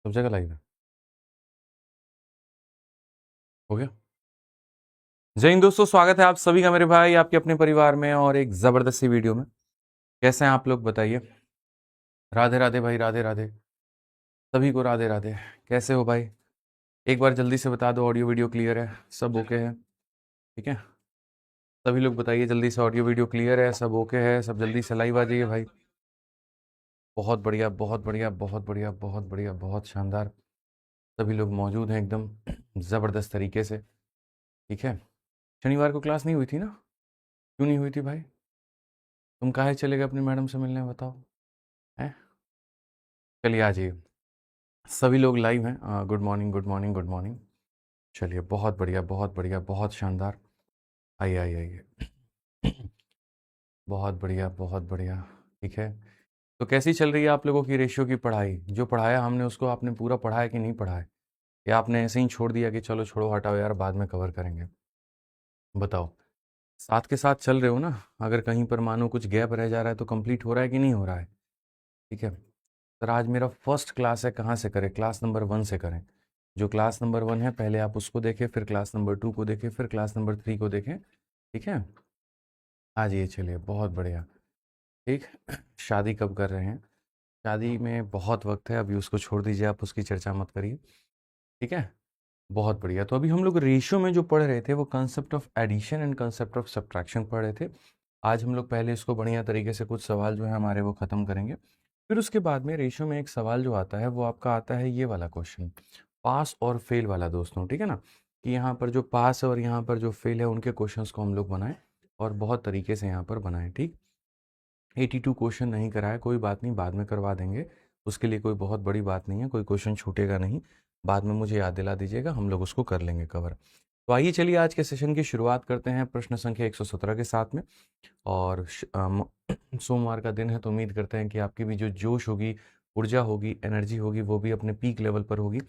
सब जगह लाइव है। हो गया। जय हिंद दोस्तों, स्वागत है आप सभी का मेरे भाई आपके अपने परिवार में और एक जबरदस्त सी वीडियो में। कैसे हैं आप लोग बताइए। राधे राधे भाई, राधे राधे। सभी को राधे राधे। कैसे हो भाई? एक बार जल्दी से बता दो ऑडियो वीडियो क्लियर है, सब ओके है? ठीक है, सभी लोग बताइए जल्दी से ऑडियो वीडियो क्लियर है, सब ओके है, सब जल्दी से लाइव आ जाइए भाई। बहुत बढ़िया, बहुत बढ़िया, बहुत बढ़िया, बहुत बढ़िया, बहुत शानदार। सभी लोग मौजूद हैं एकदम ज़बरदस्त तरीके से। ठीक है। शनिवार को क्लास नहीं हुई थी ना? क्यों नहीं हुई थी भाई? तुम काहे चले गए अपनी मैडम से मिलने, बताओ। हैं? चलिए आ जाइए। सभी लोग लाइव हैं। Good morning, good morning, good morning. चलिए, बहुत बढ़िया, बहुत बढ़िया, बहुत शानदार। आइए आइए आइए। बहुत बढ़िया, बहुत बढ़िया। ठीक है। तो कैसी चल रही है आप लोगों की रेशियो की पढ़ाई? जो पढ़ाया हमने उसको आपने पूरा पढ़ा है कि नहीं पढ़ा है? या आपने ऐसे ही छोड़ दिया कि चलो छोड़ो हटाओ यार, बाद में कवर करेंगे? बताओ। साथ के साथ चल रहे हो ना? अगर कहीं पर मानो कुछ गैप रह जा रहा है तो कंप्लीट हो रहा है कि नहीं हो रहा है? ठीक है। सर आज मेरा फर्स्ट क्लास है, कहाँ से करें? क्लास नंबर 1 से करें। जो क्लास नंबर 1 है पहले आप उसको देखें, फिर क्लास नंबर 2 को देखें, फिर क्लास नंबर 3 को देखें। ठीक है। आ जाइए, चलिए, बहुत बढ़िया। ठीक। शादी कब कर रहे हैं? शादी में बहुत वक्त है, अभी उसको छोड़ दीजिए, आप उसकी चर्चा मत करिए। ठीक है। बहुत बढ़िया। तो अभी हम लोग रेशियो में जो पढ़ रहे थे वो concept of addition and concept of subtraction पढ़ रहे थे। आज हम लोग पहले इसको बढ़िया तरीके से कुछ सवाल जो है हमारे वो ख़त्म करेंगे। फिर उसके बाद में रेशियो में एक सवाल जो आता है वो आपका आता है ये वाला क्वेश्चन, पास और फेल वाला दोस्तों। ठीक है ना? कि यहाँ पर जो पास और यहाँ पर जो फेल है उनके क्वेश्चंस को हम लोग बनाएं और बहुत तरीके से यहाँ पर बनाएं। ठीक। 82 क्वेश्चन नहीं कराया, कोई बात नहीं, बाद में करवा देंगे। उसके लिए कोई बहुत बड़ी बात नहीं है, कोई क्वेश्चन छूटेगा नहीं। बाद में मुझे याद दिला दीजिएगा, हम लोग उसको कर लेंगे कवर। तो आइए चलिए आज के सेशन की शुरुआत करते हैं प्रश्न संख्या 117 के साथ में। और सोमवार का दिन है तो उम्मीद करते हैं कि आपकी भी जो जोश होगी, ऊर्जा होगी, एनर्जी होगी, वो भी अपने पीक लेवल पर होगी।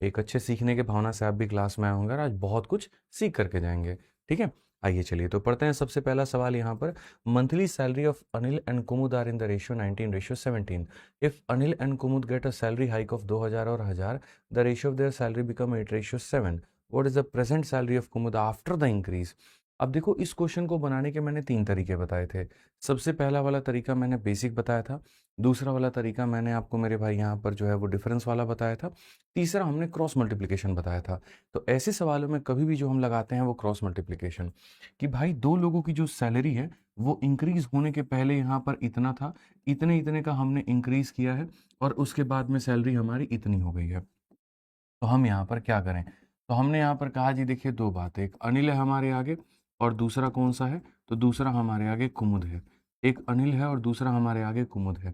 एक अच्छे सीखने के भावना से आप भी क्लास में आए होंगे और आज बहुत कुछ सीख करके जाएंगे। ठीक है। आइए चलिए तो पढ़ते हैं। सबसे पहला सवाल यहाँ पर, monthly salary of Anil and Kumud are in the ratio 19:17। If Anil and Kumud get a salary hike of 2000 और 1000, the ratio of their salary become 8:7। What is the present salary of Kumud after the increase? अब देखो, इस क्वेश्चन को बनाने के मैंने 3 तरीके बताए थे। सबसे पहला वाला तरीका मैंने बेसिक बताया था। दूसरा वाला तरीका मैंने आपको मेरे भाई यहाँ पर जो है वो डिफरेंस वाला बताया था। तीसरा हमने क्रॉस मल्टीप्लिकेशन बताया था। तो ऐसे सवालों में कभी भी जो हम लगाते हैं वो क्रॉस मल्टीप्लिकेशन, कि भाई दो लोगों की जो सैलरी है वो इंक्रीज होने के पहले यहाँ पर इतना था, इतने इतने का हमने इंक्रीज किया है और उसके बाद में सैलरी हमारी इतनी हो गई है। तो हम यहाँ पर क्या करें? तो हमने यहाँ पर कहा जी देखिए, दो बातें, एक अनिल है हमारे आगे और दूसरा कौन सा है? तो दूसरा हमारे आगे कुमुद है। एक अनिल है और दूसरा हमारे आगे कुमुद है।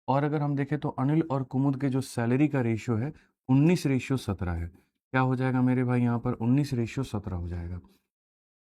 और अगर हम देखें तो अनिल और कुमुद के जो सैलरी का रेशियो है 19:17 है। क्या हो जाएगा मेरे भाई? यहाँ पर 19:17 हो जाएगा।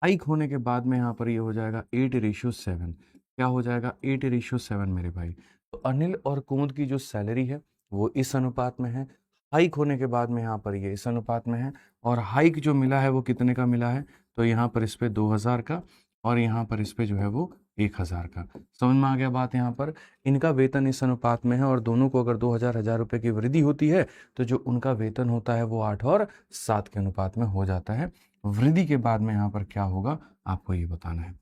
हाइक होने के बाद में यहाँ पर ये हो जाएगा 8:7। क्या हो जाएगा? 8:7 मेरे भाई। तो अनिल और कुमुद की जो सैलरी है वो इस अनुपात में है। हाइक होने के बाद में यहाँ पर ये इस अनुपात में है। और हाइक जो मिला है वो कितने का मिला है? तो यहाँ पर इस पे 2000 का और यहाँ पर इस पे जो है वो 1000 का। समझ में आ गया बात? यहाँ पर इनका वेतन इस अनुपात में है और दोनों को अगर 2000 रुपए की वृद्धि होती है तो जो उनका वेतन होता है वो 8 और 7 के अनुपात में हो जाता है। वृद्धि के बाद में यहाँ पर क्या होगा आपको ये बताना है।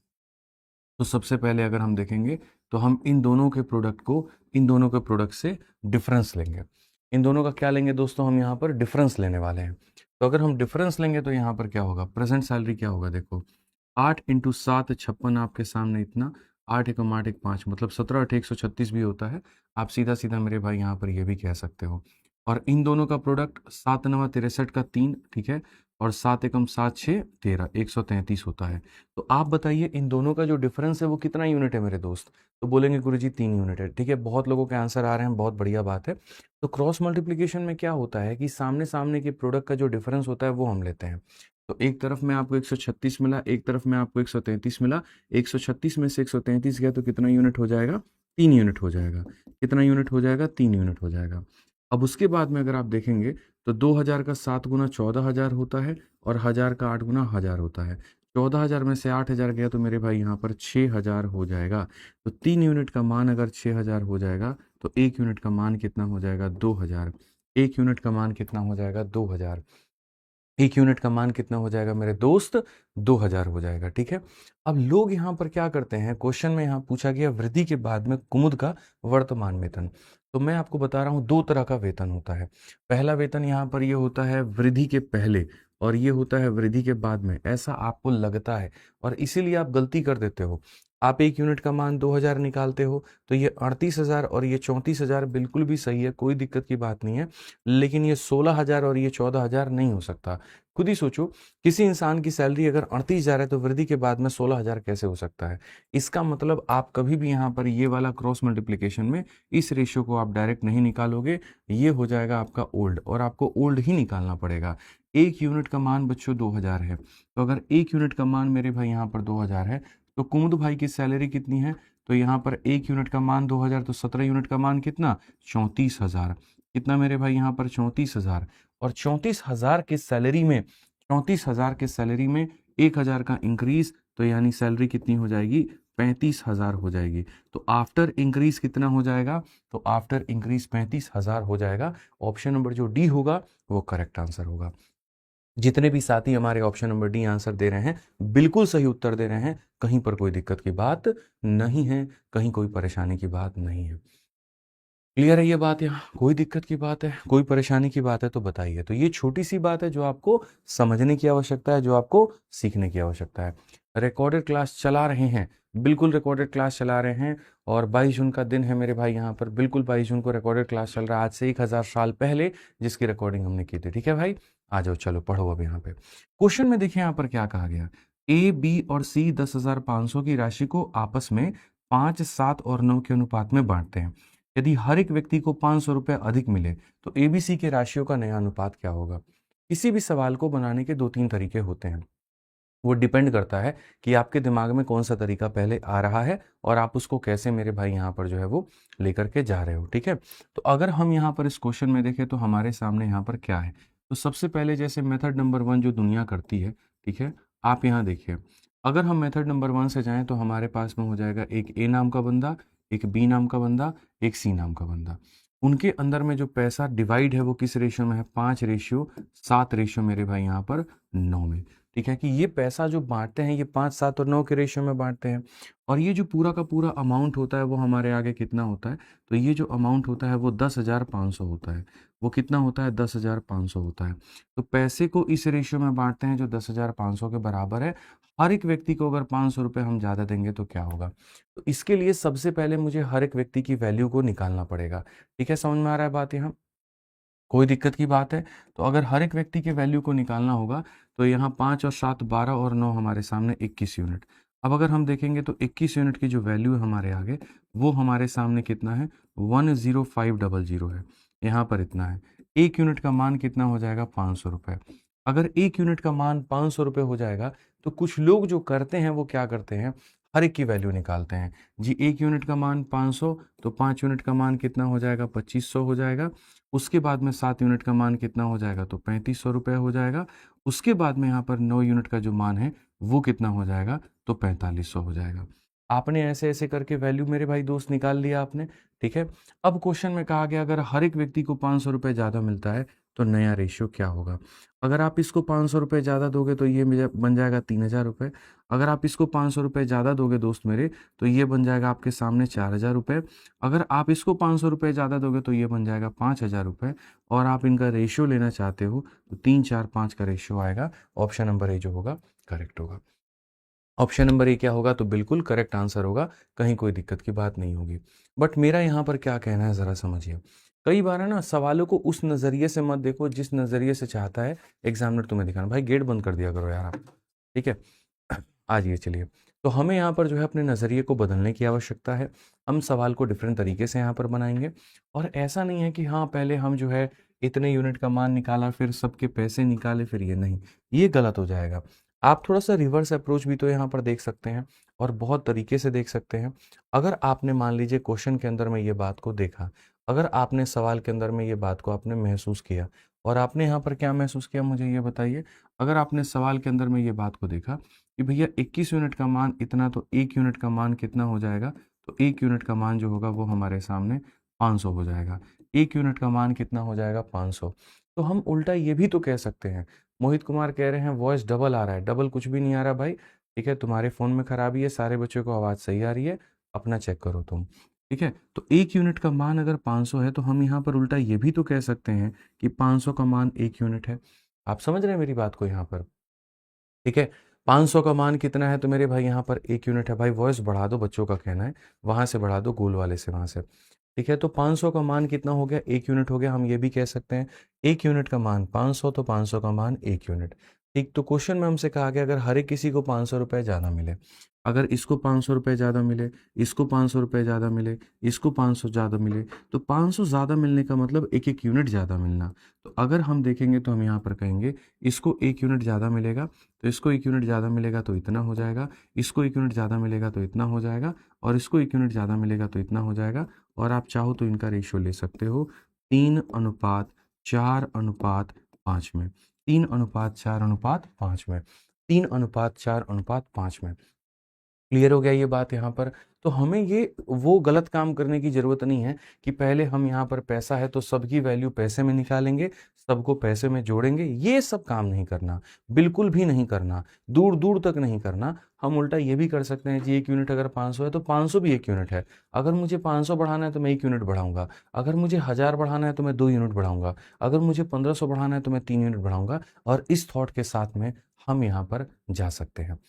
तो सबसे पहले अगर हम देखेंगे तो हम इन दोनों के प्रोडक्ट से डिफरेंस लेंगे। इन दोनों का क्या लेंगे दोस्तों? हम यहाँ पर डिफरेंस लेने वाले हैं। तो अगर हम डिफरेंस लेंगे तो यहाँ पर क्या होगा? प्रेजेंट सैलरी क्या होगा? देखो, 8 × 7 56 आपके सामने इतना। 8 × 8 = 5, मतलब 17 × 8 = 136 भी होता है। आप सीधा सीधा मेरे भाई यहाँ पर ये भी कह सकते हो। और इन दोनों का प्रोडक्ट 7×9 = 63 का 3, ठीक है। और 7 × 7 = 6 13 133 होता है। तो आप बताइए इन दोनों का जो डिफरेंस है वो कितना यूनिट है मेरे दोस्त? तो बोलेंगे गुरुजी 3 यूनिट है। ठीक है, बहुत लोगों के आंसर आ रहे हैं, बहुत बढ़िया बात है। तो क्रॉस मल्टीप्लिकेशन में क्या होता है कि सामने सामने के प्रोडक्ट का जो डिफरेंस होता है वो हम लेते हैं। तो एक तरफ में आपको 136 मिला, एक तरफ में आपको 133 मिला। 136 में से 133 गया तो कितना यूनिट हो जाएगा? 3 यूनिट हो जाएगा। कितना यूनिट हो जाएगा? 3 यूनिट हो जाएगा। अब उसके बाद में अगर आप देखेंगे तो 2000 का 7 गुना 14,000 होता है और 1000 का 8 गुना 1000 होता है। 14,000 में से 8,000 गया तो मेरे भाई यहाँ पर 6,000 हो जाएगा। तो 3 यूनिट का मान अगर 6,000 हो जाएगा तो 1 यूनिट का मान कितना हो जाएगा? 2,000। 1 यूनिट का मान कितना हो जाएगा 2000। 1 यूनिट का मान कितना हो जाएगा मेरे दोस्त 2000 हो जाएगा। ठीक है, अब लोग यहाँ पर क्या करते हैं, क्वेश्चन में यहाँ पूछा गया वृद्धि के बाद में कुमुद का वर्तमान वेतन। तो मैं आपको बता रहा हूँ दो तरह का वेतन होता है। पहला वेतन यहाँ पर ये होता है वृद्धि के पहले और ये होता है वृद्धि के बाद में, ऐसा आपको लगता है और इसीलिए आप गलती कर देते हो। आप 1 यूनिट का मान 2000 निकालते हो तो ये 38,000 और ये 34,000 बिल्कुल भी सही है, कोई दिक्कत की बात नहीं है। लेकिन ये 16,000 और ये 14,000 नहीं हो सकता। खुद ही सोचो, किसी इंसान की सैलरी अगर 38,000 है तो वृद्धि के बाद में 16,000 कैसे हो सकता है। इसका मतलब आप कभी भी यहाँ पर ये वाला क्रॉस मल्टीप्लिकेशन में इस रेशियो को आप डायरेक्ट नहीं निकालोगे, ये हो जाएगा आपका ओल्ड और आपको ओल्ड ही निकालना पड़ेगा। 1 यूनिट का मान बच्चों 2000 है, तो अगर 1 यूनिट का मान मेरे भाई यहाँ पर 2000 है तो कुमुद भाई की सैलरी कितनी है, तो यहाँ पर 1 यूनिट का मान 2000 तो 17 यूनिट का मान कितना 34,000। कितना मेरे भाई यहाँ पर 34,000 और 34,000 की सैलरी में 34,000 के सैलरी में 1,000 का इंक्रीज, तो यानी सैलरी कितनी हो जाएगी 35,000 हो जाएगी। तो आफ्टर इंक्रीज कितना हो जाएगा, तो आफ्टर इंक्रीज 35,000 हो जाएगा। ऑप्शन नंबर जो डी होगा वो करेक्ट आंसर होगा। जितने भी साथी हमारे ऑप्शन नंबर डी आंसर दे रहे हैं बिल्कुल सही उत्तर दे रहे हैं, कहीं पर कोई दिक्कत की बात नहीं है, कहीं कोई परेशानी की बात नहीं है। क्लियर है ये बात, यहाँ कोई दिक्कत की बात है, कोई परेशानी की बात है तो बताइए। तो ये छोटी सी बात है जो आपको समझने की आवश्यकता है, जो आपको सीखने की आवश्यकता है। रिकॉर्डेड क्लास चला रहे हैं, बिल्कुल रिकॉर्डेड क्लास चला रहे हैं और 22 जून का दिन है मेरे भाई, यहाँ पर बिल्कुल 22 जून को रिकॉर्डेड क्लास चल रहा है, आज से 1000 साल पहले जिसकी रिकॉर्डिंग हमने की थी। ठीक है भाई, आ जाओ चलो पढ़ो अब यहाँ पे। क्वेश्चन में देखिए यहाँ पर क्या कहा गया, ए बी और सी 10,500 की राशि को आपस में 5, 7 और 9 के अनुपात में बांटते हैं। यदि हर एक व्यक्ति को 500 रुपये अधिक मिले तो एबीसी के राशियों का नया अनुपात क्या होगा। किसी भी सवाल को बनाने के 2-3 तरीके होते हैं, वो डिपेंड करता है कि आपके दिमाग में कौन सा तरीका पहले आ रहा है और आप उसको कैसे मेरे भाई यहाँ पर जो है वो लेकर के जा रहे हो। ठीक है, तो अगर हम यहाँ पर इस क्वेश्चन में देखें तो हमारे सामने यहाँ पर क्या है, तो सबसे पहले जैसे मेथड नंबर 1 जो दुनिया करती है, ठीक है, आप यहाँ देखिए, अगर हम मेथड नंबर 1 से जाएं तो हमारे पास में हो जाएगा एक ए नाम का बंदा, एक बी नाम का बंदा, एक सी नाम का बंदा। उनके अंदर में जो पैसा डिवाइड है वो किस रेशियो में है, 5:7 रेशियो मेरे भाई यहाँ पर 9 में। ठीक है, कि ये पैसा जो बांटते हैं ये 5, 7 और 9 के रेशियो में बांटते हैं और ये जो पूरा का पूरा अमाउंट होता है वो हमारे आगे कितना होता है, तो ये जो अमाउंट होता है वो 10,500 होता है। वो कितना होता है 10,500 होता है। तो पैसे को इस रेशियो में बांटते हैं जो 10,500 के बराबर है। हर एक व्यक्ति को अगर 500 रुपये हम ज़्यादा देंगे तो क्या होगा, तो इसके लिए सबसे पहले मुझे हर एक व्यक्ति की वैल्यू को निकालना पड़ेगा। ठीक है, समझ में आ रहा है बात यहाँ, कोई दिक्कत की बात है। तो अगर हर एक व्यक्ति के वैल्यू को निकालना होगा तो यहाँ 5 और 7 12 और 9 हमारे सामने 21 यूनिट। अब अगर हम देखेंगे तो 21 यूनिट की जो वैल्यू है हमारे आगे वो हमारे सामने कितना है 10500 है, यहाँ पर इतना है। 1 यूनिट का मान कितना हो जाएगा 500 रुपये। अगर 1 यूनिट का मान 500 रुपये हो जाएगा तो कुछ लोग जो करते हैं वो क्या करते हैं, हर एक की वैल्यू निकालते हैं जी। 1 यूनिट का मान 500 तो 5 यूनिट का मान कितना हो जाएगा 2500 हो जाएगा। उसके बाद में 7 यूनिट का मान कितना हो जाएगा तो 3500 रुपये हो जाएगा। उसके बाद में यहाँ पर 9 यूनिट का जो मान है वो कितना हो जाएगा तो 4500 हो जाएगा। आपने ऐसे ऐसे करके वैल्यू मेरे भाई दोस्त निकाल लिया आपने। ठीक है, अब क्वेश्चन में कहा गया अगर हर एक व्यक्ति को 500 रुपये ज़्यादा मिलता है तो नया रेशियो क्या होगा। अगर आप इसको 500 रुपये ज़्यादा दोगे तो ये बन जाएगा 3,000 रुपये। अगर आप इसको 500 रुपये ज़्यादा दोगे दोस्त मेरे तो ये बन जाएगा आपके सामने 4,000 रुपये। अगर आप इसको 500 रुपये ज़्यादा दोगे तो ये बन जाएगा 5,000 रुपये और आप इनका रेशियो लेना चाहते हो तो 3, 4, 5 का रेशियो आएगा। ऑप्शन नंबर ए जो होगा करेक्ट होगा। ऑप्शन नंबर ए क्या होगा, तो बिल्कुल करेक्ट आंसर होगा, कहीं कोई दिक्कत की बात नहीं होगी। बट मेरा यहाँ पर क्या कहना है ज़रा समझिए, कई बार है ना सवालों को उस नज़रिए से मत देखो जिस नज़रिए से चाहता है एग्जामिनर तुम्हें दिखाना। भाई गेट बंद कर दिया करो यार आप, ठीक है। आज ये चलिए, तो हमें यहाँ पर जो है अपने नज़रिए को बदलने की आवश्यकता है। हम सवाल को डिफरेंट तरीके से यहाँ पर बनाएंगे और ऐसा नहीं है कि हाँ पहले हम जो है इतने यूनिट का मान निकाला फिर सबके पैसे निकाले फिर ये नहीं, ये गलत हो जाएगा। आप थोड़ा सा रिवर्स अप्रोच भी तो यहाँ पर देख सकते हैं और बहुत तरीके से देख सकते हैं। अगर आपने मान लीजिए क्वेश्चन के अंदर में ये बात को देखा, अगर आपने सवाल के अंदर में ये बात को आपने महसूस किया और आपने यहाँ पर क्या महसूस किया मुझे ये बताइए। अगर आपने सवाल के अंदर में ये बात को देखा कि भैया 21 यूनिट का मान इतना, तो 1 यूनिट का मान कितना हो जाएगा, तो 1 यूनिट का मान जो होगा वो हमारे सामने 500 हो जाएगा। 1 यूनिट का मान कितना हो जाएगा? 500। तो हम उल्टा ये भी तो कह सकते हैं, मोहित कुमार कह रहे हैं वॉइस डबल आ रहा है। डबल कुछ भी नहीं आ रहा भाई, ठीक है, तुम्हारे फ़ोन में खराबी है, सारे बच्चों को आवाज़ सही आ रही है, अपना चेक करो तुम, ठीक है। तो 1 यूनिट का मान अगर 500 है तो हम यहाँ पर उल्टा ये भी तो कह सकते हैं कि 500 का मान 1 यूनिट है। आप समझ रहे हैं मेरी बात को यहाँ पर? ठीक है, 500 का मान कितना है तो मेरे भाई यहाँ पर 1 यूनिट है। भाई वॉइस बढ़ा दो, बच्चों का कहना है, वहाँ से बढ़ा दो, गोल वाले से, वहाँ से। ठीक है, तो 500 का मान कितना हो गया? 1 यूनिट हो गया। हम ये भी कह सकते हैं 1 यूनिट का मान 500, तो 500 का मान 1 यूनिट। ठीक, तो क्वेश्चन में हमसे कहा गया अगर हर एक किसी को 500 रुपये ज़्यादा मिले, अगर इसको 500 रुपये ज़्यादा मिले, इसको 500 रुपये ज़्यादा मिले, इसको 500 ज़्यादा मिले, तो 500 ज़्यादा मिलने का मतलब एक एक यूनिट ज़्यादा मिलना। तो अगर हम देखेंगे तो हम यहाँ पर कहेंगे इसको 1 यूनिट ज़्यादा मिलेगा, तो इसको 1 यूनिट ज़्यादा मिलेगा तो इतना हो जाएगा, इसको 1 यूनिट ज़्यादा मिलेगा तो इतना हो जाएगा, और इसको 1 यूनिट ज़्यादा मिलेगा तो इतना हो जाएगा। और आप चाहो तो इनका रेशियो ले सकते हो 3:4:5 में, 3:4:5 में, 3:4:5 में। क्लियर हो गया ये बात यहाँ पर? तो हमें ये वो गलत काम करने की ज़रूरत नहीं है कि पहले हम यहाँ पर पैसा है तो सबकी वैल्यू पैसे में निकालेंगे, सबको पैसे में जोड़ेंगे। ये सब काम नहीं करना, बिल्कुल भी नहीं करना, दूर दूर तक नहीं करना। हम उल्टा ये भी कर सकते हैं जी 1 यूनिट अगर 500 है तो 500 भी 1 यूनिट है। अगर मुझे 500 बढ़ाना है तो मैं 1 यूनिट बढ़ाऊंगा, अगर मुझे 1000 बढ़ाना है तो मैं 2 यूनिट बढ़ाऊंगा, अगर मुझे 1500 बढ़ाना है तो मैं 3 यूनिट बढ़ाऊंगा। और इस थॉट के साथ में हम यहाँ पर जा सकते हैं।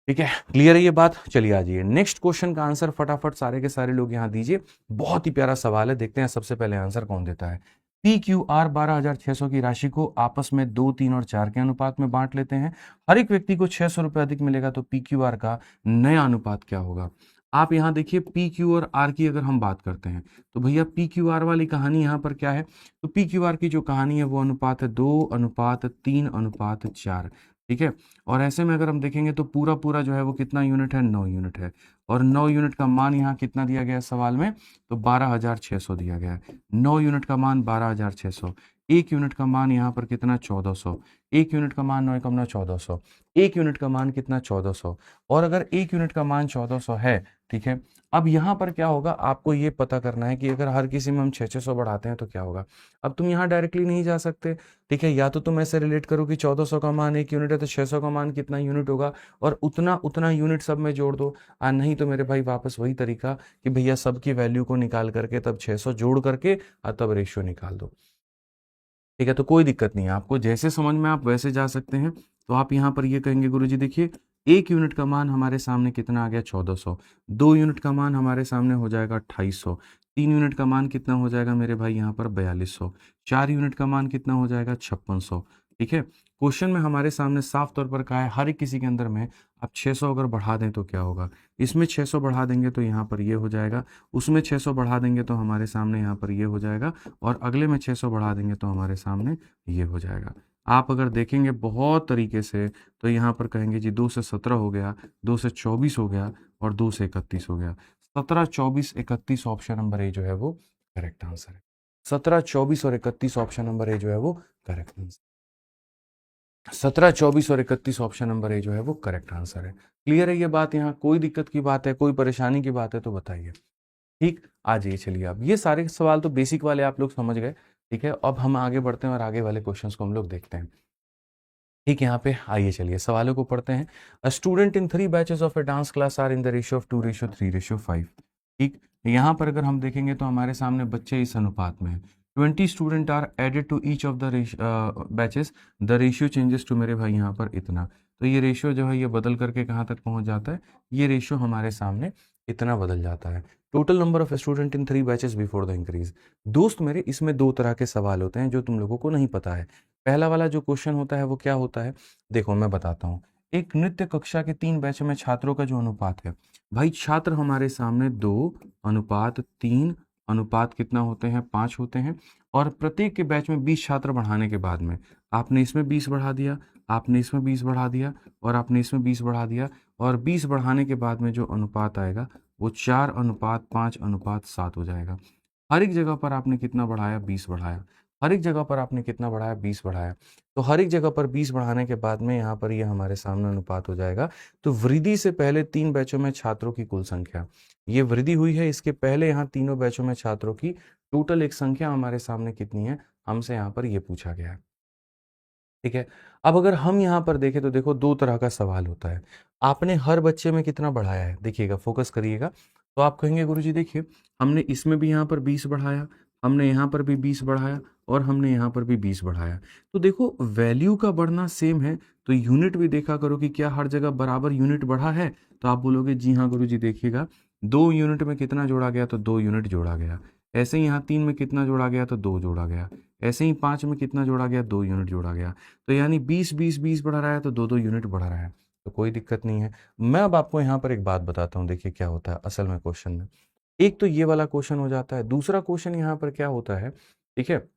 ठीक है, क्लियर है ये बात? चलिए आ जाइए नेक्स्ट क्वेश्चन का आंसर फटाफट सारे के सारे लोग यहाँ दीजिए। बहुत ही प्यारा सवाल है, देखते हैं सबसे पहले आंसर कौन देता है। पी क्यू आर 12,600 की राशि को आपस में 2, 3 और 4 के अनुपात में बांट लेते हैं। हर एक व्यक्ति को 600 रुपये अधिक मिलेगा, तो पी क्यू आर का नया अनुपात क्या होगा? आप यहाँ देखिए पी क्यू और आर की अगर हम बात करते हैं तो भैया पी क्यू आर वाली कहानी यहाँ पर क्या है? तो पी क्यू आर की जो कहानी है वो अनुपात है 2:3:4। ठीक है, और ऐसे में अगर हम देखेंगे तो पूरा पूरा जो है वो कितना यूनिट है? 9 यूनिट है। और 9 यूनिट का मान यहाँ कितना दिया गया है सवाल में? तो 12,600 दिया गया है। 9 यूनिट का मान 12,600। 1 यूनिट का मान यहाँ पर कितना? 1400। 1 यूनिट का मान 9 एकम 9 1400। 1 यूनिट का मान कितना? 1400। और अगर 1 यूनिट का मान 1400 है, ठीक है, अब यहाँ पर क्या होगा आपको ये पता करना है कि अगर हर किसी में हम 600 बढ़ाते हैं तो क्या होगा। अब तुम यहाँ डायरेक्टली नहीं जा सकते, ठीक है, या तो तुम ऐसे रिलेट करो कि 1400 का मान 1 यूनिट है तो 600 का मान कितना यूनिट होगा, और उतना उतना यूनिट सब में जोड़ दो। नहीं तो मेरे भाई वापस वही तरीका कि भैया सबकी वैल्यू को निकाल करके तब 600 जोड़ करके और तब रेशियो निकाल दो। ठीक है, तो कोई दिक्कत नहीं है, आपको जैसे समझ में आप वैसे जा सकते हैं। तो आप यहाँ पर ये कहेंगे गुरुजी देखिए 1 यूनिट का मान हमारे सामने कितना आ गया? 1400। 2 यूनिट का मान हमारे सामने हो जाएगा 2800। 3 यूनिट का मान कितना हो जाएगा मेरे भाई यहाँ पर? 4200। 4 यूनिट का मान कितना हो जाएगा? 5600। ठीक है, क्वेश्चन में हमारे सामने साफ तौर पर कहा है हर एक किसी के अंदर में आप 600 अगर बढ़ा दें तो क्या होगा? इसमें 600 बढ़ा देंगे तो यहाँ पर ये हो जाएगा, उसमें 600 बढ़ा देंगे तो हमारे सामने यहाँ पर ये हो जाएगा, और अगले में 600 बढ़ा देंगे तो हमारे सामने ये हो जाएगा। आप अगर देखेंगे बहुत तरीके से तो यहाँ पर कहेंगे जी 2 से 17 हो गया, 2 से 24 हो गया, और 2 से 31 हो गया। 17, 24, 31 ऑप्शन नंबर ए जो है वो करेक्ट आंसर है। 17, 24 और 31 ऑप्शन नंबर ए जो है वो करेक्ट आंसर। 17, 24 और 31 ऑप्शन नंबर ए जो है वो करेक्ट आंसर है। क्लियर है ये बात? यहाँ कोई दिक्कत की बात है, कोई परेशानी की बात है तो बताइए। ठीक, आ जाइए। चलिए अब ये सारे सवाल तो बेसिक वाले आप लोग समझ गए, ठीक है, अब हम आगे बढ़ते हैं और आगे वाले क्वेश्चंस को हम लोग देखते हैं। ठीक, यहाँ पे आइए चलिए सवालों को पढ़ते हैं। A student in 3 batches of a dance class are in the ratio of 2:3:5। ठीक, यहाँ पर अगर हम देखेंगे तो हमारे सामने बच्चे इस अनुपात में हैं। 20 student are added to each of the batches, the ratio changes to मेरे भाई यहाँ पर इतना। तो ये रेशियो जो है ये बदल करके कहाँ तक पहुँच जाता है? ये रेशियो हमारे सामने इतना बदल जाता है। Total number of student in 3 batches before the increase. दोस्त मेरे इसमें 2 तरह के सवाल होते हैं जो तुम लोगों को नहीं पता है। पहला वाला जो क्वेश्चन होता है वो क्या होता है? देखो मैं बताता हूँ। एक नृत्य कक्षा के 3 बैच में छात्रों का जो अनुपात है, भाई छात्र हमारे सामने 2:3 अनुपात कितना होते हैं? 5 होते हैं। और प्रत्येक के बैच में 20 छात्र बढ़ाने के बाद में आपने इसमें 20 बढ़ा दिया, आपने इसमें 20 बढ़ा दिया, और आपने इसमें 20 बढ़ा दिया, और 20 बढ़ाने के बाद में जो अनुपात आएगा वो 4:5:7 हो जाएगा। हर एक जगह पर आपने कितना बढ़ाया? 20 बढ़ाया। हर एक जगह पर आपने कितना बढ़ाया, 20 बढ़ाया। तो हर एक जगह पर 20 बढ़ाने के बाद में यहाँ पर ये हमारे सामने अनुपात हो जाएगा। तो वृद्धि से पहले 3 बैचों में छात्रों की कुल संख्या, ये वृद्धि हुई है, इसके पहले यहाँ तीनों बैचों में छात्रों की टोटल एक संख्या हमारे सामने कितनी है, हमसे यहाँ पर ये पूछा गया है। ठीक है। अब अगर हम यहाँ पर देखें तो देखो 2 तरह का सवाल होता है। आपने हर बच्चे में कितना बढ़ाया है, देखिएगा, फोकस करिएगा। तो आप कहेंगे गुरुजी देखिए, हमने इसमें भी यहाँ पर 20 बढ़ाया, हमने यहाँ पर भी 20 बढ़ाया और हमने यहाँ पर भी 20 बढ़ाया। तो देखो वैल्यू का बढ़ना सेम है, तो यूनिट भी देखा करो कि क्या हर जगह बराबर यूनिट बढ़ा है। तो आप बोलोगे जी हाँ गुरुजी, देखिएगा 2 यूनिट में कितना जोड़ा गया, तो 2 यूनिट जोड़ा गया। ऐसे ही यहाँ 3 में कितना जोड़ा गया, तो 2 जोड़ा गया। ऐसे ही 5 में कितना जोड़ा गया, 2 यूनिट जोड़ा गया। तो यानी 20 बढ़ रहा है, तो 2 यूनिट बढ़ रहा है, तो कोई दिक्कत नहीं है। मैं अब आपको यहाँ पर एक बात बताता हूँ, देखिए क्या होता है असल में क्वेश्चन में। एक तो ये वाला क्वेश्चन हो जाता है, दूसरा क्वेश्चन यहाँ पर क्या होता है, ठीक है,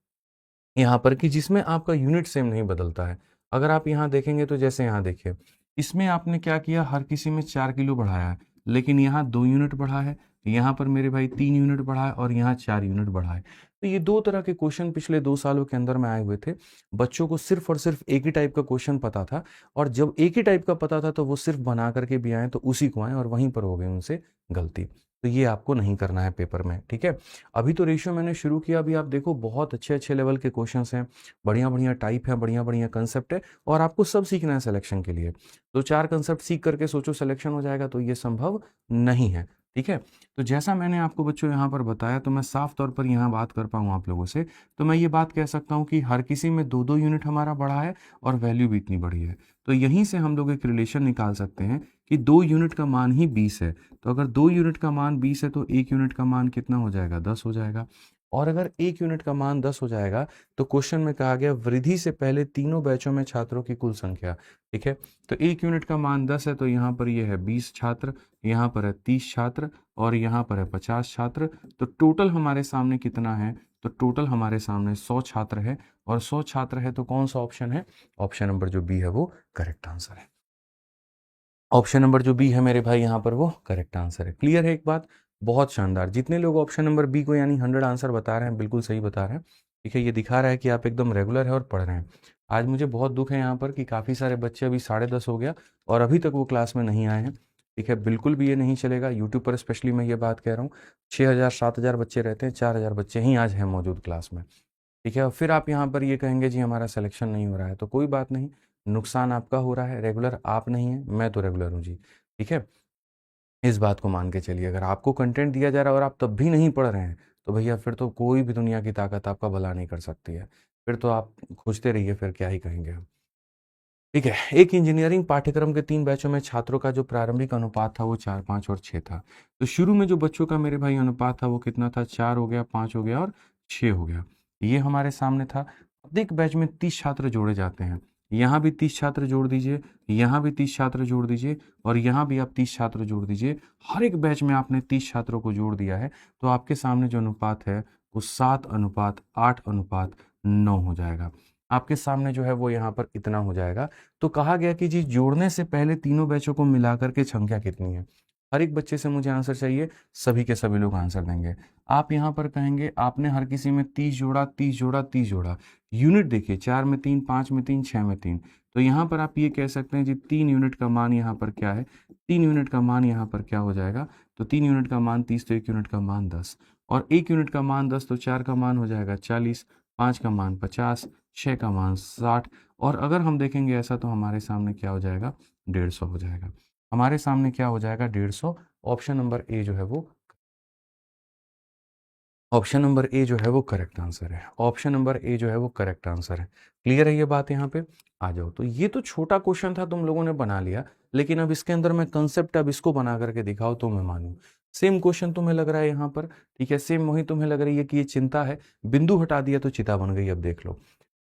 यहाँ पर कि जिसमें आपका यूनिट सेम नहीं बदलता है। अगर आप यहाँ देखेंगे तो जैसे यहाँ देखिए, इसमें आपने क्या किया, हर किसी में 4 किलो बढ़ाया है, लेकिन यहाँ 2 यूनिट बढ़ा है, यहाँ पर मेरे भाई 3 यूनिट बढ़ा है और यहाँ 4 यूनिट बढ़ा है। तो ये 2 तरह के क्वेश्चन पिछले 2 सालों के अंदर में आए हुए थे। बच्चों को सिर्फ और सिर्फ एक ही टाइप का क्वेश्चन पता था, और जब एक ही टाइप का पता था तो वो सिर्फ बना करके भी आए, तो उसी को आए और वहीं पर हो गई उनसे गलती। तो ये आपको नहीं करना है पेपर में, ठीक है। अभी तो रेशियो मैंने शुरू किया, अभी आप देखो बहुत अच्छे अच्छे लेवल के क्वेश्चंस हैं, बढ़िया बढ़िया टाइप है, बढ़िया बढ़िया कंसेप्ट है, और आपको सब सीखना है सिलेक्शन के लिए। तो 4 कंसेप्ट सीख करके सोचो सिलेक्शन हो जाएगा, तो ये संभव नहीं है, ठीक है। तो जैसा मैंने आपको बच्चों यहाँ पर बताया, तो मैं साफ तौर पर यहाँ बात कर पाऊँ आप लोगों से, तो मैं ये बात कह सकता हूँ कि हर किसी में 2-2 यूनिट हमारा बढ़ा है और वैल्यू भी इतनी बढ़ी है। तो यहीं से हम लोग एक रिलेशन निकाल सकते हैं कि 2 यूनिट का मान ही 20 है। तो अगर 2 यूनिट का मान 20 है तो 1 यूनिट का मान कितना हो जाएगा, 10 हो जाएगा। और अगर 1 यूनिट का मान 10 हो जाएगा, तो क्वेश्चन में कहा गया वृद्धि से पहले तीनों बैचों में छात्रों की कुल संख्या, ठीक है। तो 1 यूनिट का मान 10 है, तो यहाँ पर ये है 20 छात्र, यहाँ पर है 30 छात्र और यहाँ पर है 50 छात्र। तो टोटल हमारे सामने कितना है, तो टोटल हमारे सामने 100 छात्र है, और 100 छात्र है तो कौन सा ऑप्शन है, ऑप्शन नंबर जो बी है वो करेक्ट आंसर है। ऑप्शन नंबर जो बी है मेरे भाई यहाँ पर वो करेक्ट आंसर है। क्लियर है एक बात, बहुत शानदार। जितने लोग ऑप्शन नंबर बी को यानी 100 आंसर बता रहे हैं, बिल्कुल सही बता रहे हैं, ठीक है। ये दिखा रहा है कि आप एकदम रेगुलर है और पढ़ रहे हैं। आज मुझे बहुत दुख है यहाँ पर कि काफ़ी सारे बच्चे अभी 10:30 हो गया और अभी तक वो क्लास में नहीं आए हैं, ठीक है। बिल्कुल भी ये नहीं चलेगा, यूट्यूब पर स्पेशली मैं ये बात कह रहा हूँ। 6,000-7,000 बच्चे रहते हैं, 4,000 बच्चे ही आज हैं मौजूद क्लास में, ठीक है। और फिर आप यहाँ पर ये कहेंगे जी हमारा सिलेक्शन नहीं हो रहा है, तो कोई बात नहीं, नुकसान आपका हो रहा है, रेगुलर आप नहीं हैं, मैं तो रेगुलर हूँ जी, ठीक है। इस बात को मान के चलिए, अगर आपको कंटेंट दिया जा रहा है और आप तब भी नहीं पढ़ रहे हैं, तो भैया फिर तो कोई भी दुनिया की ताकत आपका भला नहीं कर सकती है। फिर तो आप खोजते रहिए, फिर क्या ही कहेंगे हम, ठीक है। एक इंजीनियरिंग पाठ्यक्रम के 3 बैचों में छात्रों का जो प्रारंभिक अनुपात था वो 4, 5 और 6 था। तो शुरू में जो बच्चों का मेरे भाई अनुपात था वो कितना था, 4 हो गया, 5 हो गया और 6 हो गया। ये हमारे सामने था। प्रत्येक बैच में 30 छात्र जोड़े जाते हैं। यहाँ भी 30 छात्र जोड़ दीजिए, यहाँ भी 30 छात्र जोड़ दीजिए और यहाँ भी आप 30 छात्र जोड़ दीजिए। हर एक बैच में आपने 30 छात्रों को जोड़ दिया है, तो आपके सामने जो अनुपात है वो 7:8:9 हो जाएगा। आपके सामने जो है वो यहाँ पर इतना हो जाएगा। तो कहा गया कि जी जोड़ने से पहले तीनों बैचों को मिलाकर के संख्या कितनी है। हर एक बच्चे से मुझे आंसर चाहिए, सभी के सभी लोग आंसर देंगे। आप यहाँ पर कहेंगे आपने हर किसी में 30 जोड़ा, 30 जोड़ा, 30 जोड़ा। यूनिट देखिए, 4 में 3, 5 में 3, 6 में 3। तो यहाँ पर आप ये कह सकते हैं जी 3 यूनिट का मान यहाँ पर क्या है, 3 यूनिट का मान यहाँ पर क्या हो जाएगा, तो 3 यूनिट का मान 30, तो 1 यूनिट का मान 10 और 1 यूनिट का मान 10, तो 4 का मान हो जाएगा 40, 5 का मान 50, 6 का मान 60 और अगर हम देखेंगे ऐसा तो हमारे सामने क्या हो जाएगा, 150 हो जाएगा। हमारे सामने क्या हो जाएगा, 150। ऑप्शन नंबर ए जो है वो, ऑप्शन नंबर ए जो है वो करेक्ट आंसर है। ऑप्शन नंबर ए जो है वो करेक्ट आंसर है। क्लियर है ये बात, यहाँ पे आ जाओ। तो ये तो छोटा क्वेश्चन था, तुम लोगों ने बना लिया, लेकिन अब इसके अंदर मैं कंसेप्ट अब इसको बना करके दिखाओ तो मैं मानूं। सेम क्वेश्चन तुम्हें लग रहा है यहाँ पर, ठीक है, सेम वही तुम्हें लग रही है कि ये चिंता है, बिंदु हटा दिया तो चिता बन गई। अब देख लो,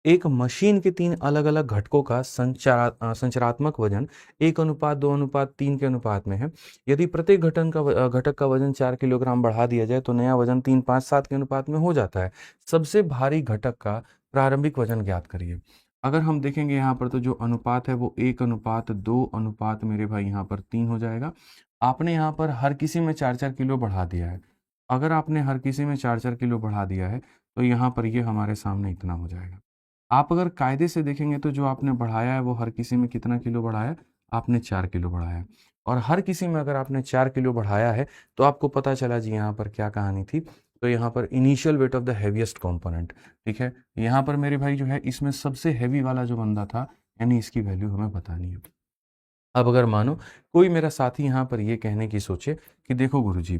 एक मशीन के 3 अलग अलग घटकों का संचरात्मक वजन 1:2:3 के अनुपात में है। यदि प्रत्येक घटक का वजन 4 किलोग्राम बढ़ा दिया जाए तो नया वजन 3:5:7 के अनुपात में हो जाता है। सबसे भारी घटक का प्रारंभिक वजन ज्ञात करिए। अगर हम देखेंगे यहाँ पर तो जो अनुपात है वो 1:2 अनुपात मेरे भाई यहाँ पर 3 हो जाएगा। आपने यहाँ पर हर किसी में 4-4 किलो बढ़ा दिया है। अगर आपने हर किसी में 4-4 किलो बढ़ा दिया है तो यहाँ पर ये हमारे सामने इतना हो जाएगा। आप अगर कायदे से देखेंगे तो जो आपने बढ़ाया है वो हर किसी में कितना किलो बढ़ाया? आपने 4 किलो बढ़ाया। और हर किसी में अगर आपने 4 किलो बढ़ाया है तो आपको पता चला जी यहाँ पर क्या कहानी थी। तो यहाँ पर initial weight of the heaviest component, ठीक है। यहाँ पर मेरे भाई जो है इसमें सबसे हैवी वाला जो बंदा था, यानी इसकी वैल्यू हमें बतानी है। अब अगर मानो कोई मेरा साथी यहाँ पर ये कहने की सोचे कि देखो गुरुजी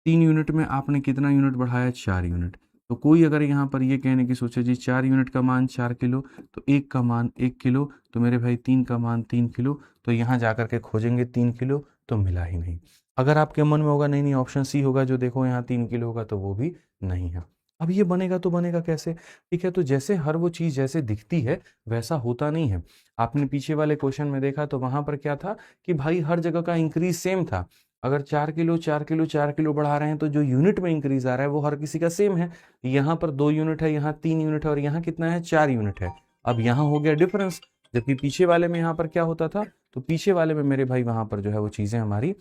3 यूनिट में आपने कितना यूनिट बढ़ाया? 4 यूनिट। तो कोई अगर यहाँ पर ये कहने की सोचे जी 4 यूनिट का मान 4 किलो, तो 1 का मान 1 किलो, तो मेरे भाई 3 का मान 3 किलो, तो यहाँ जाकर के खोजेंगे 3 किलो, तो मिला ही नहीं। अगर आपके मन में होगा नहीं नहीं ऑप्शन सी होगा, जो देखो यहाँ 3 किलो होगा, तो वो भी नहीं है। अब ये बनेगा तो बनेगा कैसे? ठीक है, तो जैसे हर वो चीज़ जैसे दिखती है वैसा होता नहीं है। आपने पीछे वाले क्वेश्चन में देखा तो वहां पर क्या था कि भाई हर जगह का इंक्रीज सेम था। अगर 4 किलो 4 किलो 4 किलो बढ़ा रहे हैं तो जो यूनिट में इंक्रीज आ रहा है वो हर किसी का सेम है। यहाँ पर 2 यूनिट है, यहाँ 3 यूनिट है, और यहाँ कितना है? 4 यूनिट है। अब यहाँ हो गया डिफरेंस, जबकि पीछे वाले में यहाँ पर क्या होता था? तो पीछे वाले में मेरे भाई वहां पर जो है वो चीजें हमारी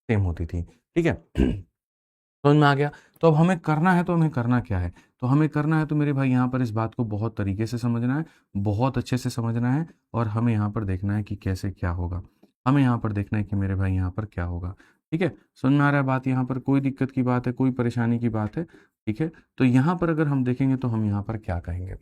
सेम होती थी, ठीक है। समझ में आ गया? तो अब हमें करना है, तो हमें करना क्या है? तो हमें करना है तो मेरे भाई यहाँ पर इस बात को बहुत तरीके से समझना है, बहुत अच्छे से समझना है, और हमें यहाँ पर देखना है कि कैसे क्या होगा। हमें यहाँ पर देखना है कि मेरे भाई यहाँ पर क्या होगा, ठीक है। समझ में आ रहा है बात? यहाँ पर कोई दिक्कत की बात है, कोई परेशानी की बात है, ठीक है। तो यहाँ पर अगर हम देखेंगे तो हम यहाँ पर क्या कहेंगे,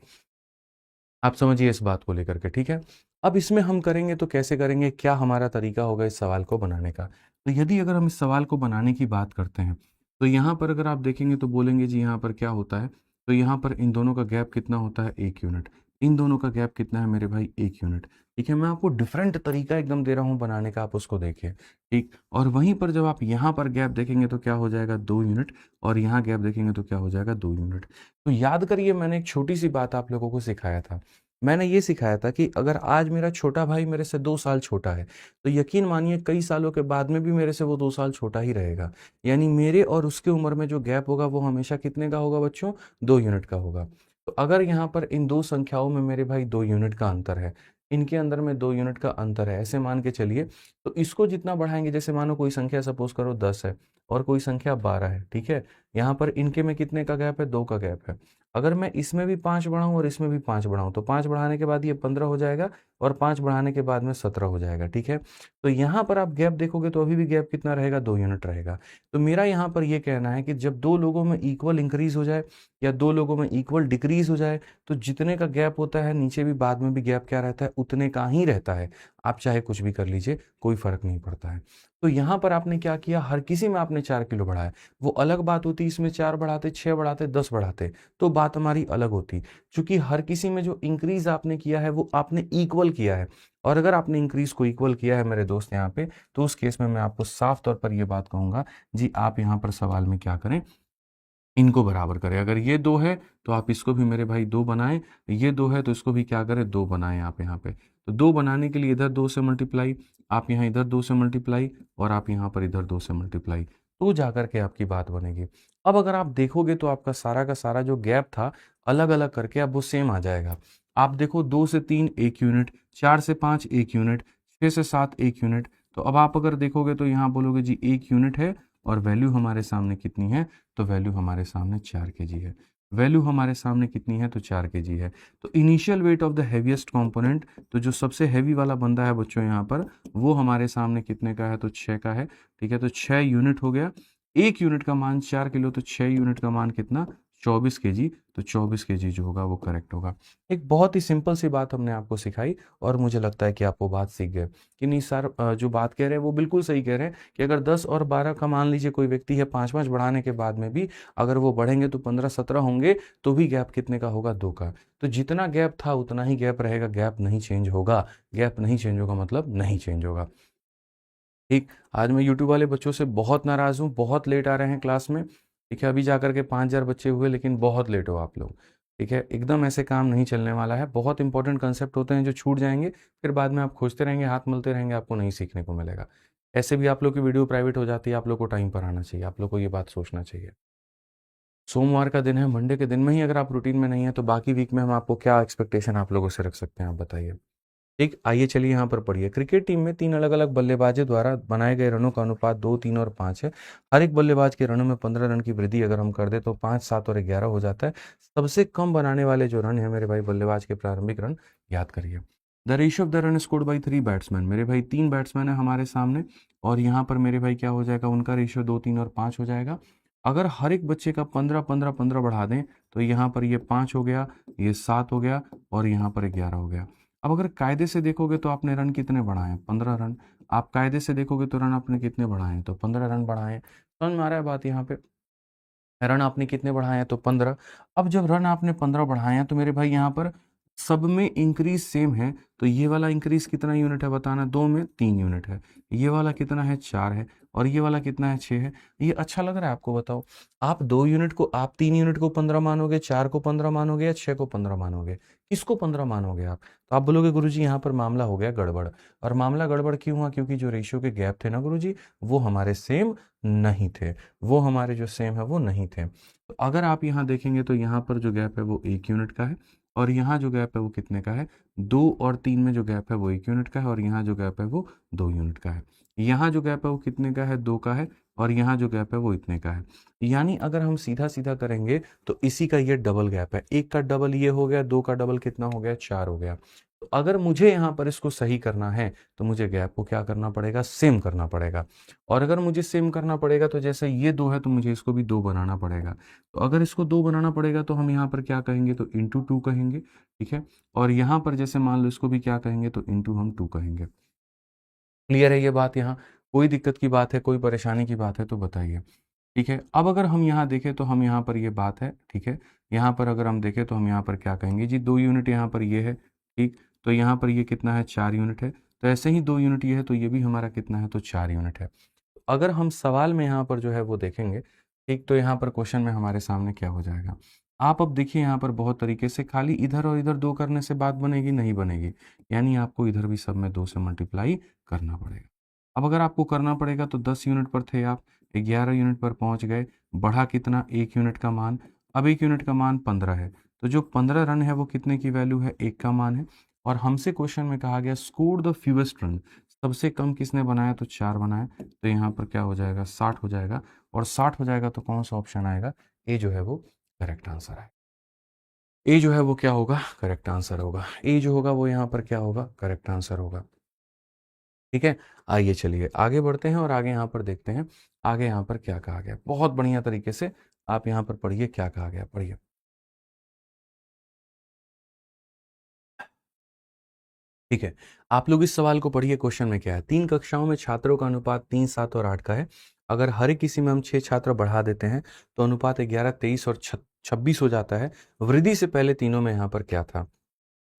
आप समझिए इस बात को लेकर के, ठीक है। अब इसमें हम करेंगे तो कैसे करेंगे, क्या हमारा तरीका होगा इस सवाल को बनाने का? तो यदि अगर हम इस सवाल को बनाने की बात करते हैं तो यहाँ पर अगर आप देखेंगे तो बोलेंगे जी यहाँ पर क्या होता है, तो यहाँ पर इन दोनों का गैप कितना होता है? 1 यूनिट। इन दोनों का गैप कितना है मेरे भाई? 1 यूनिट, ठीक है। मैं आपको डिफरेंट तरीका एकदम दे रहा हूँ बनाने का, आप उसको देखिए, ठीक। और वहीं पर जब आप यहाँ पर गैप देखेंगे तो क्या हो जाएगा? 2 यूनिट, और यहाँ गैप देखेंगे तो क्या हो जाएगा? 2 यूनिट। तो याद करिए मैंने एक छोटी सी बात आप लोगों को सिखाया था। मैंने ये सिखाया था कि अगर आज मेरा छोटा भाई मेरे से 2 साल छोटा है, तो यकीन मानिए कई सालों के बाद में भी मेरे से वो 2 साल छोटा ही रहेगा। यानी मेरे और उसके उम्र में जो गैप होगा वो हमेशा कितने का होगा बच्चों? 2 यूनिट का होगा। तो अगर यहाँ पर इन दो संख्याओं में मेरे भाई 2 यूनिट का अंतर है, इनके अंदर में 2 यूनिट का अंतर है, ऐसे मान के चलिए, तो इसको जितना बढ़ाएंगे, जैसे मानो कोई संख्या सपोज करो 10 है और कोई संख्या 12 है, ठीक है। यहाँ पर इनके में कितने का गैप है? 2 का गैप है। अगर मैं इसमें भी 5 बढ़ाऊं और इसमें भी 5 बढ़ाऊं, तो 5 बढ़ाने के बाद ये 15 हो जाएगा, और 5 बढ़ाने के बाद में 17 हो जाएगा, ठीक है। तो यहाँ पर आप गैप देखोगे तो अभी भी गैप कितना रहेगा? 2 यूनिट रहेगा। तो मेरा यहाँ पर ये कहना है कि जब दो लोगों में इक्वल इंक्रीज हो जाए या दो लोगों में इक्वल डिक्रीज हो जाए, तो जितने का गैप होता है नीचे भी बाद में भी गैप क्या रहता है? उतने का ही रहता है। आप चाहे कुछ भी कर लीजिए, कोई फर्क नहीं पड़ता है। तो यहाँ पर आपने क्या किया? हर किसी में आपने 4 किलो बढ़ाया। वो अलग बात होती, इसमें 4 बढ़ाते, 6 बढ़ाते, 10 बढ़ाते, तो बात हमारी अलग होती। क्योंकि हर किसी में जो इंक्रीज आपने किया है वो आपने इक्वल किया है, और अगर आपने इंक्रीज को इक्वल किया है मेरे दोस्त यहाँ पे, तो उस केस में मैं आपको साफ तौर पर ये बात कहूंगा जी, आप यहाँ पर सवाल में क्या करें? इनको बराबर करें। अगर ये 2 है तो आप इसको भी मेरे भाई 2 बनाएं, ये 2 है तो इसको भी क्या करें? 2 बनाएं आप यहाँ पे। तो 2 बनाने के लिए इधर 2 से मल्टीप्लाई, आप यहाँ इधर 2 से मल्टीप्लाई, और आप यहाँ पर इधर 2 से मल्टीप्लाई, तो जाकर के आपकी बात बनेगी। अब अगर आप देखोगे तो आपका सारा का सारा जो गैप था अलग अलग करके अब वो सेम आ जाएगा। आप देखो 2 से 3 1 यूनिट, 4 से 5 1 यूनिट, 6 से 7 1 यूनिट। तो अब आप अगर देखोगे तो यहाँ बोलोगे जी 1 यूनिट है, और वैल्यू हमारे सामने कितनी है? तो वैल्यू हमारे सामने 4 केजी है। वैल्यू हमारे सामने कितनी है? तो 4 केजी है। तो initial weight of the heaviest component, तो जो सबसे हैवी वाला बंदा है बच्चों यहाँ पर, वो हमारे सामने कितने का है? तो 6 का है, ठीक है। तो 6 यूनिट हो गया। 1 यूनिट का मान 4 किलो, तो 6 यूनिट का मान कितना? 24 केजी। तो 24 केजी जो होगा वो करेक्ट होगा। एक बहुत ही सिंपल सी बात हमने आपको सिखाई, और मुझे लगता है कि आप वो बात सीख गए कि नहीं सर, जो बात कह रहे हैं वो बिल्कुल सही कह रहे हैं कि अगर 10 और 12 का मान लीजिए कोई व्यक्ति है, 5-5 बढ़ाने के बाद में भी अगर वो बढ़ेंगे तो 15-17 होंगे, तो भी गैप कितने का होगा? 2 का। तो जितना गैप था उतना ही गैप रहेगा, गैप नहीं चेंज होगा। गैप नहीं चेंज होगा मतलब नहीं चेंज होगा, ठीक। आज मैं यूट्यूब वाले बच्चों से बहुत नाराज हूँ, बहुत लेट आ रहे हैं क्लास में, ठीक है। अभी जाकर के 5,000 बच्चे हुए, लेकिन बहुत लेट हो आप लोग, ठीक है। एकदम ऐसे काम नहीं चलने वाला है। बहुत इंपॉर्टेंट कंसेप्ट होते हैं जो छूट जाएंगे, फिर बाद में आप खोजते रहेंगे, हाथ मलते रहेंगे, आपको नहीं सीखने को मिलेगा। ऐसे भी आप लोग की वीडियो प्राइवेट हो जाती है, आप लोग को टाइम पर आना चाहिए, आप लोग को ये बात सोचना चाहिए। सोमवार का दिन है, मंडे के दिन में ही अगर आप रूटीन में नहीं है तो बाकी वीक में हम आपको क्या एक्सपेक्टेशन आप लोगों से रख सकते हैं, आप बताइए। ठीक, आइए चलिए यहाँ पर पढ़िए। क्रिकेट टीम में 3 अलग-अलग बल्लेबाजों द्वारा बनाए गए रनों का अनुपात 2, 3 और 5 है। हर एक बल्लेबाज के रनों में 15 रन की वृद्धि अगर हम कर दें तो 5, 7 और 11 हो जाता है। सबसे कम बनाने वाले जो रन हैं मेरे भाई बल्लेबाज के प्रारंभिक रन याद करिए। The ratio of the run scored by 3 batsman, मेरे भाई 3 बैट्समैन है हमारे सामने और यहाँ पर मेरे भाई क्या हो जाएगा, उनका रेशियो 2, 3 और 5 हो जाएगा। अगर हर एक बच्चे का 15, 15, 15 बढ़ा दें तो यहाँ पर ये 5 हो गया, ये 7 हो गया और यहाँ पर 11 हो गया। अब अगर कायदे से देखोगे तो आपने रन कितने बढ़ाए, 15 रन। आप कायदे से देखोगे तो रन आपने कितने बढ़ाए, तो 15 रन बढ़ाए। समझ में आ रहा है बात यहाँ पे? रन आपने कितने बढ़ाए हैं, तो 15। अब जब रन आपने 15 बढ़ाए हैं तो मेरे भाई यहाँ पर सब में इंक्रीज सेम है, तो ये वाला इंक्रीज कितना यूनिट है बताना, 2 में 3 यूनिट है, ये वाला कितना है 4 है और ये वाला कितना है 6 है। ये अच्छा लग रहा है आपको, बताओ आप 2 यूनिट को, आप 3 यूनिट को 15 मानोगे, 4 को 15 मानोगे या 6 को 15 मानोगे, किसको 15 मानोगे आप? तो आप बोलोगे गुरुजी यहाँ पर मामला हो गया गड़बड़। और मामला गड़बड़ क्यों हुआ? क्योंकि जो रेशियो के गैप थे ना गुरुजी, वो हमारे सेम नहीं थे, वो हमारे जो सेम है वो नहीं थे। तो अगर आप यहाँ देखेंगे तो यहाँ पर जो गैप है वो 1 यूनिट का है और यहाँ जो गैप है वो कितने का है, 2 और 3 में जो गैप है वो 1 यूनिट का है और यहाँ जो गैप है वो 2 यूनिट का है। यहाँ जो गैप है वो कितने का है, 2 का है और यहाँ जो गैप है वो इतने का है। यानी अगर हम सीधा सीधा करेंगे तो इसी का ये डबल गैप है, 1 का डबल ये हो गया, 2 का डबल कितना हो गया, 4 हो गया। तो अगर मुझे यहाँ पर इसको सही करना है तो मुझे गैप को क्या करना पड़ेगा, सेम करना पड़ेगा। और अगर मुझे सेम करना पड़ेगा तो जैसे ये 2 है तो मुझे इसको भी 2 बनाना पड़ेगा। तो अगर इसको 2 बनाना पड़ेगा तो हम यहाँ पर क्या कहेंगे, तो इंटू 2 कहेंगे, ठीक है। और यहाँ पर जैसे मान लो इसको भी क्या कहेंगे, तो इंटू हम 2 कहेंगे। क्लियर है ये बात? यहाँ कोई दिक्कत की बात है, कोई परेशानी की बात है तो बताइए, ठीक है। अब अगर हम यहाँ देखें तो हम यहाँ पर ये बात है, ठीक है। यहाँ पर अगर हम देखें तो हम यहाँ पर क्या कहेंगे जी, 2 यूनिट यहाँ पर ये है, ठीक। तो यहाँ पर ये कितना है, 4 यूनिट है। तो ऐसे ही 2 यूनिट ये है तो ये भी हमारा कितना है, तो 4 यूनिट है। अगर हम सवाल में यहाँ पर जो है वो देखेंगे, ठीक, तो यहाँ पर क्वेश्चन में हमारे सामने क्या हो जाएगा। आप अब देखिए यहाँ पर बहुत तरीके से, खाली इधर और इधर 2 करने से बात बनेगी नहीं बनेगी, यानी आपको इधर भी सब में 2 से मल्टीप्लाई करना पड़ेगा। अब अगर आपको करना पड़ेगा तो 10 यूनिट पर थे आप, 11 यूनिट पर पहुंच गए, बढ़ा कितना, 1 यूनिट का मान। अब 1 यूनिट का मान 15 है, तो जो 15 रन है वो कितने की वैल्यू है, 1 का मान है। और हमसे क्वेश्चन में कहा गया स्कोर द फ्यूएस्ट रन, सबसे कम किसने बनाया, तो 4 बनाया। तो यहाँ पर क्या हो जाएगा, 60 हो जाएगा। और 60 हो जाएगा तो कौन सा ऑप्शन आएगा, ए जो है वो करेक्ट आंसर है। ए जो है वो क्या होगा, करेक्ट आंसर होगा। ए जो होगा वो यहाँ पर क्या होगा, करेक्ट आंसर होगा, ठीक है। आइए चलिए आगे बढ़ते हैं और आगे यहाँ पर देखते हैं आगे यहाँ पर क्या कहा गया। बहुत बढ़िया तरीके से आप यहाँ पर पढ़िए क्या कहा गया, पढ़िए। ठीक है, आप लोग इस सवाल को पढ़िए। क्वेश्चन में क्या है, 3 कक्षाओं में छात्रों का अनुपात 3, 7 और 8 का है। अगर हर एक किसी में हम 6 छात्र बढ़ा देते हैं तो अनुपात 11, 23 और 26 हो जाता है। वृद्धि से पहले तीनों में यहाँ पर क्या था।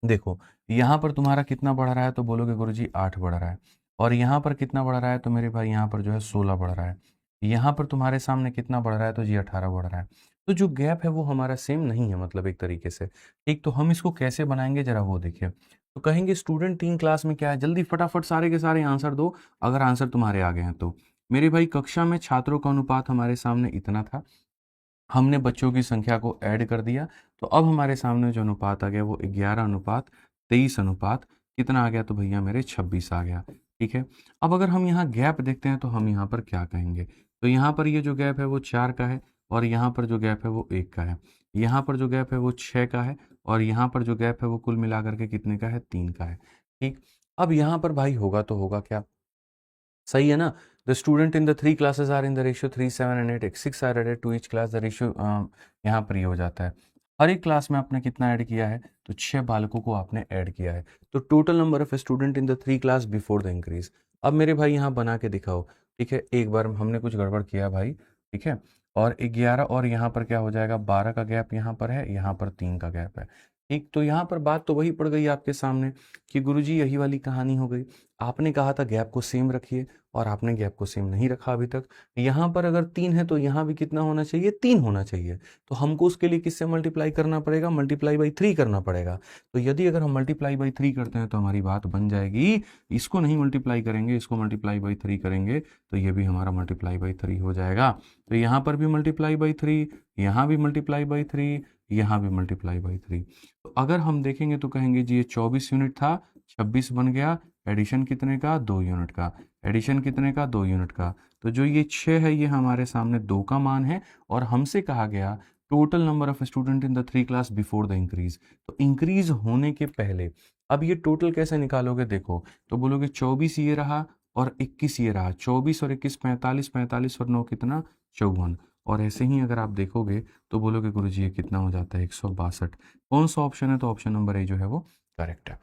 देखो यहाँ पर तुम्हारा कितना बढ़ रहा है, तो बोलोगे गुरुजी 8 बढ़ रहा है। और यहाँ पर कितना बढ़ रहा है, तो मेरे भाई यहाँ पर जो है 16 बढ़ रहा है। यहाँ पर तुम्हारे सामने कितना बढ़ रहा है, तो जी 18 बढ़ रहा है। तो जो गैप है वो हमारा सेम नहीं है, मतलब एक तरीके से, ठीक। तो हम इसको कैसे बनाएंगे जरा वो देखिए। तो कहेंगे स्टूडेंट 3 क्लास में क्या है, जल्दी फटाफट सारे के सारे आंसर दो अगर आंसर तुम्हारे आ गए हैं तो। मेरे भाई कक्षा में छात्रों का अनुपात हमारे सामने इतना था, हमने बच्चों की संख्या को ऐड कर दिया, तो अब हमारे सामने जो अनुपात आ गया वो 11 अनुपात 23 अनुपात कितना आ गया, तो भैया मेरे 26 आ गया, ठीक है। अब अगर हम यहाँ गैप देखते हैं तो हम यहाँ पर क्या कहेंगे, तो यहाँ पर ये जो गैप है वो 4 का है और यहाँ पर जो गैप है वो 1 का है, यहाँ पर जो गैप है वो 6 का है और यहाँ पर जो गैप है वो कुल मिलाकर के कितने का है, 3 का है, ठीक। अब यहाँ पर भाई होगा तो होगा क्या, सही है ना। The student in the 3 classes are in the ratio 3, 7 and 8, 6 are added to each class. The ratio यहाँ पर ये हो जाता है, हर एक क्लास में आपने कितना ऐड किया है, तो 6 बालकों को आपने ऐड किया है। तो total number of student in the 3 class before the increase. अब मेरे भाई यहाँ बना के दिखाओ, ठीक है। एक बार हमने कुछ गड़बड़ किया भाई, ठीक है। और 11 और यहाँ पर क्या हो जाएगा, 12 का गैप यहाँ पर है, यहाँ पर 3 का गैप है, ठीक। तो यहाँ पर बात तो वही पड़ गई आपके सामने कि गुरुजी यही वाली कहानी हो गई। आपने कहा था गैप को सेम रखिए और आपने गैप को सेम नहीं रखा अभी तक। यहाँ पर अगर 3 है तो यहाँ भी कितना होना चाहिए, 3 होना चाहिए। तो हमको उसके लिए किससे मल्टीप्लाई करना पड़ेगा, मल्टीप्लाई बाई 3 करना पड़ेगा। तो यदि अगर हम मल्टीप्लाई बाई 3 करते हैं तो हमारी बात बन जाएगी। इसको नहीं मल्टीप्लाई करेंगे, इसको मल्टीप्लाई बाई 3 करेंगे तो ये भी हमारा मल्टीप्लाई बाई 3 हो जाएगा। तो यहाँ पर भी मल्टीप्लाई बाई 3, यहाँ भी मल्टीप्लाई बाई 3, यहाँ भी मल्टीप्लाई बाई 3। तो अगर हम देखेंगे तो कहेंगे जी ये 24 यूनिट था 26 बन गया, एडिशन कितने का, 2 यूनिट का, एडिशन कितने का, 2 यूनिट का। तो जो ये 6 है ये हमारे सामने 2 का मान है, और हमसे कहा गया total number of student in the 3 class before the increase. तो इंक्रीज होने के पहले, अब ये टोटल कैसे निकालोगे, देखो तो बोलोगे 24 ये रहा और 21 ये रहा, 24 और 21 45, 45 और 9 कितना, 54। और ऐसे ही अगर आप देखोगे तो बोलोगे गुरुजी ये कितना हो जाता है, 162। कौन सा ऑप्शन है, तो ऑप्शन नंबर ए जो है वो करेक्ट है।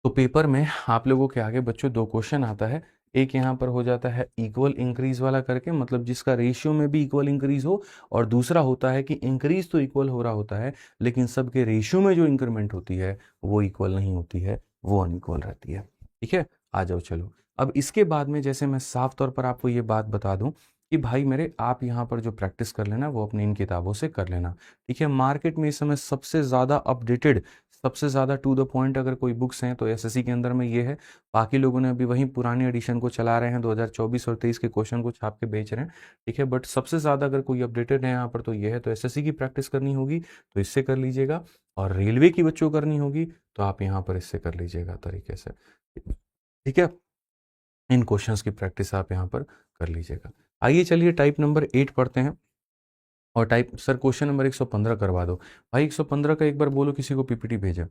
तो पेपर में आप लोगों के आगे बच्चों 2 क्वेश्चन आता है, एक यहाँ पर हो जाता है इक्वल इंक्रीज वाला करके, मतलब जिसका रेशियो में भी इक्वल इंक्रीज हो, और दूसरा होता है कि इंक्रीज तो इक्वल हो रहा होता है लेकिन सबके रेशियो में जो इंक्रीमेंट होती है वो इक्वल नहीं होती है, वो अनइक्वल रहती है। ठीक है, आ जाओ चलो। अब इसके बाद में जैसे मैं साफ तौर पर आपको ये बात बता दूं कि भाई मेरे आप यहाँ पर जो प्रैक्टिस कर लेना वो अपनी इन किताबों से कर लेना। ठीक है, मार्केट में इस समय सबसे ज़्यादा अपडेटेड, सबसे ज़्यादा टू द पॉइंट अगर कोई बुक्स हैं तो एसएससी के अंदर में ये है। बाकी लोगों ने अभी वही पुरानी एडिशन को चला रहे हैं, 2024 और 23 के क्वेश्चन को छाप के बेच रहे हैं। ठीक है, बट सबसे ज़्यादा अगर कोई अपडेटेड है यहाँ पर तो ये है। तो एसएससी की प्रैक्टिस करनी होगी तो इससे कर लीजिएगा, और रेलवे की बच्चों करनी होगी तो आप यहाँ पर इससे कर लीजिएगा तरीके से। ठीक है, इन क्वेश्चंस की प्रैक्टिस आप यहाँ पर कर लीजिएगा। आइए चलिए टाइप नंबर 8 पढ़ते हैं। और टाइप सर क्वेश्चन नंबर 115 करवा दो भाई, 115 का एक बार बोलो किसी को पीपीटी भेजे,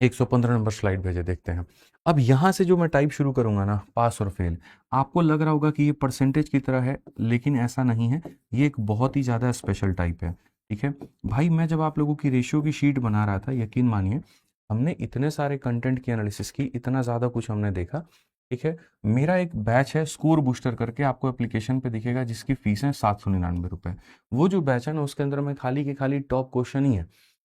115 नंबर स्लाइड भेजे, देखते हैं। अब यहाँ से जो मैं टाइप शुरू करूंगा ना, पास और फेल, आपको लग रहा होगा कि ये परसेंटेज की तरह है, लेकिन ऐसा नहीं है, ये एक बहुत ही ज़्यादा स्पेशल टाइप है। ठीक है भाई, मैं जब आप लोगों की रेशियो की शीट बना रहा था, यकीन मानिए हमने इतने सारे कंटेंट की एनालिसिस की, इतना ज़्यादा कुछ हमने देखा। ठीक है, मेरा एक बैच है स्कोर बूस्टर करके, आपको एप्लीकेशन पे दिखेगा, जिसकी फीस है 799 रुपये। वो जो बैच है ना उसके अंदर में खाली के खाली टॉप क्वेश्चन ही है,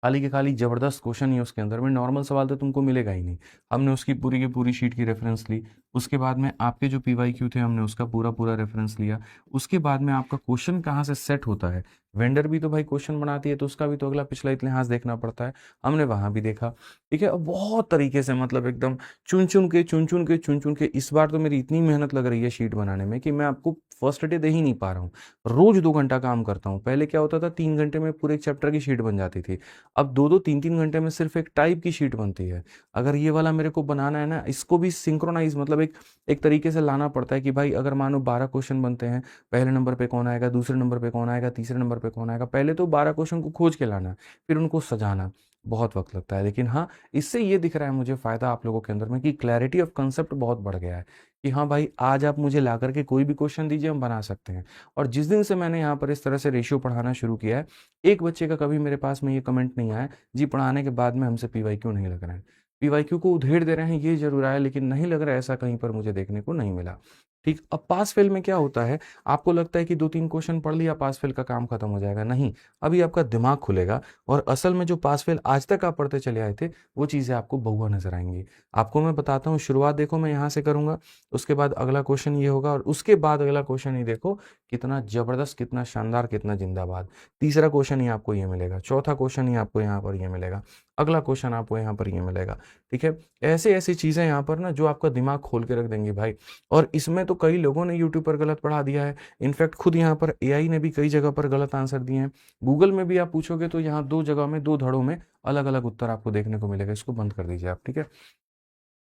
खाली के खाली जबरदस्त क्वेश्चन ही है उसके अंदर में, नॉर्मल सवाल तो तुमको मिलेगा ही नहीं। हमने उसकी पूरी की पूरी शीट की रेफरेंस ली, उसके बाद में आपके जो पीवाईक्यू थे हमने उसका पूरा पूरा रेफरेंस लिया, उसके बाद में आपका क्वेश्चन कहाँ से सेट होता है, वेंडर भी तो भाई क्वेश्चन बनाती है तो उसका भी तो अगला पिछला इतिहास देखना पड़ता है, हमने वहाँ भी देखा। ठीक है, बहुत तरीके से, मतलब एकदम चुन चुन के इस बार तो मेरी इतनी मेहनत लग रही है शीट बनाने में कि मैं आपको फर्स्ट डे दे ही नहीं पा रहा हूँ। रोज 2 घंटा काम करता हूँ, पहले क्या होता था 3 घंटे में पूरे एक चैप्टर की शीट बन जाती थी, अब 2-2 3-3 घंटे में सिर्फ एक टाइप की शीट बनती है। अगर ये वाला मेरे को बनाना है ना, इसको भी सिंक्रोनाइज, मतलब एक एक तरीके से लाना पड़ता है कि भाई अगर मानो 12 क्वेश्चन बनते हैं, पहले नंबर पे कौन आएगा, दूसरे नंबर पे कौन आएगा, तीसरे नंबर पे कौन आएगा, पहले तो 12 क्वेश्चन को खोज के लाना, फिर उनको सजाना, बहुत वक्त लगता है। लेकिन हाँ, इससे ये दिख रहा है मुझे फ़ायदा आप लोगों के अंदर में कि क्लैरिटी ऑफ कंसेप्ट बहुत बढ़ गया है, कि हाँ भाई आज आप मुझे ला करके कोई भी क्वेश्चन दीजिए, हम बना सकते हैं। और जिस दिन से मैंने यहाँ पर इस तरह से रेशियो पढ़ाना शुरू किया है, एक बच्चे का कभी मेरे पास में ये कमेंट नहीं आया जी पढ़ाने के बाद में हमसे पीवाईक्यू नहीं लग रहा है, पीवाईक्यू को उधेड़ दे रहे हैं ये जरूर आया, लेकिन नहीं लग रहा है, ऐसा कहीं पर मुझे देखने को नहीं मिला। ठीक, अब पास फेल में क्या होता है, आपको लगता है कि 2-3 क्वेश्चन पढ़ लिया पास फेल का काम खत्म हो जाएगा, नहीं, अभी आपका दिमाग खुलेगा, और असल में जो पास फेल आज तक आप पढ़ते चले आए थे वो चीज़ें आपको बहुआ नजर आएंगी। आपको मैं बताता हूँ, शुरुआत देखो मैं यहाँ से करूँगा, उसके बाद अगला क्वेश्चन ये होगा, और उसके बाद अगला क्वेश्चन ही देखो, कितना जबरदस्त, कितना शानदार, कितना जिंदाबाद। तीसरा क्वेश्चन ही आपको ये मिलेगा, चौथा क्वेश्चन ही आपको यहाँ पर ये मिलेगा, अगला क्वेश्चन आपको यहाँ पर ये मिलेगा। ठीक है, ऐसे ऐसी चीज़ें यहाँ पर ना जो आपका दिमाग खोल के रख देंगी भाई। और इसमें तो कई लोगों ने यूट्यूब पर गलत पढ़ा दिया है, इनफैक्ट खुद यहाँ पर एआई ने भी कई जगह पर गलत आंसर दिए हैं। गूगल में भी आप पूछोगे तो यहाँ 2 जगह में 2 धड़ों में अलग अलग उत्तर आपको देखने को मिलेगा। इसको बंद कर दीजिए आप, ठीक है,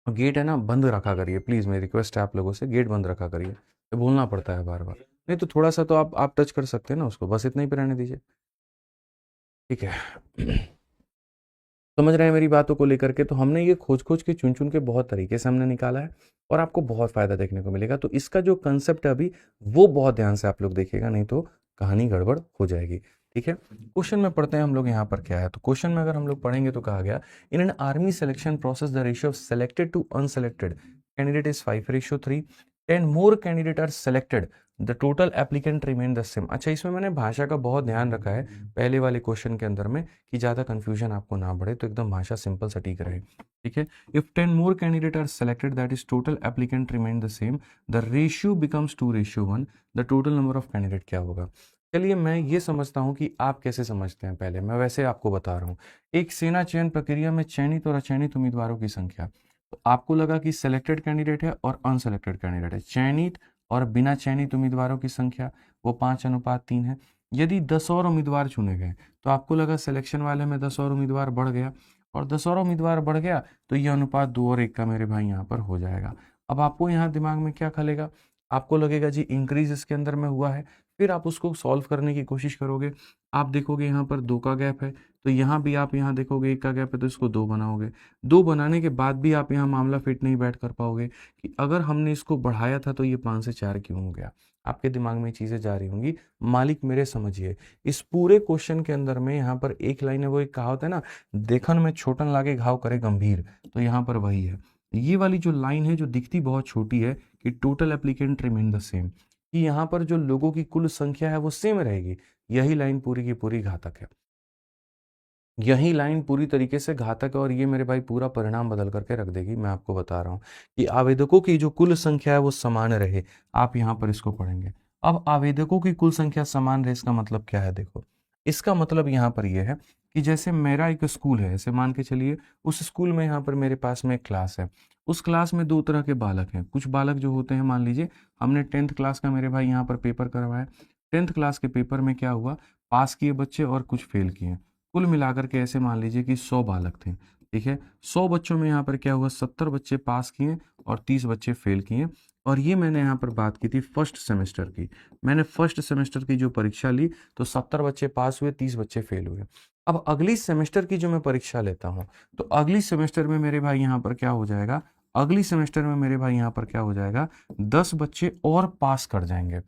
गेट है ना बंद रखा करिए प्लीज़, मेरी रिक्वेस्ट है आप लोगों से, गेट बंद रखा करिए, ये बोलना पड़ता है बार बार, नहीं तो थोड़ा सा तो आप टच कर सकते हैं ना उसको, बस इतना ही पे रहने दीजिए। ठीक है समझ रहे हैं मेरी बातों को लेकर के, तो हमने ये खोज खोज के चुन चुन के बहुत तरीके से हमने निकाला है, और आपको बहुत फायदा देखने को मिलेगा। तो इसका जो कंसेप्ट है अभी वो बहुत ध्यान से आप लोग देखिएगा, नहीं तो कहानी गड़बड़ हो जाएगी। ठीक है, क्वेश्चन में पढ़ते हैं हम लोग यहाँ पर क्या है। तो क्वेश्चन में अगर हम लोग पढ़ेंगे तो कहा गया, in an army selection process the ratio of selected to unselected candidate is 5:3, 10 more candidate are selected, the total applicant remain the same. अच्छा, इसमें मैंने भाषा का बहुत ध्यान रखा है पहले वाले क्वेश्चन के अंदर में, कि ज़्यादा कंफ्यूजन आपको ना बढ़े, तो एकदम भाषा सिंपल सटीक रहे। ठीक है, if 10 more candidate are selected that is total applicant remain the same, the ratio becomes 2:1, the total number of candidate क्या होगा। चलिए मैं ये समझता हूँ कि आप कैसे समझते हैं, पहले मैं वैसे आपको बता रहा हूँ। एक सेना चयन प्रक्रिया में चयनित और अचयनित उम्मीदवारों की संख्या, तो आपको लगा कि सिलेक्टेड कैंडिडेट है और अनसेलेक्टेड कैंडिडेट है, चयनित और बिना चयनित उम्मीदवारों की संख्या वो 5:3 है। यदि 10 और उम्मीदवार चुने गए तो आपको लगा सिलेक्शन वाले में 10 और उम्मीदवार बढ़ गया, और 10 और उम्मीदवार बढ़ गया तो ये अनुपात 2 और 1 का मेरे भाई यहाँ पर हो जाएगा। अब आपको यहाँ दिमाग में क्या खलेगा, आपको लगेगा जी इंक्रीज इसके अंदर में हुआ है, फिर आप उसको सॉल्व करने की कोशिश करोगे। आप देखोगे यहाँ पर 2 का गैप है, तो यहाँ भी आप यहाँ देखोगे 1 का गैप है, तो इसको 2 बनाओगे। 2 बनाने के बाद भी आप यहाँ मामला फिट नहीं बैठ कर पाओगे कि अगर हमने इसको बढ़ाया था तो ये 5 से 4 क्यों हो गया। आपके दिमाग में चीज़ें जा रही होंगी। मालिक मेरे समझिए, इस पूरे क्वेश्चन के अंदर में यहाँ पर एक लाइन है, वो एक कहावत है ना, देखन में छोटन लागे घाव करे गंभीर, तो यहाँ पर वही है। ये वाली जो लाइन है जो दिखती बहुत छोटी है कि total applicant remain the same, कि यहाँ पर जो लोगों की कुल संख्या है वो सेम रहेगी, यही लाइन पूरी की पूरी घातक है। यही लाइन पूरी तरीके से घातक है और ये मेरे भाई पूरा परिणाम बदल करके रख देगी। मैं आपको बता रहा हूँ कि आवेदकों की जो कुल संख्या है वो समान रहे। आप यहाँ पर इसको पढ़ेंगे। अब आवेदकों की कुल संख्या समान रहे, इसका मतलब क्या है, देखो इसका मतलब यहाँ पर यह है कि जैसे मेरा एक स्कूल है, ऐसे मान के चलिए उस स्कूल में यहाँ पर मेरे पास में एक क्लास है। उस क्लास में 2 तरह के बालक हैं। कुछ बालक जो होते हैं, मान लीजिए हमने 10th क्लास का मेरे भाई यहाँ पर पेपर करवाया। 10th क्लास के पेपर में क्या हुआ, पास किए बच्चे और कुछ फेल किए। कुल मिलाकर के ऐसे मान लीजिए कि 100 बालक थे। ठीक है, 100 बच्चों में यहाँ पर क्या हुआ, 70 बच्चे पास किए और 30 बच्चे फेल किए। और ये मैंने यहाँ पर बात की थी फर्स्ट सेमेस्टर की। मैंने फर्स्ट सेमेस्टर की जो परीक्षा ली तो 70 बच्चे पास हुए, 30 बच्चे फेल हुए। अब अगली सेमेस्टर की जो मैं परीक्षा लेता हूँ तो अगली सेमेस्टर में मेरे भाई यहाँ पर क्या हो जाएगा, अगली सेमेस्टर में मेरे भाई यहाँ पर क्या हो जाएगा, 10 बच्चे और पास कर जाएंगे।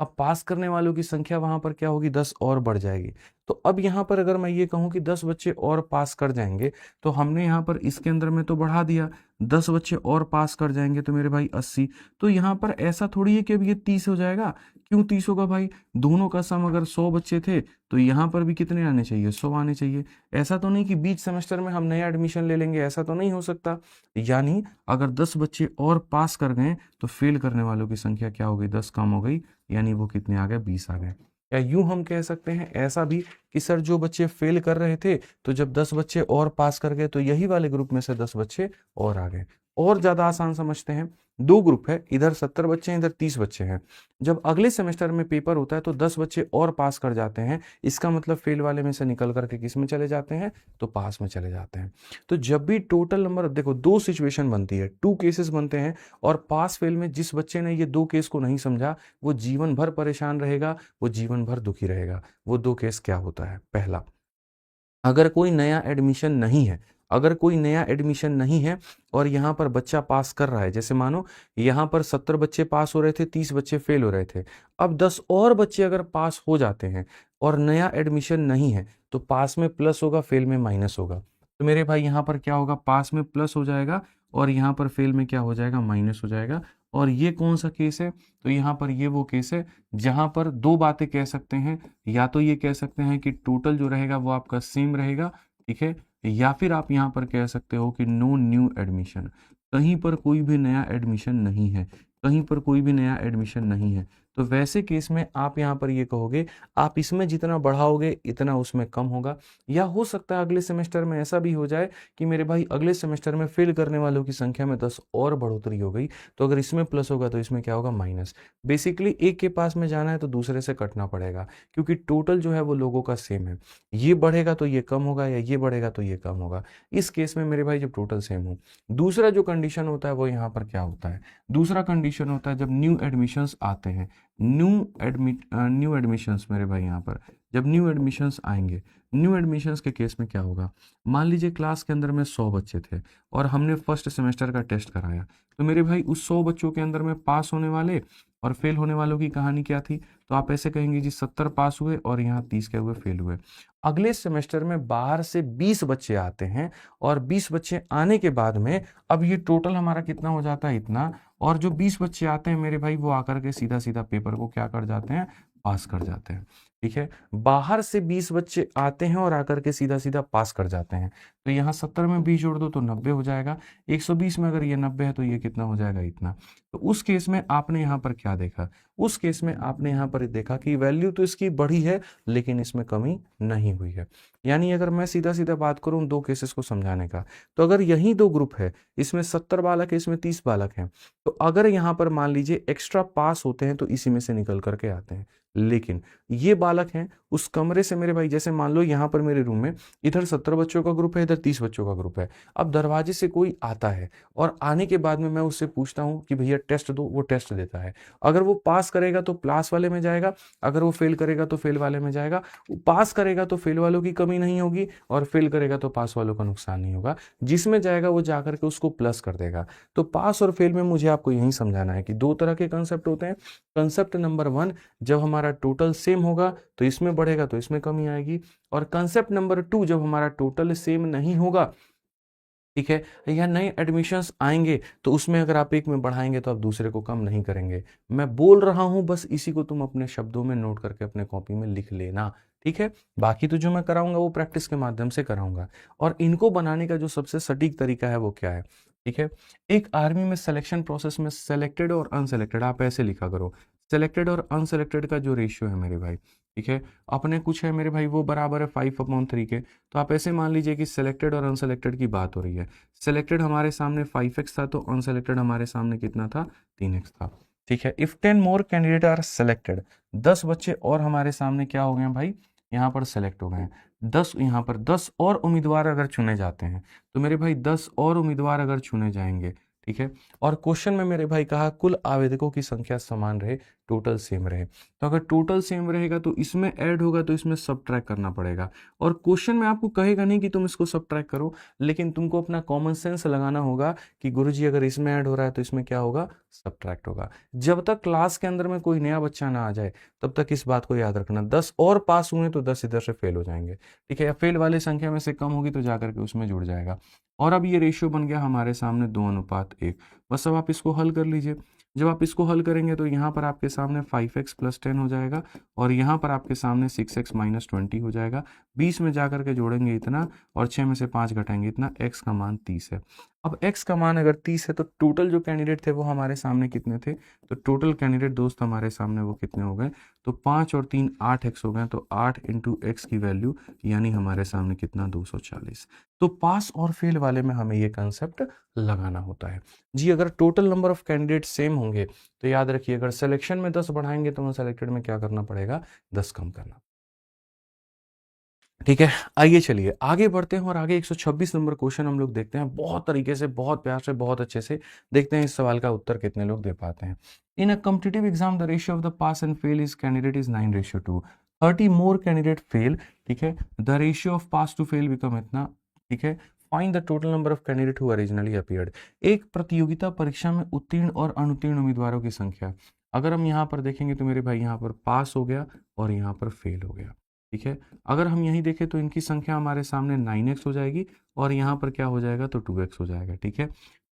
अब पास करने वालों की संख्या वहां पर क्या होगी, 10 और बढ़ जाएगी। तो अब यहाँ पर अगर मैं ये कहूँ कि 10 बच्चे और पास कर जाएंगे, तो हमने यहाँ पर इसके अंदर में तो बढ़ा दिया, 10 बच्चे और पास कर जाएंगे तो मेरे भाई 80। तो यहाँ पर ऐसा थोड़ी है कि अब ये 30 हो जाएगा। क्यों 30 होगा भाई, दोनों का सम अगर 100 बच्चे थे तो यहाँ पर भी कितने आने चाहिए, 100 आने चाहिए। ऐसा तो नहीं कि बीच सेमेस्टर में हम नया एडमिशन ले लेंगे, ऐसा तो नहीं हो सकता। यानी अगर 10 बच्चे और पास कर गए तो फेल करने वालों की संख्या क्या हो गई, 10 कम हो गई, यानी वो कितने आ गए, 20 आ गए। या यूं हम कह सकते हैं ऐसा भी कि सर जो बच्चे फेल कर रहे थे तो जब 10 बच्चे और पास कर गए तो यही वाले ग्रुप में से 10 बच्चे और आ गए। और ज्यादा आसान समझते हैं, 2 ग्रुप है, इधर 70 बच्चे हैं, इधर 30 बच्चे हैं। जब अगले सेमेस्टर में पेपर होता है तो 10 बच्चे और पास कर जाते हैं, इसका मतलब फेल वाले में से निकल करके किस में चले जाते हैं, तो पास में चले जाते हैं। तो जब भी टोटल नंबर, देखो 2 सिचुएशन बनती है, 2 केसेस बनते हैं, और पास फेल में जिस बच्चे ने ये 2 केस को नहीं समझा वो जीवन भर परेशान रहेगा, वो जीवन भर दुखी रहेगा। वो 2 केस क्या होता है, पहला, अगर कोई नया एडमिशन नहीं है, अगर कोई नया एडमिशन नहीं है और यहाँ पर बच्चा पास कर रहा है, जैसे मानो यहाँ पर 70 बच्चे पास हो रहे थे, 30 बच्चे फेल हो रहे थे, अब 10 और बच्चे अगर पास हो जाते हैं और नया एडमिशन नहीं है तो पास में प्लस होगा, फेल में माइनस होगा। तो मेरे भाई यहाँ पर क्या होगा, पास में प्लस हो जाएगा और यहाँ पर फेल में क्या हो जाएगा, माइनस हो जाएगा। और ये कौन सा केस है, तो यहाँ पर ये वो केस है जहां पर 2 बातें कह सकते हैं, या तो ये कह सकते हैं कि टोटल जो रहेगा वो आपका सेम रहेगा, ठीक है, या फिर आप यहाँ पर कह सकते हो कि नो न्यू एडमिशन, कहीं पर कोई भी नया एडमिशन नहीं है, कहीं पर कोई भी नया एडमिशन नहीं है। तो वैसे केस में आप यहाँ पर ये कहोगे, आप इसमें जितना बढ़ाओगे इतना उसमें कम होगा। या हो सकता है अगले सेमेस्टर में ऐसा भी हो जाए कि मेरे भाई अगले सेमेस्टर में फेल करने वालों की संख्या में 10 और बढ़ोतरी हो गई, तो अगर इसमें प्लस होगा तो इसमें क्या होगा, माइनस। बेसिकली एक के पास में जाना है तो दूसरे से कटना पड़ेगा, क्योंकि टोटल जो है वो लोगों का सेम है। ये बढ़ेगा तो ये कम होगा, या ये बढ़ेगा तो ये कम होगा, इस केस में मेरे भाई जब टोटल सेम हो। दूसरा जो कंडीशन होता है वो यहाँ पर क्या होता है, दूसरा कंडीशन होता है जब न्यू एडमिशन्स आते हैं, न्यू एडमिशन्स मेरे भाई यहाँ पर जब न्यू एडमिशन्स आएंगे, न्यू एडमिशन्स के केस में क्या होगा, मान लीजिए क्लास के अंदर में 100 बच्चे थे और हमने फर्स्ट सेमेस्टर का टेस्ट कराया, तो मेरे भाई उस 100 बच्चों के अंदर में पास होने वाले और फेल होने वालों की कहानी क्या थी, तो आप ऐसे कहेंगे जी 70 पास हुए और यहाँ 30 क्या हुए, फेल हुए। अगले सेमेस्टर में बाहर से 20 बच्चे आते हैं और 20 बच्चे आने के बाद में अब ये टोटल हमारा कितना हो जाता है, इतना, और जो 20 बच्चे आते हैं मेरे भाई वो आकर के सीधा सीधा पेपर को क्या कर जाते हैं, पास कर जाते हैं। ठीक है, बाहर से 20 बच्चे आते हैं और आकर के सीधा सीधा पास कर जाते हैं, तो यहाँ 70 में 20 जोड़ दो तो 90 हो जाएगा, 120 में अगर ये 90 है तो ये कितना हो जाएगा, इतना। तो उस केस में आपने यहाँ पर क्या देखा, उस केस में आपने यहाँ पर देखा कि वैल्यू तो इसकी बढ़ी है लेकिन इसमें कमी नहीं हुई है। यानी अगर मैं सीधा सीधा बात करूं 2 केसेस को समझाने का, तो अगर यही 2 ग्रुप है, इसमें 70 बालक है, इसमें 30 बालक हैं, तो अगर यहाँ पर मान लीजिए एक्स्ट्रा पास होते हैं तो इसी में से निकल करके आते हैं। लेकिन ये बालक हैं, उस कमरे से मेरे भाई जैसे मान लो यहाँ पर मेरे रूम में इधर 70 बच्चों का ग्रुप है, इधर 30 बच्चों का ग्रुप है। अब दरवाजे से कोई आता है और आने के बाद में मैं उससे पूछता हूँ कि भैया टेस्ट दो, वो टेस्ट देता है। अगर वो पास करेगा तो पास वाले में जाएगा, अगर वो फेल करेगा तो फेल वाले में जाएगा। वो पास करेगा तो फेल वालों की कमी नहीं होगी और फेल करेगा तो पास वालों का नुकसान नहीं होगा। जिसमें जाएगा वो जाकर के उसको प्लस कर देगा। तो पास और फेल में मुझे आपको यही समझाना है कि दो तरह के कंसेप्ट होते हैं। कंसेप्ट नंबर 1, जब हमारा टोटल सेम होगा तो इसमें बढ़ेगा तो इसमें कमी आएगी। और कंसेप्ट नंबर 2, जब हमारा टोटल सेम नहीं होगा, ठीक है, या नए एडमिशन्स आएंगे तो उसमें अगर आप एक में बढ़ाएंगे तो आप दूसरे को कम नहीं करेंगे। मैं बोल रहा हूं, बस इसी को तुम अपने शब्दों में नोट करके अपने कॉपी में लिख लेना, ठीक है। बाकी तो जो मैं कराऊंगा वो प्रैक्टिस के माध्यम से कराऊंगा। और इनको बनाने का जो सबसे सटीक तरीका है वो क्या है, ठीक है। एक आर्मी में सिलेक्शन प्रोसेस में सेलेक्टेड और अनसेलेक्टेड आप ऐसे लिखा करो। सेलेक्टेड और अनसेलेक्टेड का जो रेशियो है मेरे भाई, ठीक है, अपने कुछ है मेरे भाई वो बराबर है 5/3 के। तो आप ऐसे मान लीजिए कि सिलेक्टेड और अनसेलेक्टेड की बात हो रही है। सिलेक्टेड हमारे सामने 5x था तो अनसेलेक्टेड हमारे सामने कितना था, 3x था, ठीक है। If 10 more candidate are selected, 10 बच्चे और हमारे सामने क्या हो गए हैं भाई, यहाँ पर सेलेक्ट हो गए हैं। 10 यहाँ पर 10 और उम्मीदवार अगर चुने जाते हैं तो मेरे भाई 10 और उम्मीदवार अगर चुने जाएंगे, ठीक है। और क्वेश्चन में मेरे भाई कहा कुल आवेदकों की संख्या समान रहे, टोटल सेम रहे। तो अगर टोटल सेम रहेगा तो इसमें ऐड होगा तो इसमें सबट्रैक्ट करना पड़ेगा। और क्वेश्चन में आपको कहेगा नहीं कि तुम इसको सबट्रैक्ट करो, लेकिन तुमको अपना कॉमन सेंस लगाना होगा कि गुरुजी अगर इसमें ऐड हो रहा है तो इसमें क्या होगा, सबट्रैक्ट होगा। जब तक क्लास के अंदर में कोई नया बच्चा ना आ जाए तब तक इस बात को याद रखना। 10 और पास हुए तो 10 इधर से फेल हो जाएंगे, ठीक है। या फेल वाली संख्या में से कम होगी तो जाकर के उसमें जुड़ जाएगा। और अब ये रेशियो बन गया हमारे सामने 2:1। बस अब आप इसको हल कर लीजिए। जब आप इसको हल करेंगे तो यहाँ पर आपके सामने 5x + 10 हो जाएगा और यहाँ पर आपके सामने 6x - 20 हो जाएगा। 20 में जाकर के जोड़ेंगे इतना और 6 में से 5 घटाएंगे इतना, x का मान 30 है। अब x का मान अगर 30 है तो टोटल जो कैंडिडेट थे वो हमारे सामने कितने थे, तो टोटल कैंडिडेट दोस्त हमारे सामने वो कितने हो गए, तो 5 और 3 8x हो गए। तो 8 × x की वैल्यू यानी हमारे सामने कितना, 240। तो पास और फेल वाले में हमें ये कंसेप्ट लगाना होता है जी। अगर total number of candidate same होंगे तो याद रखिए अगर सिलेक्शन में 10 बढ़ाएंगे तो अनसेलेक्टेड में क्या करना पड़ेगा, 10 कम करना, ठीक है। आइए चलिए आगे बढ़ते हैं और आगे 126 नंबर क्वेश्चन हम लोग देखते हैं। बहुत तरीके से, बहुत प्यार से, बहुत अच्छे से देखते हैं इस सवाल का उत्तर कितने लोग दे पाते हैं। In a competitive exam the ratio of the pass and fail is candidate is 9:2। 30 more candidate fail, ठीक है, the ratio of pass to fail become इतना, ठीक है। Find the total number of candidate who originally appeared. एक प्रतियोगिता परीक्षा में उत्तीर्ण और अनुत्तीर्ण उम्मीदवारों की संख्या। अगर हम यहाँ पर देखेंगे तो मेरे भाई यहाँ पर पास हो गया और यहाँ पर फेल हो गया, ठीक है। अगर हम यही देखें तो इनकी संख्या हमारे सामने 9x हो जाएगी और यहाँ पर क्या हो जाएगा, तो 2x हो जाएगा, ठीक है।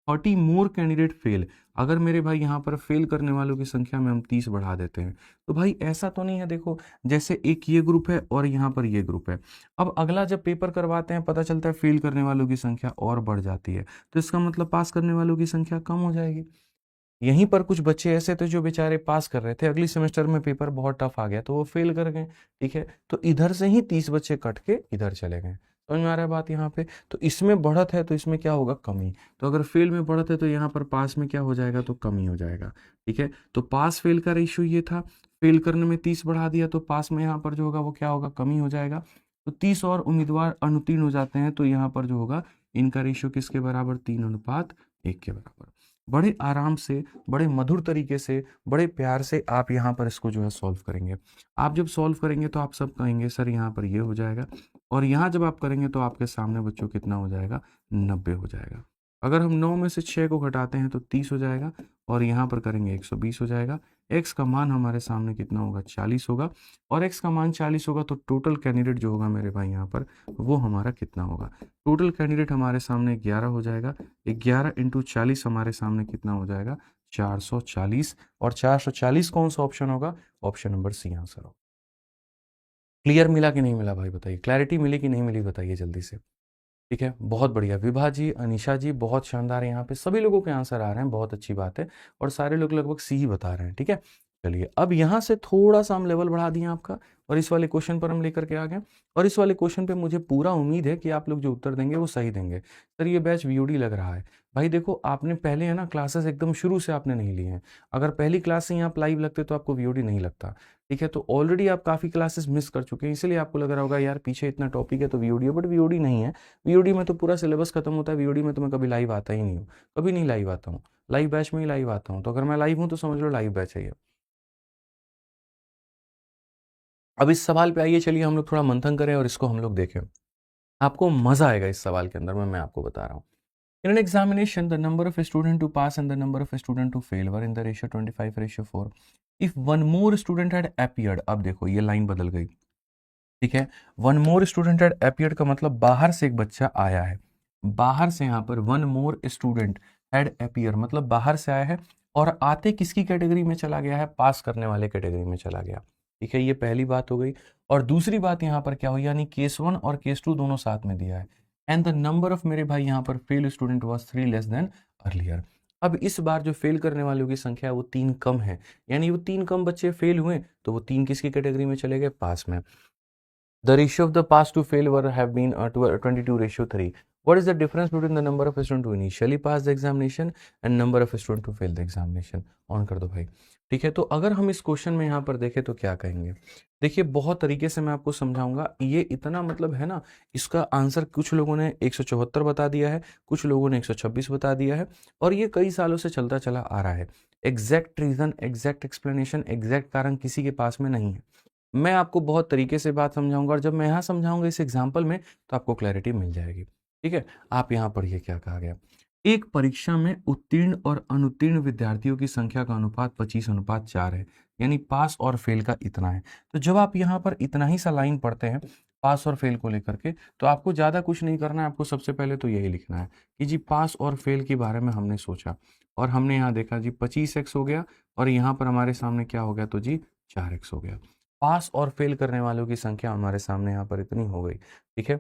30 मोर कैंडिडेट फेल, अगर मेरे भाई यहाँ पर फेल करने वालों की संख्या में हम 30 बढ़ा देते हैं तो भाई ऐसा तो नहीं है, देखो जैसे एक ये ग्रुप है और यहाँ पर ये ग्रुप है। अब अगला जब पेपर करवाते हैं पता चलता है फेल करने वालों की संख्या और बढ़ जाती है, तो इसका मतलब पास करने वालों की संख्या कम हो जाएगी। यहीं पर कुछ बच्चे ऐसे थे जो बेचारे पास कर रहे थे, अगली सेमेस्टर में पेपर बहुत टफ आ गया तो वो फेल कर गए, ठीक है। तो इधर से ही 30 बच्चे कट के इधर चले गए। समझ में आ रहा है बात यहाँ पे। तो इसमें बढ़त है तो इसमें क्या होगा, कमी। तो अगर फेल में बढ़त है तो यहाँ पर पास में क्या हो जाएगा, तो कमी हो जाएगा, ठीक है। तो पास फेल का रेशियो ये था, फेल करने में 30 बढ़ा दिया तो पास में यहाँ पर जो होगा वो क्या होगा, कमी हो जाएगा। तो 30 और उम्मीदवार अनुत्तीर्ण हो जाते हैं तो यहाँ पर जो होगा इनका रेशियो किसके बराबर, 3:1 के बराबर। बड़े आराम से, बड़े मधुर तरीके से, बड़े प्यार से आप यहाँ पर इसको जो है सॉल्व करेंगे। आप जब सॉल्व करेंगे तो आप सब कहेंगे सर यहाँ पर ये हो जाएगा, और यहाँ जब आप करेंगे तो आपके सामने बच्चों कितना हो जाएगा, 90 हो जाएगा। अगर हम 9 में से 6 को घटाते हैं तो 30 हो जाएगा और यहाँ पर करेंगे 120 हो जाएगा। x का मान हमारे सामने कितना होगा, 40 होगा। और x का मान 40 होगा तो टोटल कैंडिडेट जो होगा मेरे भाई यहाँ पर वो हमारा कितना होगा, टोटल कैंडिडेट हमारे सामने 11 हो जाएगा। 11 × 40 हमारे सामने कितना हो जाएगा, 440। और 440 कौन सा ऑप्शन होगा, ऑप्शन नंबर सी आंसर होगा। क्लियर मिला कि नहीं मिला भाई बताइए, क्लैरिटी मिली कि नहीं मिली बताइए जल्दी से, ठीक है। बहुत बढ़िया, विभा जी, अनीशा जी, बहुत शानदार। यहाँ पे सभी लोगों के आंसर आ रहे हैं, बहुत अच्छी बात है। और सारे लोग लगभग सी ही बता रहे हैं, ठीक है। चलिए अब यहाँ से थोड़ा सा हम लेवल बढ़ा दिए आपका और इस वाले क्वेश्चन पर हम लेकर के आ गए। और इस वाले क्वेश्चन पे मुझे पूरा उम्मीद है कि आप लोग जो उत्तर देंगे वो सही देंगे। सर ये बैच वीओडी लग रहा है। भाई देखो आपने पहले है ना क्लासेस एकदम शुरू से आपने नहीं ली हैं। अगर पहली क्लास से ही आप लाइव लगते तो आपको वीओडी नहीं लगता, ठीक है, तो ऑलरेडी आप काफ़ी क्लासेस मिस कर चुके हैं, इसलिए आपको लग रहा होगा यार पीछे इतना टॉपिक है तो वीओडी है, बट वीओडी नहीं है। वीओडी में तो पूरा सिलेबस खत्म होता है, वीओडी में तो मैं कभी लाइव आता ही नहीं हूँ, कभी नहीं लाइव आता हूँ, लाइव बैच में ही लाइव आता हूँ। तो अगर मैं लाइव हूँ तो समझ लो लाइव बैच है ये। अब इस सवाल पे आइए, चलिए हम लोग थोड़ा मंथन करें और इसको हम लोग देखें, आपको मजा आएगा इस सवाल के अंदर में, मैं आपको बता रहा हूँ। In an examination, the number of students to pass and the number of students to fail were in the ratio 25:4. If one more student had appeared, अब देखो ये लाइन बदल गई, ठीक है, one more student had appeared का मतलब बाहर से एक बच्चा आया है, बाहर से यहाँ पर one more student had appeared मतलब बाहर से आया है, और आते किसकी कैटेगरी में चला गया है, पास करने वाले कैटेगरी में चला गया। ठीक है, ये पहली बात हो गई। और दूसरी बात यहाँ पर क्या हुई, यानी केस 1 और केस 2 दोनों साथ में दिया है, एंड द नंबर ऑफ मेरे भाई यहाँ पर fail student was 3 less than earlier. अब इस बार जो फेल करने वालों की संख्या है वो 3 कम है, यानी वो 3 कम बच्चे फेल हुए तो वो 3 किसकी कैटेगरी में चले गए, पास में। The ratio of the pass to fail were have been 22:3. What is the difference between the number of students who initially passed the examination and number of students who failed the examination? On कर दो भाई। ठीक है, तो अगर हम इस question में यहाँ पर देखें तो क्या कहेंगे, देखिए बहुत तरीके से मैं आपको समझाऊंगा, ये इतना मतलब है ना, इसका आंसर कुछ लोगों ने 174 बता दिया है, कुछ लोगों ने 126 बता दिया है, और ये कई सालों से चलता चला आ रहा है। Exact reason, exact explanation, exact कारण किसी के पास में नहीं है। मैं आपको बहुत तरीके से बात समझाऊंगा, और जब मैं यहाँ समझाऊंगा इस एग्जाम्पल में तो आपको क्लैरिटी मिल जाएगी। ठीक है, आप यहाँ पढ़िए क्या कहा गया। एक परीक्षा में उत्तीर्ण और अनुत्तीर्ण विद्यार्थियों की संख्या का अनुपात 25:4 है, यानी पास और फेल का इतना है। तो जब आप यहाँ पर इतना ही सा लाइन पढ़ते हैं पास और फेल को लेकर के, तो आपको ज़्यादा कुछ नहीं करना है, आपको सबसे पहले तो यही लिखना है कि जी पास और फेल के बारे में हमने सोचा, और हमने यहाँ देखा जी 25x हो गया, और यहाँ पर हमारे सामने क्या हो गया, तो जी 4x हो गया। पास और फेल करने वालों की संख्या हमारे सामने यहाँ पर इतनी हो गई। ठीक है,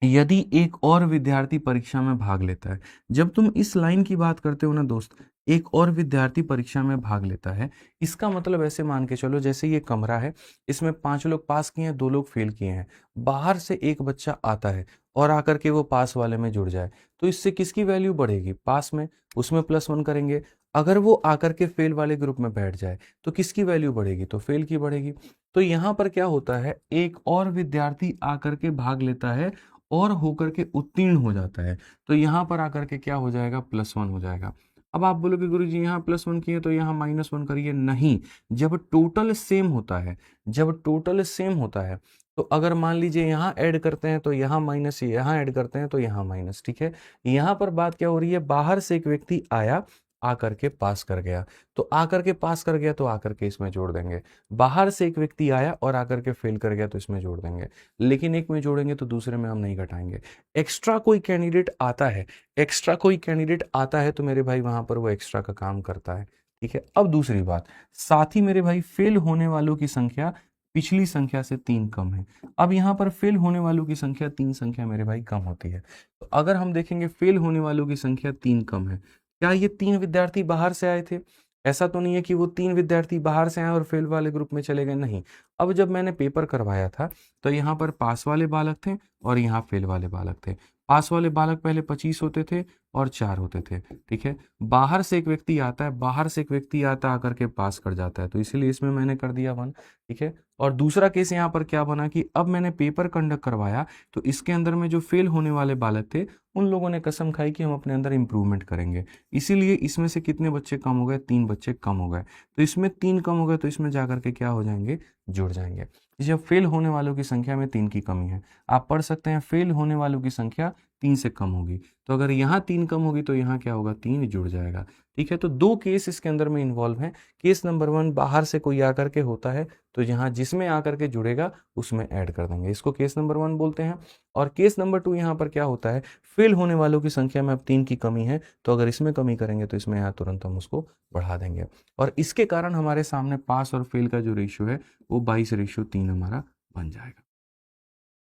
यदि एक और विद्यार्थी परीक्षा में भाग लेता है, जब तुम इस लाइन की बात करते हो ना दोस्त, एक और विद्यार्थी परीक्षा में भाग लेता है, इसका मतलब ऐसे मान के चलो जैसे ये कमरा है, इसमें 5 लोग पास किए हैं, 2 लोग फेल किए हैं, बाहर से एक बच्चा आता है और आकर के वो पास वाले में जुड़ जाए, तो इससे किसकी वैल्यू बढ़ेगी, पास में, उसमें +1 करेंगे। अगर वो आकर के फेल वाले ग्रुप में बैठ जाए तो किसकी वैल्यू बढ़ेगी, तो फेल की बढ़ेगी। तो यहाँ पर क्या होता है, एक और विद्यार्थी आकर के भाग लेता है और होकर के उत्तीर्ण हो जाता है, तो यहाँ पर आकर के क्या हो जाएगा, +1 हो जाएगा। अब आप बोलोगे गुरुजी यहाँ +1 किए तो यहाँ -1 करिए, नहीं, जब टोटल सेम होता है, जब टोटल सेम होता है, तो अगर मान लीजिए यहाँ ऐड करते हैं तो यहाँ माइनस, यहाँ ऐड करते हैं तो यहाँ माइनस। ठीक है, यहाँ पर बात क्या हो रही है, बाहर से एक व्यक्ति आया, आकर के पास कर गया, तो आकर के पास कर गया तो आकर के इसमें जोड़ देंगे, बाहर से एक व्यक्ति आया और आकर के फेल कर गया तो इसमें जोड़ देंगे, लेकिन एक में जोड़ेंगे तो दूसरे में हम नहीं घटाएंगे। एक्स्ट्रा कोई कैंडिडेट आता है, एक्स्ट्रा कोई कैंडिडेट आता है तो मेरे भाई वहां पर वो एक्स्ट्रा का काम करता है। ठीक है, अब दूसरी बात, साथ ही मेरे भाई फेल होने वालों की संख्या पिछली संख्या से 3 कम है। अब यहाँ पर फेल होने वालों की संख्या 3 संख्या मेरे भाई कम होती है, तो अगर हम देखेंगे फेल होने वालों की संख्या 3 कम है, क्या ये 3 विद्यार्थी बाहर से आए थे, ऐसा तो नहीं है कि वो 3 विद्यार्थी बाहर से आए और फेल वाले ग्रुप में चले गए, नहीं। अब जब मैंने पेपर करवाया था तो यहाँ पर पास वाले बालक थे और यहाँ फेल वाले बालक थे। पास वाले बालक पहले 25 होते थे और 4 होते थे। ठीक है, बाहर से एक व्यक्ति आता है, बाहर से एक व्यक्ति आता आकर के पास कर जाता है, तो इसीलिए इसमें मैंने कर दिया 1। ठीक है, और दूसरा केस यहाँ पर क्या बना कि अब मैंने पेपर कंडक्ट करवाया तो इसके अंदर में जो फेल होने वाले बालक थे उन लोगों ने कसम खाई कि हम अपने अंदर इंप्रूवमेंट करेंगे, इसीलिए इसमें से कितने बच्चे कम हो गए, 3 बच्चे कम हो गए, तो इसमें 3 कम हो गए तो इसमें जाकर के क्या हो जाएंगे, जुड़ जाएंगे। जब फेल होने वालों की संख्या में 3 की कमी है, आप पढ़ सकते हैं फेल होने वालों की संख्या 3 से कम होगी, तो अगर यहाँ 3 कम होगी तो यहाँ क्या होगा, 3 जुड़ जाएगा। ठीक है, तो 2 केस इसके अंदर में इन्वॉल्व हैं। केस नंबर 1 बाहर से कोई आकर के होता है तो यहाँ जिसमें आकर के जुड़ेगा उसमें ऐड कर देंगे, इसको केस नंबर 1 बोलते हैं। और केस नंबर 2 यहाँ पर क्या होता है, फेल होने वालों की संख्या में अब 3 की कमी है, तो अगर इसमें कमी करेंगे तो इसमें यहाँ तुरंत हम उसको बढ़ा देंगे, और इसके कारण हमारे सामने पास और फेल का जो रेशियो है वो 22:3 हमारा बन जाएगा।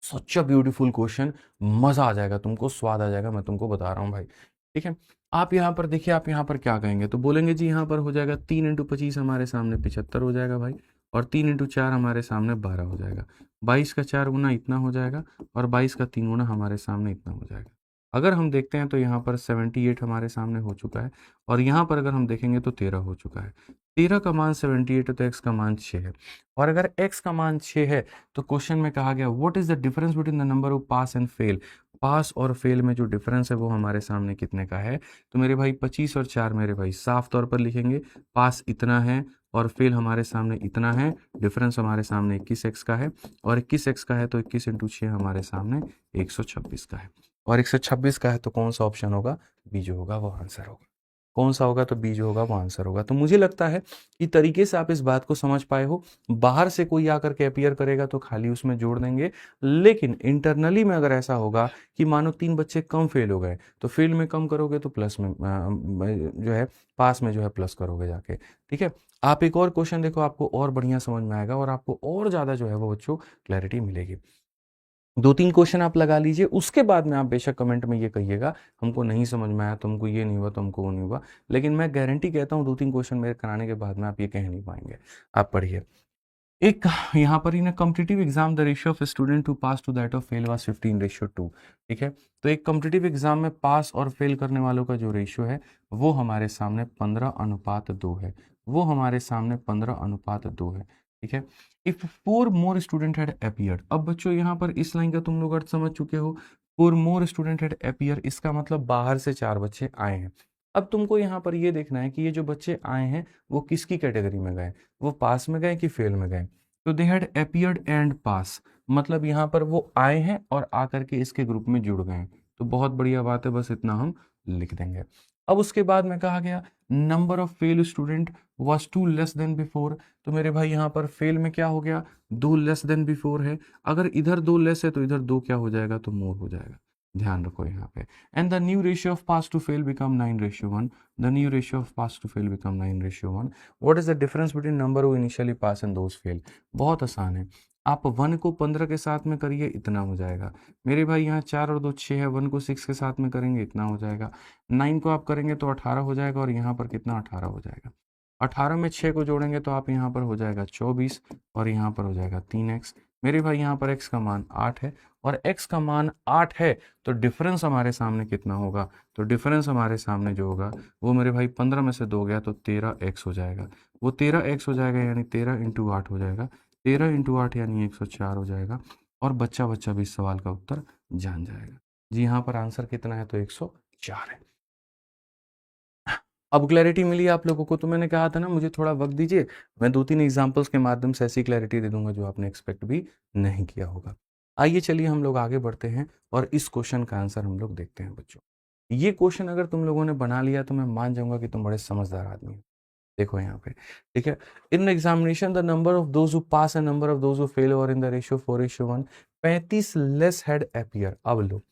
सच अ ब्यूटीफुल क्वेश्चन, मजा आ जाएगा तुमको, स्वाद आ जाएगा, मैं तुमको बता रहा हूँ भाई। ठीक है, आप यहाँ पर देखिए, आप यहाँ पर क्या कहेंगे, तो बोलेंगे जी यहाँ पर हो जाएगा 3 × 25 हमारे सामने 75 हो जाएगा भाई, और 3 × 4 हमारे सामने 12 हो जाएगा, 22 का 4 गुना इतना हो जाएगा, और 22 का 3 गुना हमारे सामने इतना हो जाएगा। अगर हम देखते हैं तो यहाँ पर 78 हमारे सामने हो चुका है, और यहाँ पर अगर हम देखेंगे तो 13 हो चुका है। 13 का मान 78 है तो x का मान 6 है, और अगर x का मान 6 है तो क्वेश्चन में कहा गया what is the difference between the number of pass and fail. Pass और फेल में जो डिफरेंस है वो हमारे सामने कितने का है। तो मेरे भाई 25 और 4 मेरे भाई साफ तौर पर लिखेंगे, पास इतना है और फेल हमारे सामने इतना है। डिफरेंस हमारे सामने 21x का है, और 21x का है तो 21 इंटू 6 हमारे सामने 126 का है, और 126 का है तो कौन सा ऑप्शन होगा, बी जो होगा वो आंसर होगा। कौन सा होगा, तो बी जो होगा वो आंसर होगा। तो मुझे लगता है कि तरीके से आप इस बात को समझ पाए हो। बाहर से कोई आकर के अपियर करेगा तो खाली उसमें जोड़ देंगे, लेकिन इंटरनली में अगर ऐसा होगा कि मानो 3 बच्चे कम फेल हो गए तो फेल में कम करोगे तो प्लस में जो है पास में जो है प्लस करोगे जाके। ठीक है, आप एक और क्वेश्चन देखो, आपको और बढ़िया समझ में आएगा और आपको और ज़्यादा जो है वो बच्चों क्लैरिटी मिलेगी। 2-3 क्वेश्चन आप लगा लीजिए, उसके बाद में आप बेशक कमेंट में ये कहिएगा हमको नहीं समझ में आया, तुमको ये नहीं हुआ, तुमको वो नहीं हुआ, लेकिन मैं गारंटी कहता हूँ 2-3 क्वेश्चन मेरे कराने के बाद में आप ये कह नहीं पाएंगे। आप पढ़िए, एक यहाँ पर in competitive exam the ratio of student to pass to that of fail was 15:2। ठीक है, तो एक कॉम्पिटिटिव एग्जाम में पास और फेल करने वालों का जो रेशियो है वो हमारे सामने 15:2 है, वो हमारे सामने 15:2 है। ठीक है, if 4 more student had appeared. अब बच्चों यहाँ पर इस लाइन का तुम लोग अर्थ समझ चुके हो, 4 मोर स्टूडेंट हैड अपीयर, इसका मतलब बाहर से 4 बच्चे आए हैं। अब तुमको यहाँ पर ये देखना है कि ये जो बच्चे आए हैं वो किसकी कैटेगरी में गए, वो पास में गए कि फेल में गए। तो दे हैड अपीयर्ड एंड पास, मतलब यहाँ पर वो आए हैं और आकर के इसके ग्रुप में जुड़ गए हैं। तो बहुत बढ़िया बात है, बस इतना हम लिख देंगे। अब उसके बाद में कहा गया number of fail student was 2 less than before. तो मेरे भाई यहाँ पर फेल में क्या हो गया, 2 लेस देन बिफोर है। अगर इधर 2 लेस है तो इधर 2 क्या हो जाएगा, तो मोर हो जाएगा। ध्यान रखो यहाँ पे। And the new ratio of pass to fail become 9:1। The new ratio of pass to fail become 9:1। What is the difference between number who initially pass and those fail. बहुत आसान है, आप 1 को 15 के साथ में करिए, इतना हो जाएगा। मेरे भाई यहाँ 4 और 2 6 है, 1 को 6 के साथ में करेंगे, इतना हो जाएगा। 9 को आप करेंगे तो 18 हो जाएगा, और यहाँ पर कितना 18 हो जाएगा। 18 में 6 को जोड़ेंगे तो आप यहाँ पर हो जाएगा 24, और यहाँ पर हो जाएगा 3x। मेरे भाई यहाँ पर x का मान 8 है, और x का मान 8 है तो डिफरेंस हमारे सामने कितना होगा, तो डिफरेंस हमारे सामने जो होगा वो मेरे भाई 15 में से 2 गया तो 13x हो जाएगा। वो 13x हो जाएगा, यानी 13 इंटू 8 हो जाएगा। 13 इंटू 8 यानी 104 हो जाएगा, और बच्चा बच्चा भी इस सवाल का उत्तर जान जाएगा। जी, यहाँ पर आंसर कितना है, तो 104 है। अब क्लैरिटी मिली आप लोगों को। तो मैंने कहा था ना मुझे थोड़ा वक्त दीजिए, मैं 2-3 एग्जांपल्स के माध्यम से ऐसी क्लैरिटी दे दूंगा जो आपने एक्सपेक्ट भी नहीं किया होगा। आइए चलिए हम लोग आगे बढ़ते हैं और इस क्वेश्चन का आंसर हम लोग देखते हैं बच्चों। ये क्वेश्चन अगर तुम लोगों ने बना लिया तो मैं मान जाऊंगा कि तुम बड़े समझदार आदमी हो। देखो यहाँ पे, ठीक है, in examination the number of those who pass and number of those who fail और in the ratio 4:1। 35 less had appear. अब लो,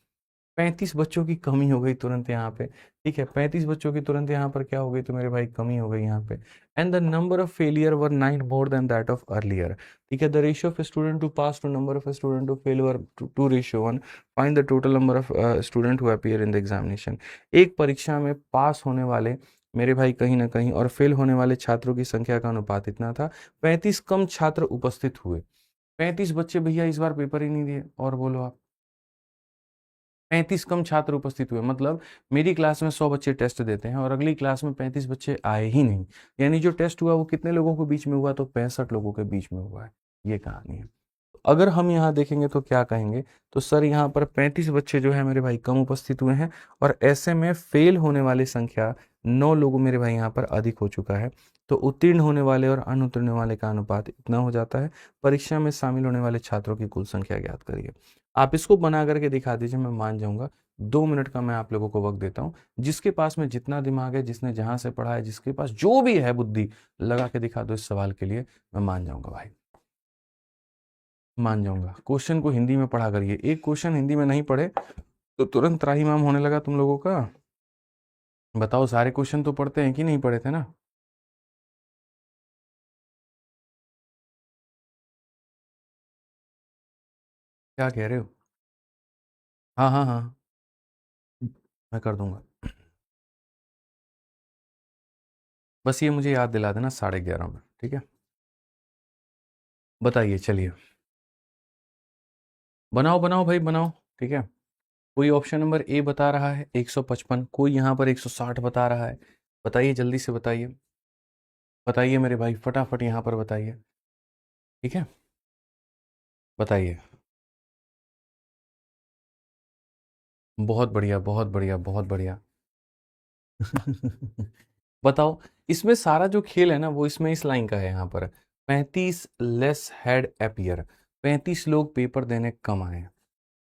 35 बच्चों की कमी हो गई तुरंत यहाँ पे। ठीक है, 35 बच्चों की तुरंत यहाँ पर क्या हो गई, तो मेरे भाई कमी हो गई यहाँ पे। And the number of failure were 9 more than that of earlier. ठीक है, the ratio of student to pass to number of student to fail were 2:1। Find the total number of student who appear in the examination. एक परीक्षा में पास होने वाले मेरे भाई कहीं ना कहीं और फेल होने वाले छात्रों की संख्या का अनुपात इतना था। 35 कम छात्र उपस्थित हुए। 35 बच्चे भैया इस बार पेपर ही नहीं दिए, और बोलो आप, 35 कम छात्र उपस्थित हुए, मतलब मेरी क्लास में 100 बच्चे टेस्ट देते हैं और अगली क्लास में 35 बच्चे आए ही नहीं। यानी जो टेस्ट हुआ वो कितने लोगों के बीच में हुआ, तो 65 लोगों के बीच में हुआ है। ये कहानी है। अगर हम यहाँ देखेंगे तो क्या कहेंगे, तो सर यहाँ पर 35 बच्चे जो है मेरे भाई कम उपस्थित हुए हैं, और ऐसे में फेल होने वाली संख्या 9 लोगों मेरे भाई यहाँ पर अधिक हो चुका है। तो उत्तीर्ण होने वाले और अनुत्तीर्ण वाले का अनुपात इतना हो जाता है। परीक्षा में शामिल होने वाले छात्रों की कुल संख्या ज्ञात करिए। आप इसको बना करके दिखा दीजिए, मैं मान जाऊंगा। 2 मिनट का मैं आप लोगों को वक्त देता हूँ। जिसके पास में जितना दिमाग है, जिसने जहां से पढ़ा है, जिसके पास जो भी है बुद्धि, लगा के दिखा दो इस सवाल के लिए, मैं मान जाऊंगा भाई, मान जाऊंगा। क्वेश्चन को हिंदी में पढ़ा करिए, एक क्वेश्चन हिंदी में नहीं पढ़े तो तुरंत त्राहिमाम होने लगा तुम लोगों का। बताओ, सारे क्वेश्चन तो पढ़ते हैं कि नहीं पढ़े थे ना। क्या कह रहे हो। हाँ हाँ हाँ, मैं कर दूंगा। बस ये मुझे याद दिला देना 11:30 में, ठीक है। बताइए, चलिए, बनाओ बनाओ भाई बनाओ, ठीक है। कोई ऑप्शन नंबर ए बता रहा है 155, कोई यहाँ पर 160 बता रहा है। बताइए, जल्दी से बताइए, बताइए मेरे भाई, फटाफट यहाँ पर बताइए। ठीक है, बताइए। बहुत बढ़िया, बहुत बढ़िया, बहुत बढ़िया। बताओ, इसमें सारा जो खेल है ना वो इसमें इस लाइन का है यहाँ पर। 35 लेस हेड एपियर, 35 लोग पेपर देने कम आए।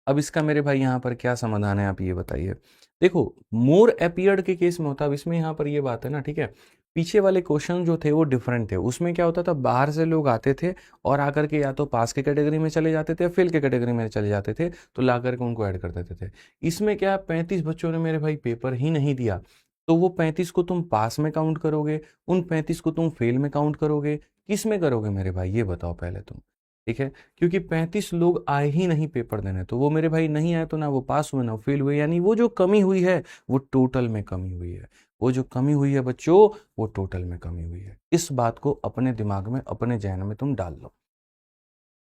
अब इसका मेरे भाई यहाँ पर क्या समाधान है, आप ये बताइए। देखो, मोर एपियर्ड के केस में होता, अब इसमें यहाँ पर ये बात है ना, ठीक है। पीछे वाले क्वेश्चन जो थे वो डिफरेंट थे, उसमें क्या होता था, बाहर से लोग आते थे और आकर के या तो पास के कैटेगरी में चले जाते थे या फेल के कैटेगरी में चले जाते थे, तो ला करके उनको ऐड कर देते थे। इसमें क्या, 35 बच्चों ने मेरे भाई पेपर ही नहीं दिया, तो वो 35 को तुम पास में काउंट करोगे, उन 35 को तुम फेल में काउंट करोगे, किस में करोगे मेरे भाई, ये बताओ पहले तुम। ठीक है, क्योंकि 35 लोग आए ही नहीं पेपर देने, तो वो मेरे भाई नहीं आए, तो ना वो पास हुए ना फेल हुए, यानी वो जो कमी हुई है वो टोटल में कमी हुई है। वो जो कमी हुई है बच्चों, वो टोटल में कमी हुई है। इस बात को अपने दिमाग में, अपने जहन में तुम डाल लो।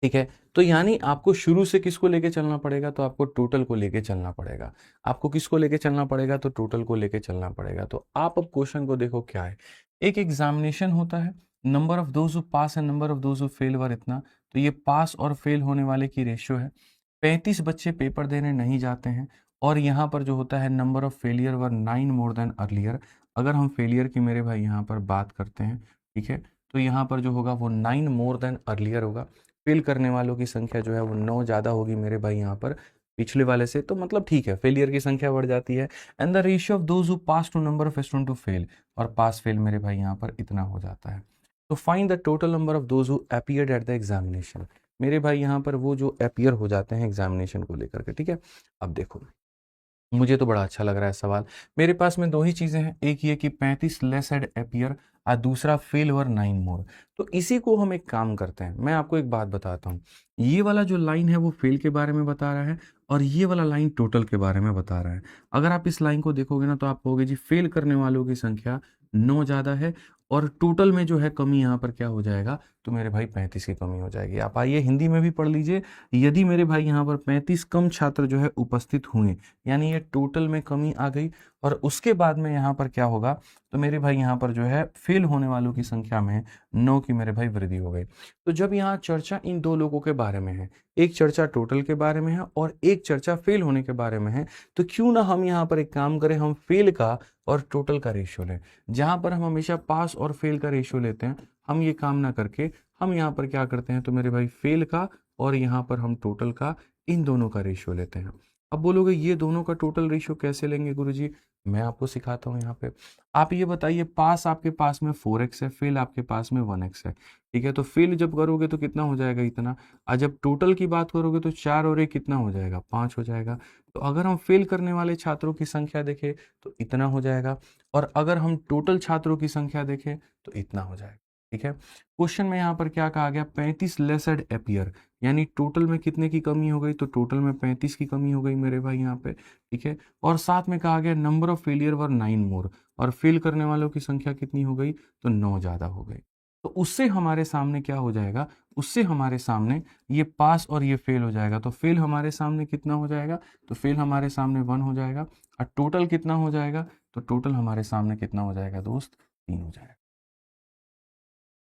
ठीक है, तो यानी आपको शुरू से किसको लेके चलना पड़ेगा, तो आपको टोटल को लेके चलना पड़ेगा। आपको किसको लेके चलना पड़ेगा, तो टोटल को लेके चलना पड़ेगा। तो आप अब क्वेश्चन को देखो क्या है। एक एग्जामिनेशन होता है, number of those who pass and number of those who fail were इतना, तो ये पास और फेल होने वाले की रेशियो है। 35 बच्चे पेपर देने नहीं जाते हैं, और यहाँ पर जो होता है number of failure were 9 more then earlier. अगर हम फेलियर की मेरे भाई यहाँ पर बात करते हैं, ठीक है, तो यहाँ पर जो होगा वो 9 मोर देन अर्लियर होगा। फेल करने वालों की संख्या जो है वो 9 ज़्यादा होगी मेरे भाई यहाँ पर पिछले वाले से, तो मतलब ठीक है, फेलियर की संख्या बढ़ जाती है। And the ratio of those who pass to number of student to fail, और पास फेल मेरे भाई यहाँ पर इतना हो जाता है। तो find the total number of those who appeared at the examination, मेरे भाई यहाँ पर वो जो अपीयर हो जाते हैं एग्जामिनेशन को लेकर के। ठीक है, अब देखो, मुझे तो बड़ा अच्छा लग रहा है सवाल। मेरे पास में दो ही चीजें हैं, एक ये कि 35 लेस हेड अपीयर, और दूसरा फेल ओवर 9 मोर। तो इसी को हम एक काम करते हैं, मैं आपको एक बात बताता हूँ। ये वाला जो लाइन है वो फेल के बारे में बता रहा है, और ये वाला लाइन टोटल के बारे में बता रहा है। अगर आप इस लाइन को देखोगे ना, तो आप कहोगे जी फेल करने वालों की संख्या 9 ज़्यादा है, और टोटल में जो है कमी यहाँ पर क्या हो जाएगा, तो मेरे भाई 35 की कमी हो जाएगी। आप आइए हिंदी में भी पढ़ लीजिए। यदि मेरे भाई यहाँ पर 35 कम छात्र जो है उपस्थित हुए, यानी ये टोटल में कमी आ गई, और उसके बाद में यहाँ पर क्या होगा, तो मेरे भाई यहाँ पर जो है फेल होने वालों की संख्या में 9 की मेरे भाई वृद्धि हो गई। तो जब यहाँ चर्चा इन दो लोगों के बारे में है, एक चर्चा टोटल के बारे में है और एक चर्चा फेल होने के बारे में है, तो क्यों ना हम यहाँ पर एक काम करें, हम फेल का और टोटल का रेशियो लें। जहाँ पर हम हमेशा पास और फेल का रेशियो लेते हैं, हम ये काम ना करके हम यहाँ पर क्या करते हैं, तो मेरे भाई फेल का और यहाँ पर हम टोटल का, इन दोनों का रेशियो लेते हैं। अब बोलोगे ये दोनों का टोटल रेशियो कैसे लेंगे गुरुजी, मैं आपको सिखाता हूँ यहाँ पे। आप ये बताइए, पास आपके पास में 4x है, फेल आपके पास में 1x है। ठीक है, तो फेल जब करोगे तो कितना हो जाएगा, इतना। और जब टोटल की बात करोगे तो 4 और 1 कितना हो जाएगा, 5 हो जाएगा। तो अगर हम फेल करने वाले छात्रों की संख्या देखें तो इतना हो जाएगा, और अगर हम टोटल छात्रों की संख्या देखें तो इतना हो जाएगा। ठीक है, क्वेश्चन में यहाँ पर क्या कहा गया, 35 लेसड अपीयर, यानी टोटल में कितने की कमी हो गई, तो टोटल में 35 की कमी हो गई मेरे भाई यहाँ पे। ठीक है, और साथ में कहा गया नंबर ऑफ फेलियर वर 9 मोर, और फेल करने वालों की संख्या कितनी हो गई, तो 9 ज़्यादा हो गई। तो उससे हमारे सामने क्या हो जाएगा, उससे हमारे सामने ये पास और ये फेल हो जाएगा। तो फेल हमारे सामने कितना हो जाएगा, तो फेल हमारे सामने 1 हो जाएगा, और टोटल कितना हो जाएगा, तो टोटल हमारे सामने कितना हो जाएगा दोस्त, 3 हो जाएगा।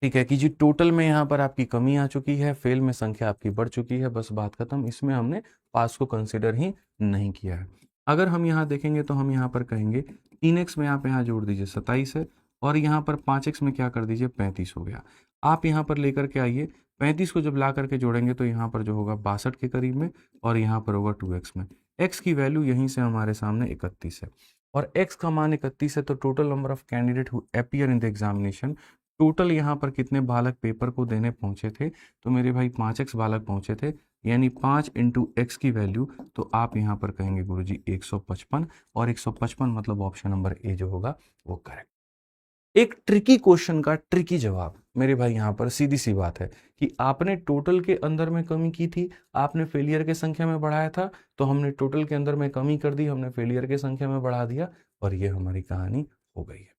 ठीक है, कि जी टोटल में यहाँ पर आपकी कमी आ चुकी है, फेल में संख्या आपकी बढ़ चुकी है, बस बात खत्म। इसमें हमने पास को कंसिडर ही नहीं किया है। अगर हम यहाँ देखेंगे तो हम यहाँ पर कहेंगे 3x में आप यहाँ जोड़ दीजिए 27 है, और यहाँ पर 5x में क्या कर दीजिए 35 हो गया। आप यहाँ पर लेकर के आइए, 35 को जब ला करके जोड़ेंगे तो यहाँ पर जो होगा 62 के करीब में, और यहाँ पर होगा 2x में। x की वैल्यू यहीं से हमारे सामने 31 है, और x का मान 31 है, तो total number of candidate who appear in the examination, total यहाँ पर कितने बालक पेपर को देने पहुंचे थे, तो मेरे भाई 5x बालक पहुंचे थे, यानी 5 इंटू एक्स की वैल्यू, तो आप यहाँ पर कहेंगे गुरुजी 155, और 155 मतलब ऑप्शन नंबर ए जो होगा वो करेक्ट। एक ट्रिकी क्वेश्चन का ट्रिकी जवाब मेरे भाई, यहाँ पर सीधी सी बात है कि आपने टोटल के अंदर में कमी की थी, आपने फेलियर के संख्या में बढ़ाया था, तो हमने टोटल के अंदर में कमी कर दी, हमने फेलियर के संख्या में बढ़ा दिया, और ये हमारी कहानी हो गई है।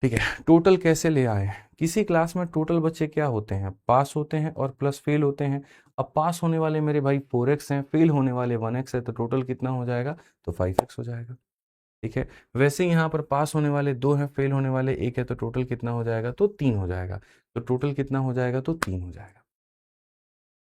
ठीक है, टोटल कैसे ले आए? किसी क्लास में टोटल बच्चे क्या होते हैं, पास होते हैं और प्लस फेल होते हैं। अब पास होने वाले मेरे भाई 4x हैं, फेल होने वाले 1x है, तो टोटल कितना हो जाएगा? तो 5x हो जाएगा। ठीक है, वैसे ही यहाँ पर पास होने वाले 2 हैं, फेल होने वाले 1 है, तो टोटल कितना हो जाएगा? तो 3 हो जाएगा। तो टोटल कितना हो जाएगा? तो 3 हो जाएगा।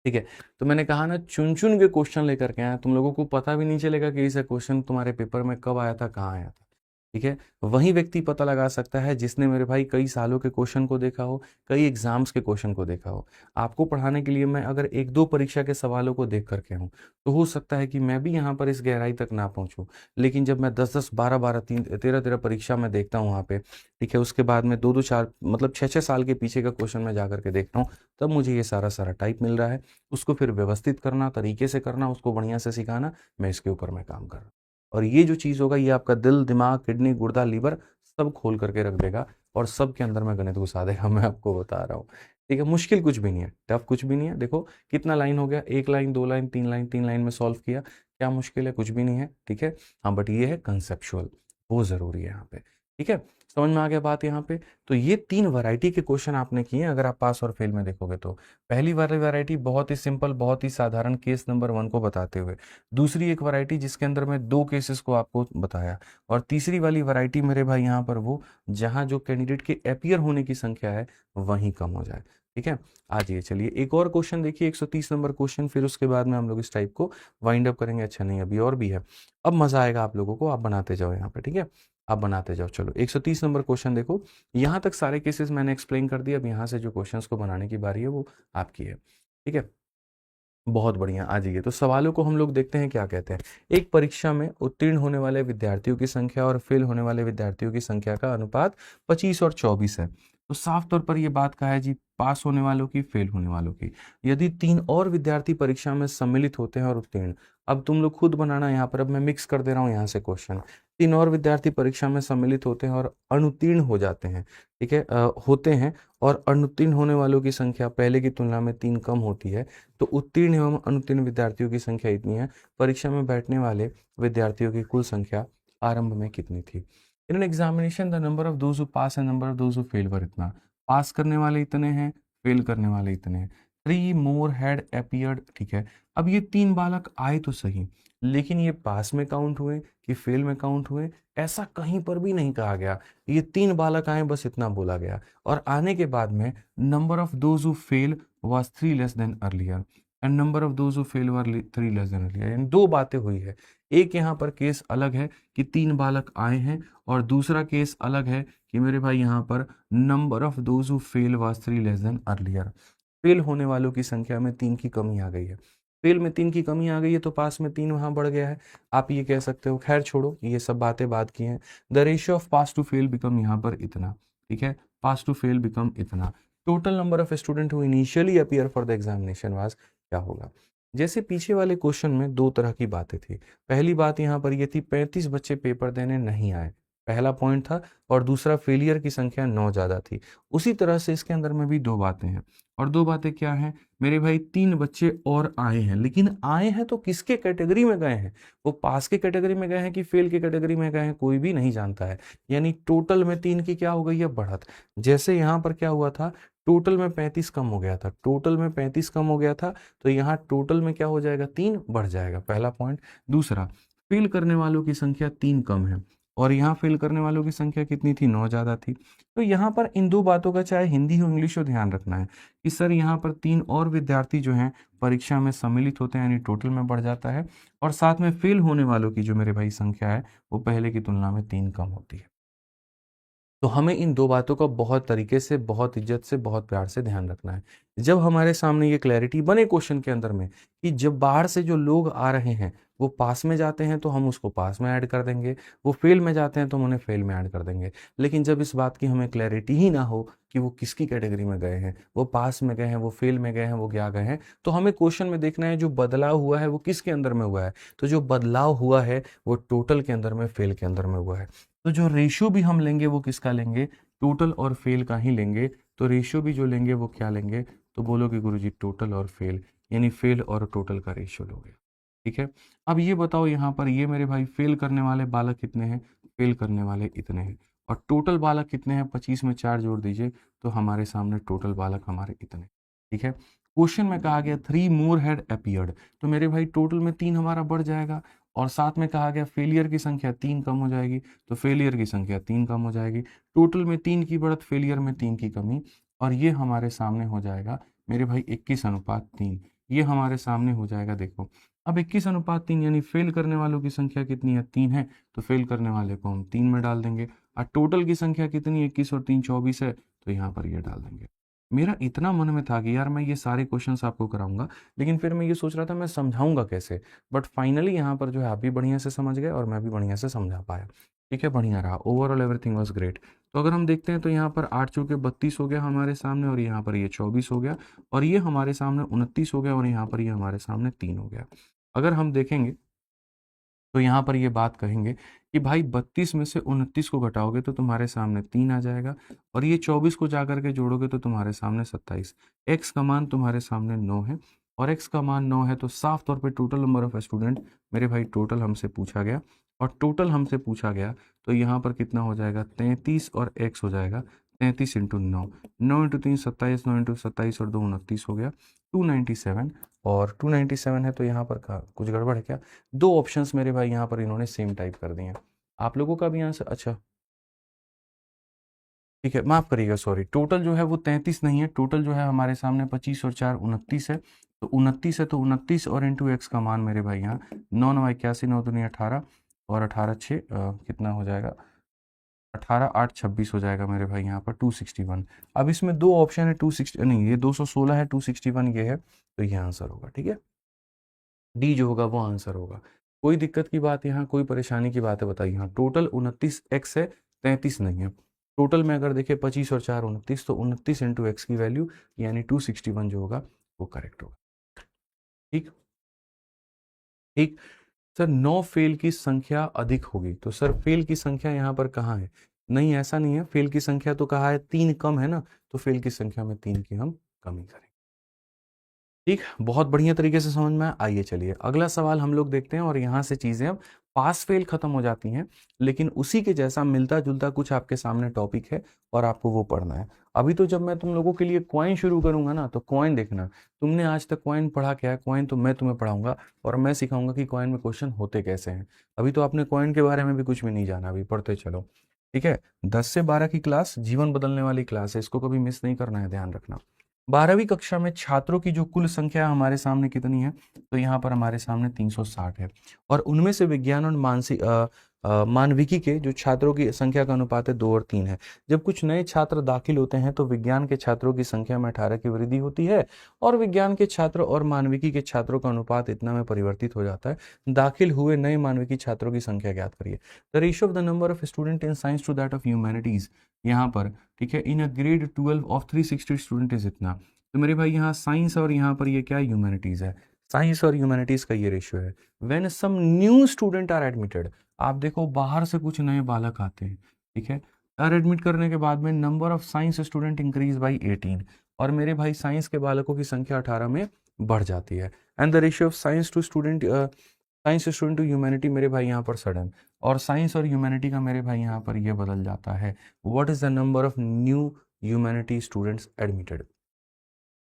ठीक है, तो मैंने कहा ना, चुन चुन के क्वेश्चन लेकर के आया, तुम लोगों को पता भी नहीं चलेगा कि ऐसा क्वेश्चन तुम्हारे पेपर में कब आया था, कहाँ आया था। ठीक है, वही व्यक्ति पता लगा सकता है जिसने मेरे भाई कई सालों के क्वेश्चन को देखा हो, कई एग्जाम्स के क्वेश्चन को देखा हो। आपको पढ़ाने के लिए मैं अगर 1-2 परीक्षा के सवालों को देख करके हूँ, तो हो सकता है कि मैं भी यहाँ पर इस गहराई तक ना पहुँचूँ। लेकिन जब मैं 10-10, 12-12, 13-13 परीक्षा में देखता हूँ वहाँ पे, ठीक है, उसके बाद में 2-2, 4 मतलब 6-6 साल के पीछे का क्वेश्चन मैं जा करके देखता हूँ, तब मुझे ये सारा सारा टाइप मिल रहा है। उसको फिर व्यवस्थित करना, तरीके से करना, उसको बढ़िया से सिखाना, मैं इसके ऊपर मैं काम कर रहा हूँ। और ये जो चीज़ होगा, ये आपका दिल, दिमाग, किडनी, गुर्दा, लीवर सब खोल करके रख देगा और सब के अंदर में गणित घुसा देगा। मैं आपको बता रहा हूँ। ठीक है, मुश्किल कुछ भी नहीं है, टफ कुछ भी नहीं है। देखो कितना लाइन हो गया, 1 लाइन, 2 लाइन, 3 लाइन, 3 लाइन में सॉल्व किया। क्या मुश्किल है? कुछ भी नहीं है। ठीक है, हाँ, बट ये है कंसेप्चुअल, वो जरूरी है यहाँ पे। ठीक है, समझ में आ गया बात यहाँ पे? तो ये 3 वैरायटी के क्वेश्चन आपने किए अगर आप पास और फेल में देखोगे तो। पहली वाली वैरायटी बहुत ही सिंपल, बहुत ही साधारण, केस नंबर 1 को बताते हुए। दूसरी एक वैरायटी जिसके अंदर मैं 2 केसेस को आपको बताया। और तीसरी वाली वैरायटी मेरे भाई यहाँ पर वो, जहाँ जो कैंडिडेट के अपीयर होने की संख्या है वहीं कम हो जाए। ठीक है, आज ये चलिए एक और क्वेश्चन देखिए, 130 नंबर क्वेश्चन, फिर उसके बाद में हम लोग इस टाइप को वाइंड अप करेंगे। अच्छा नहीं, अभी और भी है, अब मजा आएगा आप लोगों को, आप बनाते जाओ यहाँ पे। ठीक है, आप बनाते जाओ। चलो 130 नंबर क्वेश्चन देखो, यहाँ तक सारे केसेस मैंने एक्सप्लेन कर दिया। अब यहाँ से जो क्वेश्चंस को बनाने की बारी है वो आपकी है। ठीक है, बहुत बढ़िया, आ जाइए। तो सवालों को हम लोग देखते हैं क्या कहते हैं। एक परीक्षा में उत्तीर्ण होने वाले विद्यार्थियों की संख्या और फेल होने वाले विद्यार्थियों की संख्या का अनुपात 25 और 24 है। तो साफ तौर पर यह बात कहा है जी, पास होने वालों की, फेल होने वालों की। यदि 3 और विद्यार्थी परीक्षा में सम्मिलित होते हैं और उत्तीर्ण, अब तुम लोग खुद बनाना यहाँ पर, अब मैं मिक्स कर दे रहा हूँ यहाँ से क्वेश्चन। 3 और विद्यार्थी परीक्षा में सम्मिलित होते हैं और अनुत्तीर्ण हो जाते हैं। ठीक है, होते हैं और अनुत्तीर्ण होने वालों की संख्या पहले की तुलना में 3 कम होती है। तो उत्तीर्ण एवं अनुत्तीर्ण विद्यार्थियों की संख्या इतनी है, परीक्षा में बैठने वाले विद्यार्थियों की कुल संख्या आरंभ में कितनी थी? In an examination the number of those who pass and number of those who fail were इतना। पास करने वाले इतने हैं, फेल करने वाले इतने हैं। 3 मोर हैड अपीयर्ड। ठीक है, अब ये 3 बालक आए तो सही, लेकिन ये पास में काउंट हुए कि फेल में काउंट हुए, ऐसा कहीं पर भी नहीं कहा गया। ये 3 बालक आए, बस इतना बोला गया। और आने के बाद में number of those who fail was 3 less than earlier and number of those who fail were 3 less than earlier। यानी 2 बातें हुई है। एक यहाँ पर केस अलग है कि 3 बालक आए हैं, और दूसरा केस अलग है कि मेरे भाई यहाँ पर number of those who fail was 3 less than earlier। Fail होने वालों की संख्या में 3 की कमी आ गई है। फेल में 3 की कमी आ गई है, तो पास में 3 वहां बढ़ गया है, आप ये कह सकते हो। खैर छोड़ो, ये सब बातें बात की हैं। The ratio of pass to fail become यहाँ पर इतना। ठीक है, पास टू फेल बिकम इतना। Total number of student who initially appear for the examination was, क्या होगा? जैसे पीछे वाले क्वेश्चन में 2 तरह की बातें थी। पहली बात यहाँ पर ये थी, 35 बच्चे पेपर देने नहीं आए, पहला पॉइंट था। और दूसरा, फेलियर की संख्या 9 ज्यादा थी। उसी तरह से इसके अंदर में भी 2 बातें हैं। और 2 बातें क्या हैं मेरे भाई? 3 बच्चे और आए हैं, लेकिन आए हैं तो किसके कैटेगरी में गए हैं? वो पास के कैटेगरी में गए हैं कि फेल के कैटेगरी में गए हैं, कोई भी नहीं जानता है। यानी टोटल में 3 की क्या हो गई है? बढ़त। जैसे यहाँ पर क्या हुआ था, टोटल में 35 कम हो गया था, टोटल में 35 कम हो गया था, तो यहाँ टोटल में क्या हो जाएगा? 3 बढ़ जाएगा, पहला पॉइंट। दूसरा, फेल करने वालों की संख्या 3 कम है, और यहाँ फेल करने वालों की संख्या कितनी थी? 9 ज्यादा थी। तो यहाँ पर इन 2 बातों का, चाहे हिंदी हो इंग्लिश हो, ध्यान रखना है कि सर यहाँ पर 3 और विद्यार्थी जो हैं परीक्षा में सम्मिलित होते हैं, यानी टोटल में बढ़ जाता है। और साथ में फेल होने वालों की जो मेरे भाई संख्या है, वो पहले की तुलना में 3 कम होती है। तो हमें इन 2 बातों का बहुत तरीके से, बहुत इज्जत से, बहुत प्यार से ध्यान रखना है। जब हमारे सामने ये क्लैरिटी बने क्वेश्चन के अंदर में कि जब बाहर से जो लोग आ रहे हैं वो पास में जाते हैं, तो हम उसको पास में ऐड कर देंगे, वो फेल में जाते हैं तो हम उन्हें फेल में ऐड कर देंगे। लेकिन जब इस बात की हमें क्लैरिटी ही ना हो कि वो किसकी कैटेगरी में गए हैं, वो पास में गए हैं, वो फेल में गए हैं, वो क्या गए हैं, तो हमें क्वेश्चन में देखना है जो बदलाव हुआ है वो किसके अंदर में हुआ है। तो जो बदलाव हुआ है वो टोटल के अंदर में, फेल के अंदर में हुआ है। तो जो रेशियो भी हम लेंगे वो किसका लेंगे? टोटल और फेल का ही लेंगे। तो रेशियो भी जो लेंगे वो क्या लेंगे? तो बोलोगे गुरुजी टोटल और फेल, यानी फेल और टोटल का रेशियो लोगे। ठीक है, अब ये बताओ यहाँ पर, ये मेरे भाई फेल करने वाले बालक कितने हैं? फेल करने वाले इतने हैं। और टोटल बालक कितने हैं, 25 में 4 जोड़ दीजिए तो हमारे सामने टोटल बालक हमारे इतने, ठीक है। क्वेश्चन में कहा गया 3 मोर हैड अपीयर्ड, तो मेरे भाई टोटल में 3 हमारा बढ़ जाएगा, और साथ में कहा गया फेलियर की संख्या 3 कम हो जाएगी, तो फेलियर की संख्या 3 कम हो जाएगी, टोटल में 3 की बढ़त, फेलियर में 3 की कमी, और ये हमारे सामने हो जाएगा मेरे भाई 21:3। ये हमारे सामने हो जाएगा, देखो अब 21:3 यानी फेल करने वालों की संख्या कितनी है, 3 है, तो फेल करने वाले को हम 3 में डाल देंगे, और टोटल की संख्या कितनी है, 21 और 3 24 है, तो यहाँ पर ये डाल देंगे। मेरा इतना मन में था कि यार मैं ये सारे क्वेश्चंस आपको कराऊंगा, लेकिन फिर मैं ये सोच रहा था मैं समझाऊंगा कैसे, बट फाइनली यहाँ पर जो है आप भी बढ़िया से समझ गए और मैं भी बढ़िया से समझा पाया, ठीक है, बढ़िया रहा, ओवरऑल एवरीथिंग वाज ग्रेट। तो अगर हम देखते हैं तो यहाँ पर 8 चौके 32 हो गया हमारे सामने, और यहाँ पर ये 24 हो गया, और ये हमारे सामने 29 हो गया, और यहाँ पर ये हमारे सामने 3 हो गया। अगर हम देखेंगे तो यहाँ पर ये बात कहेंगे कि भाई 32 में से 29 को घटाओगे तो तुम्हारे सामने 3 आ जाएगा, और ये 24 को जाकर के जोड़ोगे तो तुम्हारे सामने 27। एक्स का मान तुम्हारे सामने 9 है, और एक्स का मान 9 है, तो साफ तौर पे टोटल नंबर ऑफ स्टूडेंट मेरे भाई टोटल हमसे पूछा गया, और टोटल हमसे पूछा गया तो यहाँ पर कितना हो जाएगा, 33, और एक्स हो जाएगा 33 इंटू 9, 9 इंटू 3 27, 9 इंटू 27 और 2 29 हो गया 297, और 297 है, तो यहाँ पर कुछ गड़बड़ है क्या, दो ऑप्शंस मेरे भाई यहाँ पर इन्होंने सेम टाइप कर दिए हैं। आप लोगों का भी आंसर, अच्छा ठीक है, माफ करिएगा, सॉरी, टोटल जो है वो 33 नहीं है, टोटल जो है हमारे सामने 25 और 4 29 है, तो 29 है, तो 29 और इंटू एक्स का मान मेरे भाई यहाँ 9 9 81, 9 दूनी 18, और 18 6 कितना हो जाएगा, 18 8 26 हो जाएगा मेरे भाई यहाँ पर 261। अब इसमें दो ऑप्शन है, 260 नहीं, ये 216 है, 261 ये है, तो ये आंसर होगा, ठीक है, डी जो होगा वो आंसर होगा। कोई दिक्कत की बात यहाँ, कोई परेशानी की बात है बताइए, हाँ टोटल 29 एक्स है, 33 नहीं है, टोटल में अगर देखें 25 और 4 29, तो 29 इंटू एक्स की वैल्यू यानी 261 जो होगा वो करेक्ट होगा, ठीक ठीक। सर 9 फेल की संख्या अधिक होगी, तो सर फेल की संख्या यहाँ पर कहाँ है, नहीं ऐसा नहीं है, फेल की संख्या तो कहा है 3 कम है ना, तो फेल की संख्या में 3 की हम कमी करें, ठीक, बहुत बढ़िया तरीके से समझ में आया। आइए चलिए अगला सवाल हम लोग देखते हैं, और यहाँ से चीजें अब पास फेल खत्म हो जाती हैं, लेकिन उसी के जैसा मिलता जुलता कुछ आपके सामने टॉपिक है और आपको वो पढ़ना है। अभी तो जब मैं तुम लोगों के लिए कॉइन शुरू करूंगा ना, तो कॉइन देखना, तुमने आज तक कॉइन पढ़ा क्या है, कॉइन तो मैं तुम्हें पढ़ाऊंगा और मैं सिखाऊंगा कि कॉइन में क्वेश्चन होते कैसे हैं। अभी तो आपने कॉइन के बारे में भी कुछ भी नहीं जाना, अभी पढ़ते चलो, ठीक है। 10 से 12 की क्लास जीवन बदलने वाली क्लास है, इसको कभी मिस नहीं करना है, ध्यान रखना। 12वीं कक्षा में छात्रों की जो कुल संख्या हमारे सामने कितनी है, तो यहाँ पर हमारे सामने 360 है, और उनमें से विज्ञान और मानविकी के जो छात्रों की संख्या का अनुपात है 2 और 3 है। जब कुछ नए छात्र दाखिल होते हैं तो विज्ञान के छात्रों की संख्या में 18 की वृद्धि होती है, और विज्ञान के छात्र और मानविकी के छात्रों का अनुपात इतना में परिवर्तित हो जाता है। दाखिल हुए नए मानविकी छात्रों की संख्या ज्ञात करिए। The ratio of the number of student in science to that of humanities, यहाँ पर ठीक है, in a grade 12 of 360 student is इतना, तो मेरे भाई यहाँ साइंस और यहाँ पर ये क्या ह्यूमैनिटीज है, साइंस और ह्यूमैनिटीज का ये रेशियो है। When some new student are admitted, आप देखो बाहर से कुछ नए बालक आते हैं, ठीक है, आर एडमिट करने के बाद में number of science student increase by 18, और मेरे भाई साइंस के बालकों की संख्या 18 में बढ़ जाती है। And the ratio of science to student to humanity मेरे भाई यहाँ पर सडन, और साइंस और ह्यूमैनिटी का मेरे भाई यहाँ पर ये बदल जाता है। What is the number of new humanity students admitted,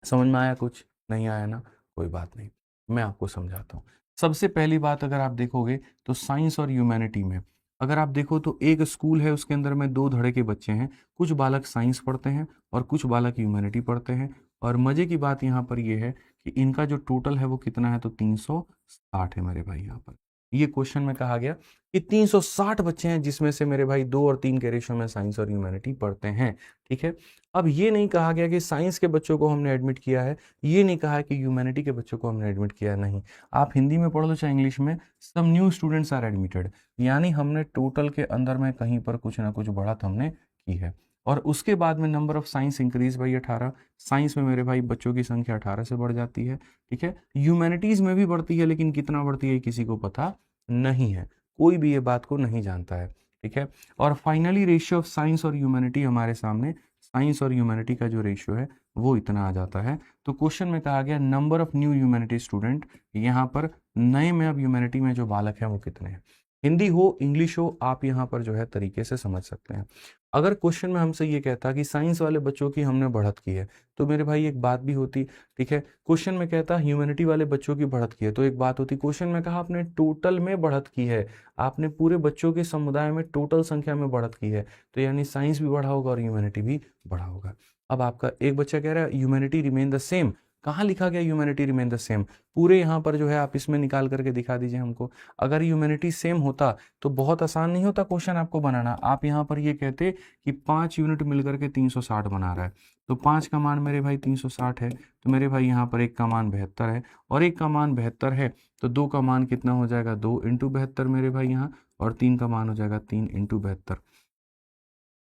समझ में आया, कुछ नहीं आया ना, कोई बात नहीं, मैं आपको समझाता हूँ। सबसे पहली बात अगर आप देखोगे तो साइंस और ह्यूमैनिटी में अगर आप देखो तो एक स्कूल है, उसके अंदर में 2 धड़े के बच्चे हैं, कुछ बालक साइंस पढ़ते हैं और कुछ बालक ह्यूमैनिटी पढ़ते हैं, और मजे की बात यहाँ पर ये है कि इनका जो टोटल है वो कितना है, तो 360 है मेरे भाई। यहाँ पर ये क्वेश्चन में कहा गया कि 360 बच्चे हैं, जिसमें से मेरे भाई 2 और 3 के रेशियो में साइंस और ह्यूमैनिटी पढ़ते हैं, ठीक है। अब ये नहीं कहा गया कि साइंस के बच्चों को हमने एडमिट किया है, ये नहीं कहा है कि ह्यूमैनिटी के बच्चों को हमने एडमिट किया है, नहीं, आप हिंदी में पढ़ लो चाहे इंग्लिश में, some new students are admitted, यानी हमने टोटल के अंदर में कहीं पर कुछ ना कुछ बढ़त हमने की है। और उसके बाद में number of science increase by 18, science में मेरे भाई बच्चों की संख्या 18 से बढ़ जाती है, ठीक है। ह्यूमैनिटीज में भी बढ़ती है, लेकिन कितना बढ़ती है किसी को पता नहीं है, कोई भी ये बात को नहीं जानता है, ठीक है। और फाइनली रेशियो ऑफ साइंस और ह्यूमैनिटी हमारे सामने, साइंस और ह्यूमैनिटी का जो रेशियो है वो इतना आ जाता है। तो क्वेश्चन में कहा गया number of new humanity student, यहाँ पर नए में अब ह्यूमैनिटी में जो बालक है वो कितने हैं। हिंदी हो, इंग्लिश हो, आप यहाँ पर जो है तरीके से समझ सकते हैं। अगर क्वेश्चन में हमसे ये कहता कि साइंस वाले बच्चों की हमने बढ़त की है, तो मेरे भाई एक बात भी होती, ठीक है। क्वेश्चन में कहता ह्यूमैनिटी वाले बच्चों की बढ़त की है, तो एक बात होती। क्वेश्चन में कहा आपने टोटल में बढ़त की है, आपने पूरे बच्चों के समुदाय में टोटल संख्या में बढ़त की है, तो यानी साइंस भी बढ़ा होगा और ह्यूमैनिटी भी बढ़ा होगा। अब आपका एक बच्चा कह रहा है ह्यूमैनिटी रिमेन द सेम। कहाँ लिखा गया ह्यूमैनिटी रिमेन द सेम? पूरे यहाँ पर जो है आप इसमें निकाल करके दिखा दीजिए हमको। अगर ह्यूमैनिटी सेम होता तो बहुत आसान नहीं होता क्वेश्चन आपको बनाना। आप यहाँ पर ये कहते कि 5 यूनिट मिलकर के 360 बना रहा है, तो 5 का मान मेरे भाई 360 है, तो मेरे भाई यहाँ पर 1 का मान 72 है, और 1 का मान 72 है, तो 2 का मान कितना हो जाएगा, 2 इंटू 72 मेरे भाई यहाँ, और 3 का मान हो जाएगा 3 इंटू 72।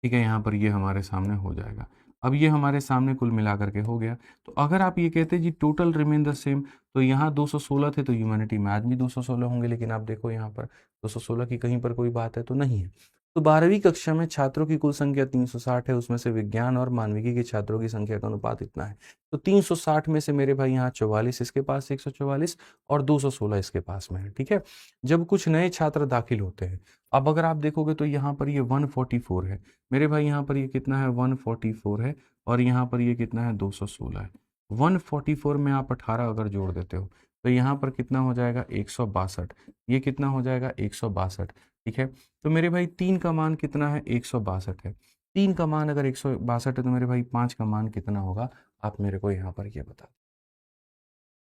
ठीक है, यहाँ पर ये हमारे सामने हो जाएगा। अब ये हमारे सामने कुल मिलाकर के हो गया। तो अगर आप ये कहते हैं जी टोटल रिमेन द सेम, तो यहाँ 216 थे, तो ह्यूमैनिटी में आज भी 216 होंगे, लेकिन आप देखो यहाँ पर 216 की कहीं पर कोई बात है तो नहीं है। तो 12वीं कक्षा में छात्रों की कुल संख्या 360 है, उसमें से विज्ञान और मानविकी के छात्रों की संख्या का अनुपात इतना है। तो 360 में से मेरे भाई यहाँ 44 इसके पास, 144, और 216 इसके पास में है। ठीक है, जब कुछ नए छात्र दाखिल होते हैं, अब अगर आप देखोगे तो यहाँ पर ये 144 है मेरे भाई, यहाँ पर ये कितना है 144 है, और यहाँ पर ये कितना है 216 है। 144 में आप 18 अगर जोड़ देते हो तो यहाँ पर कितना हो जाएगा 162, ये कितना हो जाएगा 162। ठीक है, तो मेरे भाई 3 का मान कितना है 162 है। 3 का मान अगर 162 है तो मेरे भाई 5 का मान कितना होगा, आप मेरे को यहाँ पर ये बता।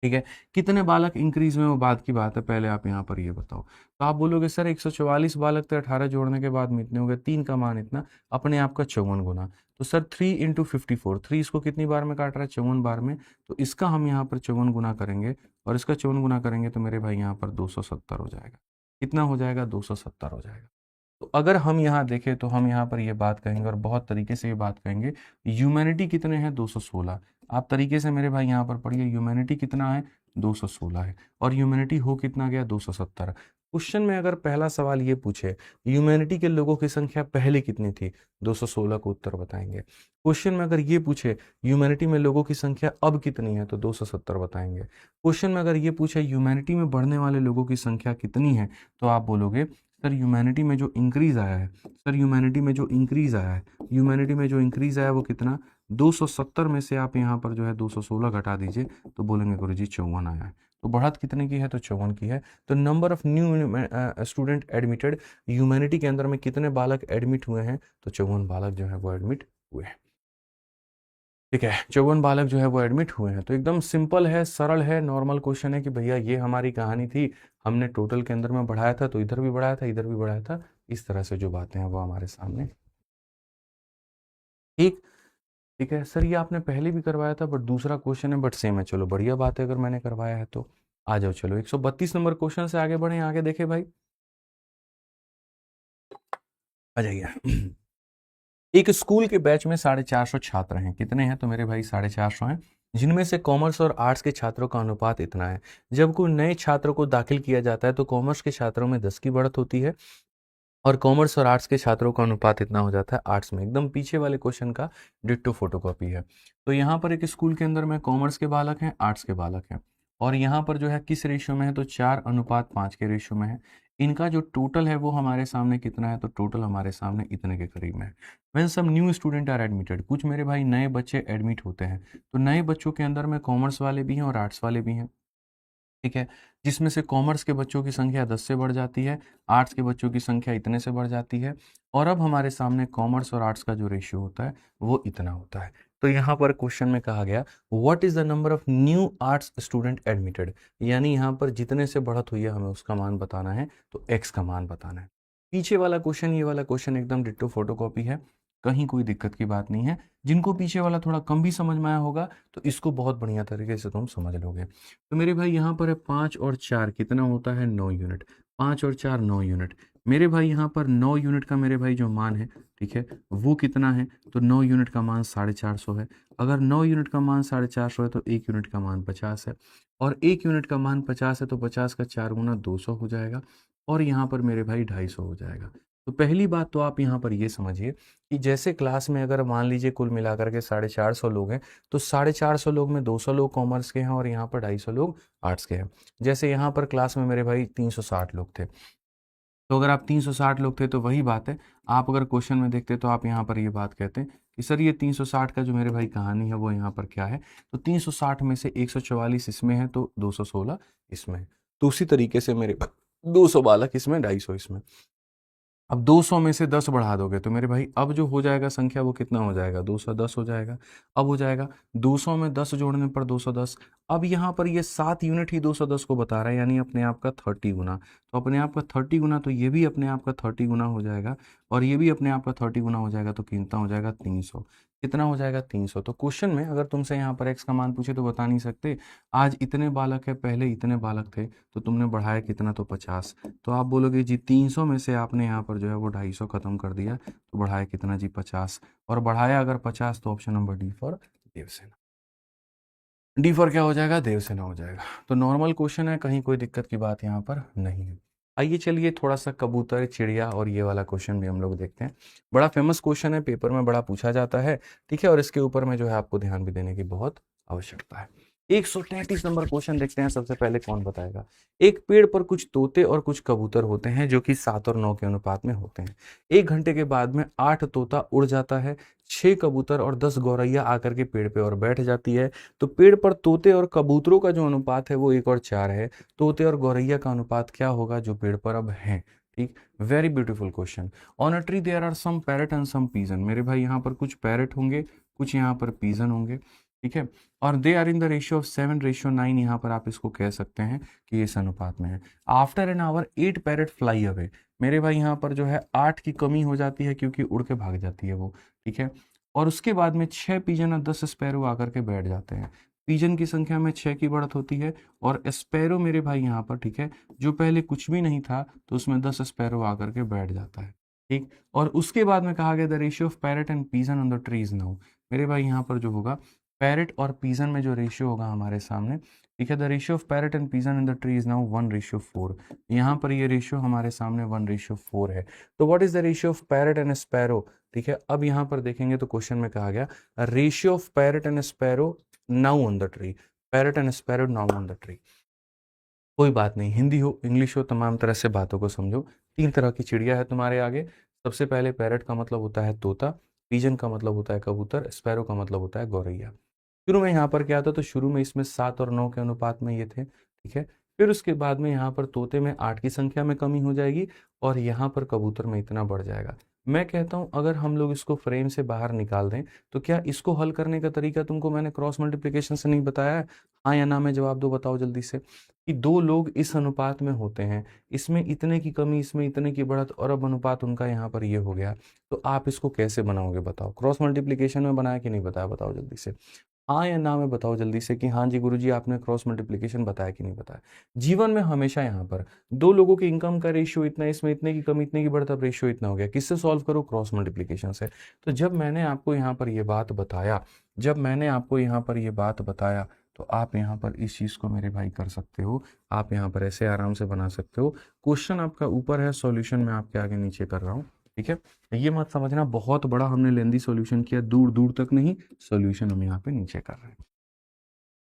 ठीक है, कितने बालक इंक्रीज में, वो बात की बात है, पहले आप यहाँ पर ये बताओ। तो आप बोलोगे सर 144 बालक थे, 18 जोड़ने के बाद में इतने हो गए, 3 का मान इतना, अपने आप का 54 गुना। तो सर 3 इंटू 54, 3 इसको कितनी बार में काट रहा है 54 बार में, तो इसका हम यहाँ पर 54 गुना करेंगे, और इसका 54 गुना करेंगे तो मेरे भाई यहाँ पर 270 हो जाएगा। कितना हो जाएगा 270 हो जाएगा। तो अगर हम यहाँ देखें तो हम यहाँ पर ये बात कहेंगे, और बहुत तरीके से ये बात कहेंगे, ह्यूमैनिटी कितने हैं 216। आप तरीके से मेरे भाई यहाँ पर पढ़िए, ह्यूमैनिटी कितना है 216 है, और ह्यूमैनिटी हो कितना गया 270। क्वेश्चन में अगर पहला सवाल ये पूछे ह्यूमैनिटी के लोगों की संख्या पहले कितनी थी, 216 को उत्तर बताएंगे। क्वेश्चन में अगर ये पूछे ह्यूमैनिटी में लोगों की संख्या अब कितनी है, तो 270 बताएंगे। क्वेश्चन में अगर ये पूछे ह्यूमैनिटी में बढ़ने वाले लोगों की संख्या कितनी है, तो आप बोलोगे सर ह्यूमैनिटी में जो इंक्रीज आया है, सर ह्यूमैनिटी में जो इंक्रीज आया है, ह्यूमैनिटी में जो इंक्रीज आया है वो कितना, 270 में से आप यहाँ पर जो है 216 घटा दीजिए, तो बोलेंगे गुरुजी 54 आया है। तो बढ़त कितने की है, तो 54 की है। तो number of new student admitted, humanity के अंदर में कितने बालक एडमिट हुए हैं, तो 54 बालक जो है वो एडमिट हुए हैं। ठीक है, 54 बालक जो है वो एडमिट हुए हैं। तो एकदम सिंपल है, सरल है, नॉर्मल क्वेश्चन है कि भैया ये हमारी कहानी थी, हमने टोटल के अंदर में बढ़ाया था, तो इधर भी बढ़ाया था, इधर भी बढ़ाया था, इस तरह से जो बातें हैं वो हमारे सामने। ठीक, ठीक है सर, ये आपने पहले भी करवाया था, बट दूसरा क्वेश्चन है, बट सेम है। चलो बढ़िया बात है, अगर मैंने करवाया है तो आ जाओ। चलो 132 नंबर क्वेश्चन से आगे बढ़े, आगे देखे भाई, आ जाइए। एक स्कूल के बैच में 450 छात्र हैं, कितने हैं, तो मेरे भाई 450 हैं, जिनमें से कॉमर्स और आर्ट्स के छात्रों का अनुपात इतना है। जब कोई नए छात्रों को दाखिल किया जाता है तो कॉमर्स के छात्रों में 10 की बढ़त होती है, और कॉमर्स और आर्ट्स के छात्रों का अनुपात इतना हो जाता है आर्ट्स में। एकदम पीछे वाले क्वेश्चन का डिट्टो फोटोकॉपी है। तो यहाँ पर एक स्कूल के अंदर में कॉमर्स के बालक हैं, आर्ट्स के बालक हैं, और यहाँ पर जो है किस रेशियो में है, तो 4:5 के रेशियो में है। इनका जो टोटल है वो हमारे सामने कितना है, तो टोटल हमारे सामने इतने के करीब में है। When some new student are admitted, कुछ मेरे भाई नए बच्चे एडमिट होते हैं, तो नए बच्चों के अंदर में कॉमर्स वाले भी हैं और आर्ट्स वाले भी हैं। ठीक है, जिसमें से कॉमर्स के बच्चों की संख्या 10 से बढ़ जाती है, आर्ट्स के बच्चों की संख्या इतने से बढ़ जाती है, और अब हमारे सामने कॉमर्स और आर्ट्स का जो रेशियो होता है वो इतना होता है। तो यहाँ पर क्वेश्चन में कहा गया what is the number of new arts student admitted, यानी यहाँ पर जितने से बढ़त हुई है हमें उसका मान बताना है, तो एक्स का मान बताना है। पीछे वाला क्वेश्चन, ये वाला क्वेश्चन एकदम डिट्टो फोटोकॉपी है, कहीं कोई दिक्कत की बात नहीं है। जिनको पीछे वाला थोड़ा कम भी समझ में आया होगा तो इसको बहुत बढ़िया तरीके से तुम समझ लोगे। तो मेरे भाई यहाँ पर है 5 और 4 कितना होता है 9 यूनिट, 5 और 4 9 यूनिट। मेरे भाई यहाँ पर 9 यूनिट का मेरे भाई जो मान है, ठीक है, वो कितना है, तो 9 यूनिट का मान 450 है। अगर 9 यूनिट का मान 450 है तो 1 यूनिट का मान 50 है, और 1 यूनिट का मान 50 है तो 50 का 4 गुना 200 हो जाएगा, और यहाँ पर मेरे भाई 250 हो जाएगा। तो पहली बात तो आप यहाँ पर ये समझिए कि जैसे क्लास में अगर मान लीजिए कुल मिलाकर के 450 लोग हैं, तो 450 लोग में 200 लोग कॉमर्स के हैं और यहाँ पर 250 लोग आर्ट्स के हैं। जैसे यहाँ पर क्लास में मेरे भाई 360 लोग थे, तो अगर आप 360 लोग थे तो वही बात है, आप अगर क्वेश्चन में देखते तो आप यहाँ पर ये बात कहते कि सर ये 360 का जो मेरे भाई कहानी है वो यहाँ पर क्या है, तो 360 में से 144 इसमें है तो 216 इसमें है। तो उसी तरीके से मेरे 200 बालक इसमें, 250 इसमें। अब 200 में से 10 बढ़ा दोगे तो मेरे भाई अब जो हो जाएगा संख्या वो कितना हो जाएगा, 210 हो जाएगा। अब हो जाएगा 200 में 10 जोड़ने पर 210। अब यहाँ पर ये 7 यूनिट ही 210 को बता रहा है, यानी अपने आप का 30 गुना। तो अपने आप का 30 गुना, तो ये भी अपने आप का 30 गुना हो जाएगा और ये भी अपने आप का 30 गुना हो जाएगा। तो कितना हो जाएगा, 300। कितना हो जाएगा, 300। तो क्वेश्चन में अगर तुमसे यहाँ पर x का मान पूछे तो बता नहीं सकते। आज इतने बालक है, पहले इतने बालक थे, तो तुमने बढ़ाया कितना, तो 50। तो आप बोलोगे जी 300 में से आपने यहाँ पर जो है वो 250 खत्म कर दिया, तो बढ़ाया कितना जी, 50। और बढ़ाया अगर 50 तो option number D for Devasena. D for क्या हो जाएगा, देवसेना हो जाएगा। तो नॉर्मल क्वेश्चन है, कहीं कोई दिक्कत की बात यहाँ पर नहीं है। आइए चलिए थोड़ा सा कबूतर, चिड़िया और ये वाला क्वेश्चन भी हम लोग देखते हैं। बड़ा फेमस क्वेश्चन है, पेपर में बड़ा पूछा जाता है, ठीक है, और इसके ऊपर में जो है आपको ध्यान भी देने की बहुत आवश्यकता है। 133 नंबर क्वेश्चन देखते हैं। सबसे पहले कौन बताएगा। एक पेड़ पर कुछ तोते और कुछ कबूतर होते हैं जो कि 7 और 9 के अनुपात में होते हैं। 1 घंटे के बाद में 8 तोता उड़ जाता है, 6 कबूतर और 10 गौरैया आकर के पेड़ पे और बैठ जाती है। तो पेड़ पर तोते और कबूतरों का जो अनुपात है वो 1 और 4 है। तोते और गौरैया का अनुपात क्या होगा जो पेड़ पर अब है। ठीक, very beautiful question. On a tree there are some parrot and some pigeon. मेरे भाई यहाँ पर कुछ पैरट होंगे, कुछ यहाँ पर पीजन होंगे, ठीक है, और they are in the ratio of 7:9। यहाँ पर आप इसको कह सकते हैं कि इस अनुपात में है। After an hour 8 parrot fly away. मेरे भाई यहाँ पर जो है 8 की कमी हो जाती है क्योंकि उड़ के भाग जाती है वो, ठीक है। और उसके बाद में 6 पीजन और 10 स्पैरो आकर के बैठ जाते हैं। पीजन की संख्या में 6 की बढ़त होती है और स्पैरो मेरे भाई यहाँ पर, ठीक है, जो पहले कुछ भी नहीं था तो उसमें 10 स्पैरो आकर के बैठ जाता है, ठीक। और उसके बाद में कहा गया the ratio of parrot and pigeon on the trees now. मेरे भाई यहाँ पर जो होगा पैरट और पीजन में जो रेशियो होगा हमारे सामने, ठीक है, the ratio of parrot and pigeon in the tree is now 1:4। यहाँ पर ये रेशियो हमारे सामने 1:4 है। तो what is the ratio of parrot and sparrow, ठीक है। अब यहाँ पर देखेंगे तो क्वेश्चन में कहा गया ratio of parrot and sparrow now on the tree, parrot and sparrow now on the tree. कोई बात नहीं, हिंदी हो इंग्लिश हो तमाम तरह से बातों को समझो। 3 तरह की चिड़िया है तुम्हारे आगे। सबसे पहले पैरट का मतलब होता है तोता, पीजन का मतलब होता है कबूतर, स्पैरो का मतलब होता है गौरैया। शुरू में यहाँ पर क्या था, तो शुरू में इसमें 7 और 9 के अनुपात में ये थे, ठीक है। फिर उसके बाद में यहाँ पर तोते में 8 की संख्या में कमी हो जाएगी और यहाँ पर कबूतर में इतना बढ़ जाएगा। मैं कहता हूँ अगर हम लोग इसको फ्रेम से बाहर निकाल दें तो क्या इसको हल करने का तरीका तुमको मैंने क्रॉस मल्टीप्लिकेशन से नहीं बताया है? हाँ या ना में जवाब दो, बताओ जल्दी से। कि 2 लोग इस अनुपात में होते हैं, इसमें इतने की कमी, इसमें इतने की बढ़त, और अब अनुपात उनका यहाँ पर ये हो गया, तो आप इसको कैसे बनाओगे बताओ। क्रॉस मल्टीप्लिकेशन में बनाया कि नहीं बताया, बताओ जल्दी से। हाँ या ना में बताओ जल्दी से कि हाँ जी गुरुजी आपने क्रॉस मल्टीप्लिकेशन बताया कि नहीं बताया। जीवन में हमेशा यहाँ पर 2 लोगों की इनकम का रेशियो इतना, इसमें इतने की कमी, इतने की बढ़त, अब रेशियो इतना हो गया, किससे सॉल्व करो, क्रॉस मल्टीप्लिकेशन से। तो जब मैंने आपको यहाँ पर ये बात बताया, जब मैंने आपको यहाँ पर ये बात बताया, तो आप यहाँ पर इस चीज़ को मेरे भाई कर सकते हो। आप यहाँ पर ऐसे आराम से बना सकते हो। क्वेश्चन आपका ऊपर है, सॉल्यूशन मैं आपके आगे नीचे कर रहा हूँ, ठीक है। ये मत समझना बहुत बड़ा हमने लेंदी सॉल्यूशन किया, दूर दूर तक नहीं, सॉल्यूशन हम यहाँ पे नीचे कर रहे हैं।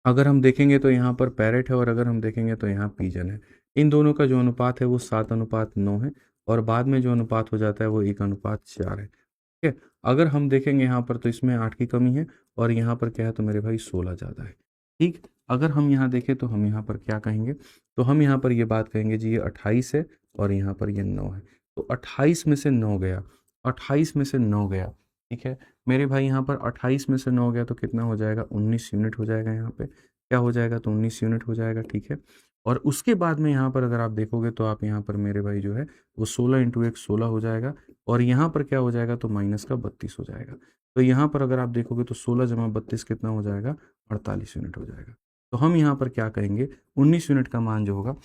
अगर हम देखेंगे तो यहाँ पर पैरेट है और अगर हम देखेंगे तो यहाँ पीजन है। इन दोनों का जो अनुपात है वो 7:9 है और बाद में जो अनुपात हो जाता है वो 1:4 है, ठीक है। अगर हम देखेंगे यहाँ पर तो इसमें 8 की कमी है और यहाँ पर क्या है, तो मेरे भाई 16 ज़्यादा है, ठीक। अगर हम यहाँ देखें तो हम यहाँ पर क्या कहेंगे, तो हम यहाँ पर ये बात कहेंगे जी ये 28 है और यहाँ पर ये 9 है। तो 28 में से 9 गया, 28 में से 9 गया, ठीक है मेरे भाई। यहाँ पर 28 में से 9 गया तो कितना हो जाएगा, 19 यूनिट हो जाएगा। यहाँ पे क्या हो जाएगा, तो 19 यूनिट हो जाएगा, ठीक है। और उसके बाद में यहाँ पर अगर आप देखोगे तो आप यहाँ पर मेरे भाई जो है वो 16 × 1 16 हो जाएगा और यहाँ पर क्या हो जाएगा, तो माइनस का 32 हो जाएगा। तो यहाँ पर अगर आप देखोगे तो 16 × 32 कितना हो जाएगा, 48 यूनिट हो जाएगा। तो हम यहाँ पर क्या कहेंगे, 19 यूनिट का मान जो होगा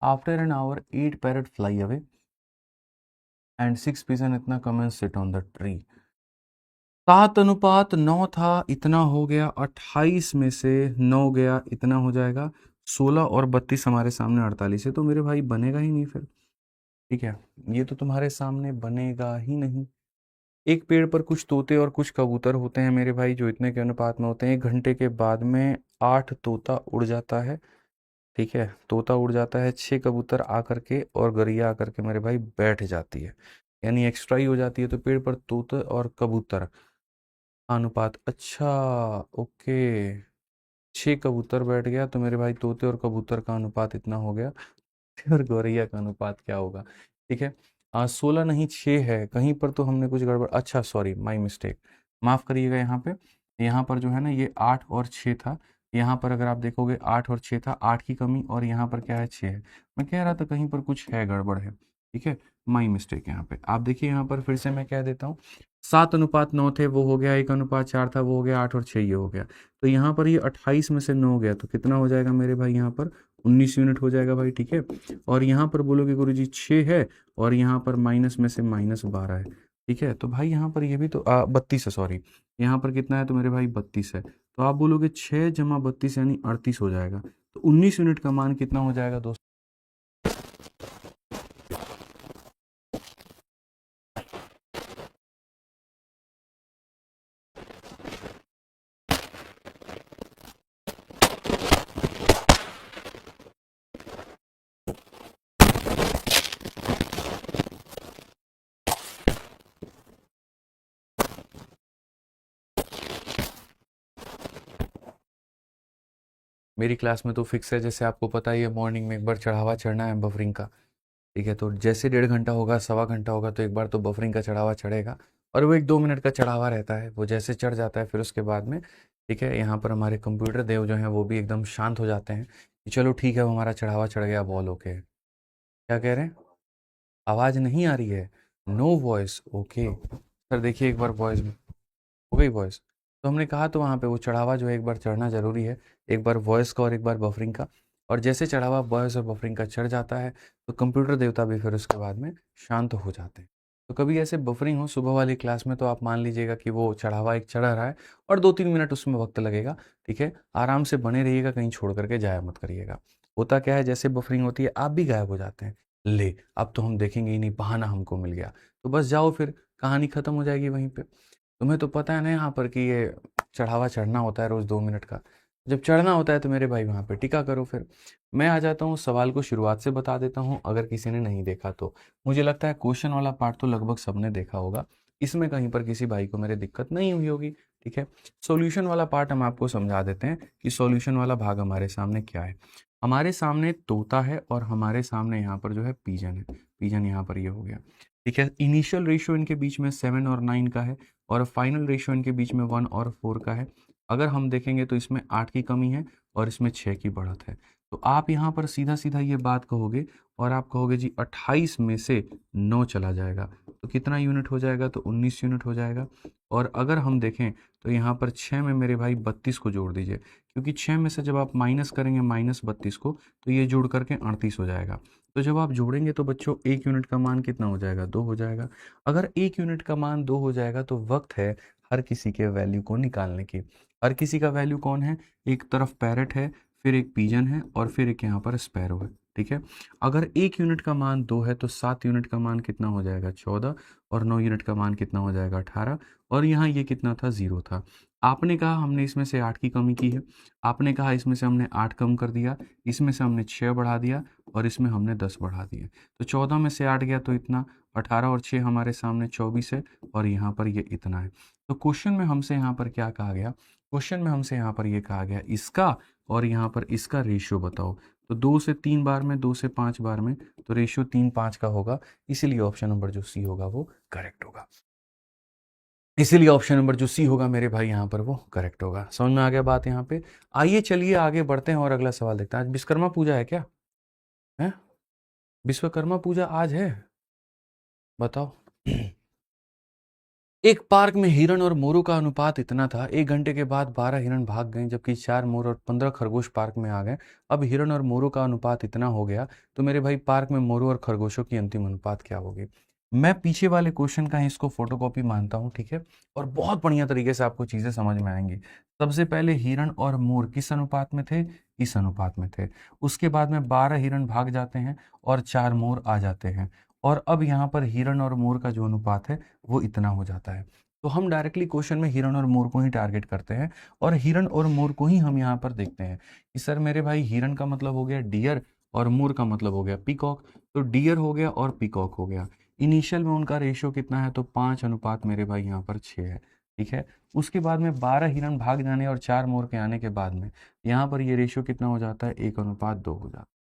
after an hour 8 parrot fly away and 6 pigeon इतना कम and sit on the tree. 7:9 था, इतना हो गया। 28 में से 9 गया, इतना हो जाएगा। 16 और 32 हमारे सामने 48 है, तो मेरे भाई बनेगा ही नहीं फिर, ठीक है। ये तो तुम्हारे सामने बनेगा ही नहीं। एक पेड़ पर कुछ तोते और कुछ कबूतर होते हैं मेरे भाई जो इतने के अनुपात में होते हैं। 1 घंटे के बाद में 8 तोता उड़ जाता है, ठीक है, तोता उड़ जाता है, 6 कबूतर आकर के और गौरैया आकर के मेरे भाई बैठ जाती है, यानी एक्स्ट्रा ही हो जाती है। तो पेड़ पर तोते और कबूतर का अनुपात, अच्छा, ओके, 6 कबूतर बैठ गया तो मेरे भाई तोते और कबूतर का अनुपात इतना हो गया। और गौरैया का अनुपात क्या होगा? ठीक है, 16 नहीं 6 है, कहीं पर तो हमने कुछ गड़बड़, अच्छा सॉरी माय मिस्टेक, माफ़ करिएगा। यहाँ पर जो है ना ये 8 और 6 था, यहाँ पर अगर आप देखोगे 8 और 6 था, 8 की कमी, और यहाँ पर क्या है 6 है। मैं कह रहा था कहीं पर कुछ है, गड़बड़ है। ठीक है, माय मिस्टेक। यहाँ पे आप देखिए, यहाँ पर फिर से मैं कह देता हूँ, 7:9 थे, वो हो गया, 1:4 था, वो हो गया, 8 और 6 ये हो गया। तो यहाँ पर ये 28 में से 9 गया तो कितना हो जाएगा मेरे भाई? यहाँ पर 19 यूनिट हो जाएगा भाई। ठीक है, और यहाँ पर बोलोगे गुरुजी 6 है, और यहाँ पर माइनस में से -12 है। ठीक है, तो भाई यहाँ पर ये भी तो 32 है, सॉरी, यहाँ पर कितना है तो मेरे भाई 32 है। तो आप बोलोगे 6 जमा 32 यानी 38 हो जाएगा। तो 19 यूनिट का मान कितना हो जाएगा दोस्तों? मेरी क्लास में तो फिक्स है, जैसे आपको पता ही है, मॉर्निंग में एक बार चढ़ावा चढ़ना है बफरिंग का। ठीक है, तो जैसे 1.5 घंटा होगा, 1.25 घंटा होगा, तो एक बार तो बफरिंग का चढ़ावा चढ़ेगा, और वो 1-2 मिनट का चढ़ावा रहता है। वो जैसे चढ़ जाता है फिर उसके बाद में, ठीक है, यहाँ पर हमारे कंप्यूटर देव जो हैं वो भी एकदम शांत हो जाते हैं कि चलो ठीक है, वो हमारा चढ़ावा चढ़ गया, बॉल ओके है। क्या कह रहे हैं? आवाज़ नहीं आ रही है, नो वॉइस, ओके सर। देखिए एक बार वॉइस में हो गई वॉइस। तो हमने कहा तो वहाँ पे वो चढ़ावा जो है एक बार चढ़ना ज़रूरी है, एक बार वॉइस का और एक बार बफरिंग का। और जैसे चढ़ावा वॉइस और बफरिंग का चढ़ जाता है तो कंप्यूटर देवता भी फिर उसके बाद में शांत हो जाते हैं। तो कभी ऐसे बफरिंग हो सुबह वाली क्लास में, तो आप मान लीजिएगा कि वो चढ़ावा एक चढ़ रहा है और 2-3 मिनट उसमें वक्त लगेगा। ठीक है, आराम से बने रहिएगा, कहीं छोड़ करके जाया मत करिएगा। होता क्या है, जैसे बफरिंग होती है आप भी गायब हो जाते हैं, ले अब तो हम देखेंगे ही नहीं, बहाना हमको मिल गया। तो बस जाओ, फिर कहानी खत्म हो जाएगी वहीं पे। तुम्हें तो पता है ना यहाँ पर कि ये चढ़ावा चढ़ना होता है रोज़ 2 मिनट का। जब चढ़ना होता है तो मेरे भाई वहाँ पे टिका करो। फिर मैं आ जाता हूँ, सवाल को शुरुआत से बता देता हूँ, अगर किसी ने नहीं देखा तो। मुझे लगता है क्वेश्चन वाला पार्ट तो लगभग सबने देखा होगा, इसमें कहीं पर किसी भाई को मेरे दिक्कत नहीं हुई होगी। ठीक है, सॉल्यूशन वाला पार्ट हम आपको समझा देते हैं कि सॉल्यूशन वाला भाग हमारे सामने क्या है। हमारे सामने तोता है और हमारे सामने यहाँ पर जो है पिजन है। पिजन यहाँ पर ये हो गया। ठीक है, इनिशियल रेशियो इनके बीच में 7 और 9 का है, और फाइनल रेशियो इनके बीच में 1 और 4 का है। अगर हम देखेंगे तो इसमें 8 की कमी है और इसमें 6 की बढ़त है। तो आप यहाँ पर सीधा सीधा ये बात कहोगे, और आप कहोगे जी 28 में से 9 चला जाएगा तो कितना यूनिट हो जाएगा? तो 19 यूनिट हो जाएगा। और अगर हम देखें तो यहाँ पर 6 में मेरे भाई 32 को जोड़ दीजिए, क्योंकि 6 में से जब आप माइनस करेंगे -32 को, तो ये जोड़ करके 38 हो जाएगा। तो जब आप जोड़ेंगे तो बच्चों 1 यूनिट का मान कितना हो जाएगा? 2 हो जाएगा। अगर 1 यूनिट का मान 2 हो जाएगा तो वक्त है हर किसी के वैल्यू को निकालने की। हर किसी का वैल्यू कौन है? एक तरफ पैरट है, फिर एक पिजन है, और फिर एक यहाँ पर स्पैरो है। ठीक है, अगर 1 यूनिट का मान 2 है तो 7 यूनिट का मान कितना हो जाएगा? 14, और 9 यूनिट का मान कितना हो जाएगा? 18, और यहाँ ये कितना था? 0 था। आपने कहा हमने इसमें से 8 की कमी की है, आपने कहा इसमें से हमने 8 कम कर दिया, इसमें से हमने 6 बढ़ा दिया, और इसमें हमने 10 बढ़ा दिए। तो 14 में से 8 गया तो इतना, 18 और 6 हमारे सामने 24 है, और यहाँ पर ये इतना है। तो क्वेश्चन में हमसे यहाँ पर क्या कहा गया? क्वेश्चन में हमसे यहाँ पर ये कहा गया, इसका और यहाँ पर इसका रेशियो बताओ। तो 2 से 3 बार में, 2 से 5 बार में, तो रेशियो 3-5 का होगा, इसीलिए ऑप्शन नंबर जो सी होगा वो करेक्ट होगा। इसीलिए ऑप्शन नंबर जो सी होगा मेरे भाई यहाँ पर वो करेक्ट होगा। समझ में आ गया बात यहाँ पे? आइए चलिए आगे बढ़ते हैं और अगला सवाल देखते हैं। आज विश्वकर्मा पूजा है क्या? है? विश्वकर्मा पूजा आज है? बताओ। एक पार्क में हिरण और मोरों का अनुपात इतना था, 1 घंटे के बाद 12 हिरण भाग गए, जबकि 4 मोर और 15 खरगोश पार्क में आ गए। अब हिरण और मोरों का अनुपात इतना हो गया, तो मेरे भाई पार्क में मोरों और खरगोशों की अंतिम अनुपात क्या होगी? मैं पीछे वाले क्वेश्चन का ही इसको फोटोकॉपी मानता हूँ, ठीक है, और बहुत बढ़िया तरीके से आपको चीज़ें समझ में आएंगी। सबसे पहले हिरण और मोर किस अनुपात में थे? इस अनुपात में थे। उसके बाद में 12 हिरण भाग जाते हैं और 4 मोर आ जाते हैं, और अब यहाँ पर हिरण और मोर का जो अनुपात है वो इतना हो जाता है। तो हम डायरेक्टली क्वेश्चन में हिरन और मोर को ही टारगेट करते हैं और हिरन और मोर को ही हम यहाँ पर देखते हैं कि सर मेरे भाई हिरन का मतलब हो गया डियर और मोर का मतलब हो गया पीकॉक। तो डियर हो गया और पीकॉक हो गया। इनिशियल में उनका रेशियो कितना है, तो 5 अनुपात मेरे भाई यहाँ पर 6 है। ठीक है, उसके बाद में 12 हिरन भाग जाने और 4 मोर के आने के बाद में यहाँ पर ये रेशियो कितना हो जाता है, 1:2 हो जाता है।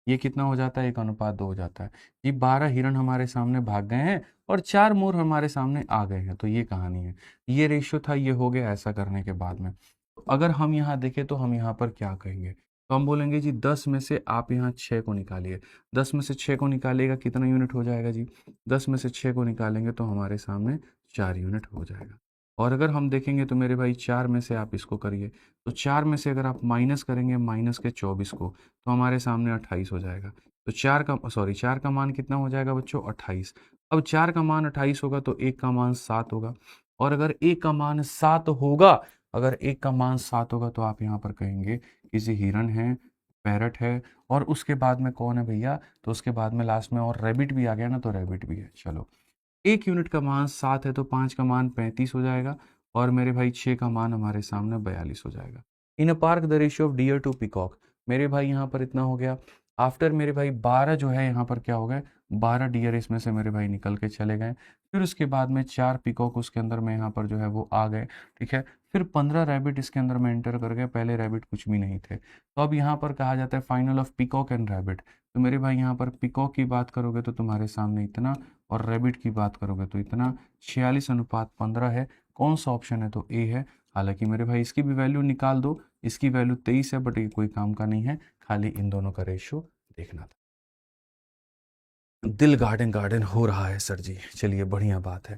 ये कितना हो जाता है, 1:2 हो जाता है। ये 12 हिरन हमारे सामने भाग गए हैं और 4 मोर हमारे सामने आ गए हैं। तो ये कहानी है, ये रेशियो था, ये हो गया ऐसा करने के बाद में। तो अगर हम यहाँ देखें तो हम यहाँ पर क्या कहेंगे, तो हम बोलेंगे जी 10 में से आप यहाँ 6 को निकालिए। 10 में से 6 को निकालिएगा कितना यूनिट हो जाएगा जी, 10 में से 6 को निकालेंगे तो हमारे सामने 4 यूनिट हो जाएगा। और अगर हम देखेंगे तो मेरे भाई 4 में से आप इसको करिए, तो 4 में से अगर आप माइनस करेंगे माइनस के 24 को, तो हमारे सामने 28 हो जाएगा। तो 4 का मान कितना हो जाएगा बच्चों, 28। अब 4 का मान 28 होगा तो 1 का मान 7 होगा। और अगर 1 का मान 7 होगा, अगर 1 का मान 7 होगा तो आप यहाँ पर कहेंगे किसी हिरन है, पैरट है, और उसके बाद में कौन है भैया, तो उसके बाद में लास्ट में और रैबिट भी आ गया ना, तो रैबिट भी है। चलो, 1 यूनिट का मान 7 है तो 5 का मान 35 हो जाएगा और मेरे भाई 6 का मान हमारे सामने 42 हो जाएगा। In a park the ratio of deer to peacock, मेरे भाई यहाँ पर इतना हो गया। आफ्टर मेरे भाई 12 जो है यहाँ पर क्या हो गए, 12 डियर इसमें से मेरे भाई निकल के चले गए। फिर उसके बाद में 4 पीकॉक उसके अंदर में यहाँ पर जो है वो आ गए। ठीक है, फिर 15 रैबिट इसके अंदर में एंटर कर गए, पहले रैबिट कुछ भी नहीं थे। तो अब यहाँ पर कहा जाता है final of peacock and rabbit. तो मेरे भाई यहाँ पर पीकॉक की बात करोगे तो तुम्हारे सामने इतना, और रैबिट की बात करोगे तो इतना। 46:15 है। कौन सा ऑप्शन है, तो ए है। हालांकि मेरे भाई इसकी भी वैल्यू निकाल दो, इसकी वैल्यू 23 है, बट ये कोई काम का नहीं है, खाली इन दोनों का रेशियो देखना था। दिल गार्डन गार्डन हो रहा है सर जी, चलिए बढ़िया बात है।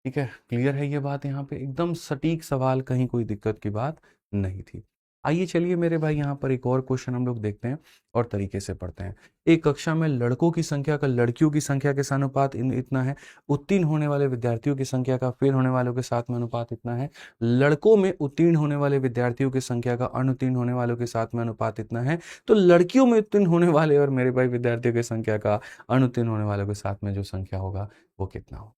ठीक है, क्लियर है ये बात, यहाँ पे एकदम सटीक सवाल, कहीं कोई दिक्कत की बात नहीं थी। आइए चलिए मेरे भाई यहाँ पर एक और क्वेश्चन हम लोग देखते हैं और तरीके से पढ़ते हैं। एक कक्षा में लड़कों की संख्या का लड़कियों की संख्या के सानुपात इतना है। उत्तीर्ण होने वाले विद्यार्थियों की संख्या का फेल होने वालों के साथ में अनुपात इतना है। लड़कों में उत्तीर्ण होने वाले विद्यार्थियों की संख्या का अनुत्तीर्ण होने वालों के साथ में अनुपात इतना है। तो लड़कियों में उत्तीर्ण होने वाले और मेरे भाई विद्यार्थियों की संख्या का अनुत्तीर्ण होने वालों के साथ में जो संख्या होगा वो कितना होगा।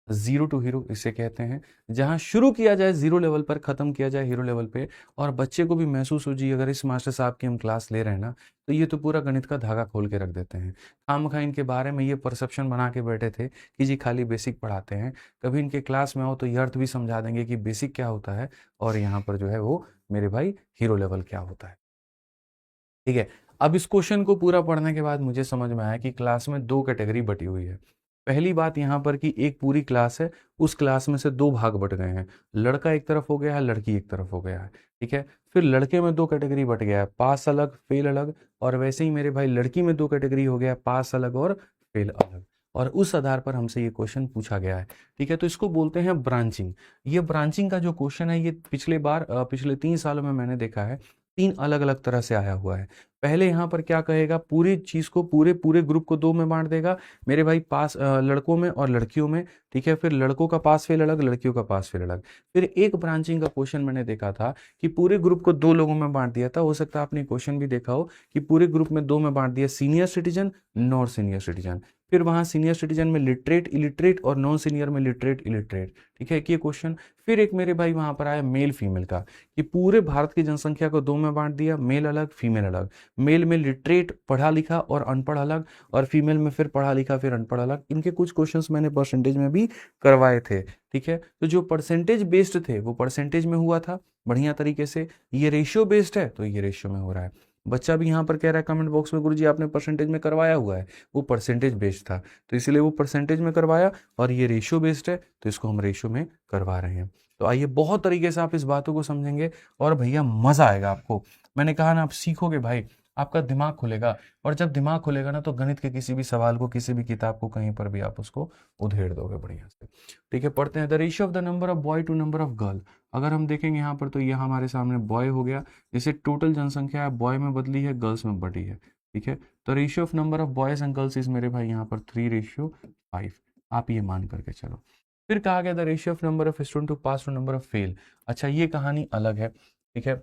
जीरो टू हीरो इसे कहते हैं, जहां शुरू किया जाए जीरो लेवल पर, खत्म किया जाए हीरो लेवल पे। और बच्चे को भी महसूस हो जी अगर इस मास्टर साहब की हम क्लास ले रहे हैं ना, तो ये तो पूरा गणित का धागा खोल के रख देते हैं। खामखा इनके बारे में ये परसेप्शन बना के बैठे थे कि जी खाली बेसिक पढ़ाते हैं। कभी इनके क्लास में आओ तो ये अर्थ भी समझा देंगे कि बेसिक क्या होता है और यहाँ पर जो है वो मेरे भाई हीरो लेवल क्या होता है। ठीक है, अब इस क्वेश्चन को पूरा पढ़ने के बाद मुझे समझ में आया कि क्लास में 2 कैटेगरी बटी हुई है। पहली बात यहाँ पर कि एक पूरी क्लास है, उस क्लास में से 2 भाग बट गए हैं। लड़का एक तरफ हो गया है, लड़की एक तरफ हो गया है। ठीक है, फिर लड़के में 2 कैटेगरी बट गया है, पास अलग फेल अलग। और वैसे ही मेरे भाई लड़की में 2 कैटेगरी हो गया है, पास अलग और फेल अलग। और उस आधार पर हमसे ये क्वेश्चन पूछा गया है। ठीक है, तो इसको बोलते हैं ब्रांचिंग। ये ब्रांचिंग का जो क्वेश्चन है ये पिछले 3 सालों में मैंने देखा है 3 अलग अलग तरह से आया हुआ है। पहले यहाँ पर क्या कहेगा, पूरी चीज को पूरे पूरे ग्रुप को 2 में बांट देगा मेरे भाई, पास लड़कों में और लड़कियों में। ठीक है, फिर लड़कों का पास फेल अलग, लड़कियों का पास फेल अलग। फिर एक ब्रांचिंग का क्वेश्चन मैंने देखा था कि पूरे ग्रुप को 2 लोगों में बांट दिया था। हो सकता है आपने क्वेश्चन भी देखा हो कि पूरे ग्रुप में 2 में बांट दिया, senior citizen, non senior citizen. फिर वहां सीनियर सिटीजन में लिटरेट इलिटरेट और नॉन सीनियर में लिटरेट इलिटरेट। ठीक है, ये क्वेश्चन। फिर एक मेरे भाई वहां पर आया मेल फीमेल का, कि पूरे भारत की जनसंख्या को 2 में बांट दिया, मेल अलग फीमेल अलग। मेल में लिटरेट पढ़ा लिखा और अनपढ़ अलग, और फीमेल में फिर पढ़ा लिखा फिर अनपढ़ अलग। इनके कुछ क्वेश्चंस मैंने परसेंटेज में भी करवाए थे। ठीक है, तो जो परसेंटेज बेस्ड थे वो परसेंटेज में हुआ था बढ़िया तरीके से। ये रेशियो बेस्ड है तो ये रेशियो में हो रहा है। बच्चा भी यहाँ पर कह रहा है कमेंट बॉक्स में, गुरुजी आपने परसेंटेज में करवाया हुआ है, वो परसेंटेज बेस्ड था तो इसलिए वो परसेंटेज में करवाया, और ये रेशियो बेस्ड है तो इसको हम रेशियो में करवा रहे हैं। तो आइए बहुत तरीके से आप इस बातों को समझेंगे और भैया मजा आएगा आपको। मैंने कहा ना, आप सीखोगे भाई, आपका दिमाग खुलेगा। और जब दिमाग खुलेगा ना तो गणित के किसी भी सवाल को, किसी भी किताब को कहीं पर भी आप उसको उधेड़ दोगे बढ़िया से। ठीक है, पढ़ते हैं। The ratio of the number of boy to number of girl. अगर हम देखेंगे यहाँ पर तो ये हमारे सामने बॉय हो गया, जैसे टोटल जनसंख्या है बॉय में बदली है, गर्ल्स में बढ़ी है। ठीक है, तो ratio of number of boys and girls is मेरे भाई यहाँ पर 3:5। आप ये मान करके चलो। फिर कहा गया the ratio of number of student to pass to number of fail. अच्छा, ये कहानी अलग है। ठीक है,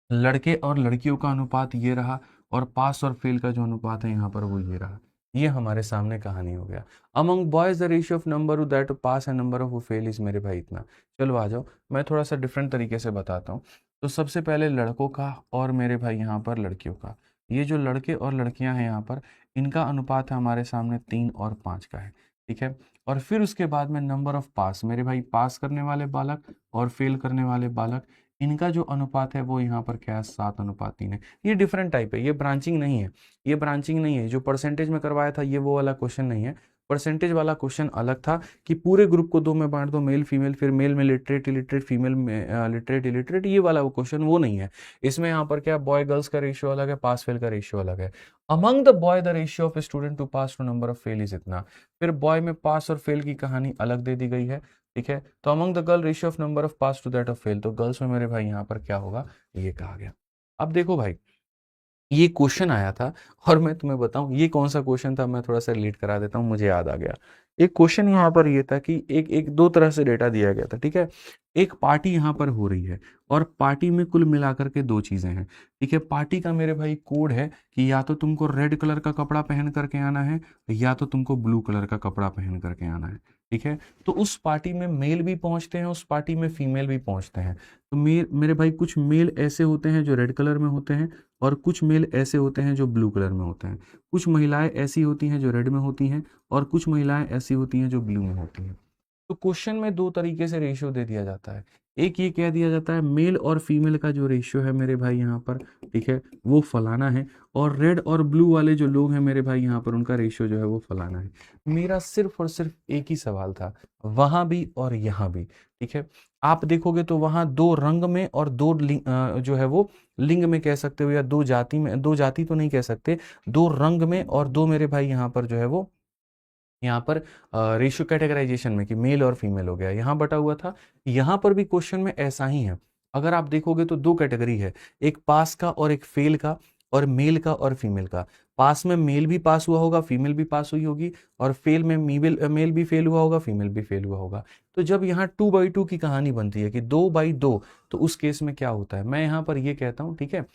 लड़के और लड़कियों का अनुपात ये रहा, और पास और फेल का जो अनुपात है यहाँ पर वो ये रहा। ये हमारे सामने कहानी हो गया। Among boys the ratio of number that pass and number of fail is मेरे भाई इतना। चलो आ जाओ, मैं थोड़ा सा डिफरेंट तरीके से बताता हूँ। तो सबसे पहले लड़कों का और मेरे भाई यहाँ पर लड़कियों का, ये जो लड़के और लड़कियां हैं यहाँ पर, इनका अनुपात है हमारे सामने 3 और 5 का है, ठीक है। और फिर उसके बाद में नंबर ऑफ पास, मेरे भाई पास करने वाले बालक और फेल करने वाले बालक, इनका जो अनुपात है वो यहाँ पर क्या है, 7:3 है। ये डिफरेंट टाइप है, ये ब्रांचिंग नहीं है, ये ब्रांचिंग नहीं है। जो परसेंटेज में करवाया था ये वो वाला क्वेश्चन नहीं है। परसेंटेज वाला क्वेश्चन अलग था कि पूरे ग्रुप को 2 में बांट दो, मेल फीमेल, फिर मेल में लिटरेट इलिटरेट, फीमेल में लिटरेट इलिटरेट, ये वाला वो क्वेश्चन वो नहीं है। इसमें यहाँ पर क्या, बॉय गर्ल्स का रेशियो अलग है, पास फेल का रेशियो अलग है। Among the boy the ratio of student to pass to number of fail is इतना। फिर बॉय में पास और फेल की कहानी अलग दे दी गई है, ठीक है। तो among the girl ratio of number of pass to that of fail, तो गर्ल्स में मेरे भाई यहाँ पर क्या होगा, ये कहा गया। अब देखो भाई, ये क्वेश्चन आया था और मैं तुम्हें बताऊं ये कौन सा क्वेश्चन था, मैं थोड़ा सा रीड करा देता हूं, मुझे याद आ गया। एक क्वेश्चन यहाँ पर ये था कि एक एक दो तरह से डेटा दिया गया था, ठीक है। एक पार्टी यहाँ पर हो रही है और पार्टी में कुल मिलाकर के 2 चीजें हैं, ठीक है। पार्टी का मेरे भाई कोड है कि या तो तुमको रेड कलर का कपड़ा पहन करके आना है या तो तुमको ब्लू कलर का कपड़ा पहन करके आना है, ठीक है। तो उस पार्टी में मेल भी पहुंचते हैं, उस पार्टी में फीमेल भी पहुंचते हैं। तो मेरे भाई कुछ मेल ऐसे होते हैं जो रेड कलर में होते हैं और कुछ मेल ऐसे होते हैं जो ब्लू कलर में होते हैं। कुछ महिलाएं ऐसी होती हैं जो रेड में होती हैं और कुछ महिलाएं ऐसी होती हैं जो ब्लू में होती हैं। तो क्वेश्चन में 2 तरीके से रेशियो दे दिया जाता है। एक ये कह दिया जाता है मेल और फीमेल का जो रेशियो है मेरे भाई यहाँ पर, ठीक है, वो फलाना है, और रेड और ब्लू वाले जो लोग हैं मेरे भाई यहाँ पर, उनका रेशियो जो है वो फलाना है। मेरा सिर्फ और सिर्फ एक ही सवाल था, वहां भी और यहाँ भी, ठीक है। आप देखोगे तो वहां 2 रंग में और 2 जो है वो लिंग में कह सकते हो, या 2 जाति में, 2 जाति तो नहीं कह सकते, 2 रंग में और 2 मेरे भाई यहाँ पर जो है वो, यहाँ पर रेशियो कैटेगराइजेशन में कि मेल और फीमेल हो गया, यहाँ बटा हुआ था। यहाँ पर भी क्वेश्चन में ऐसा ही है। अगर आप देखोगे तो 2 कैटेगरी है, एक पास का और एक फेल का, और मेल का और फीमेल का। पास में मेल भी पास हुआ होगा, फीमेल भी पास हुई होगी, और फेल में मेल भी फेल हुआ होगा, फीमेल भी फेल हुआ होगा। तो जब यहाँ 2/2 की कहानी बनती है कि 2/2, तो उस केस में क्या होता है, मैं यहाँ पर ये कहता हूँ, ठीक है।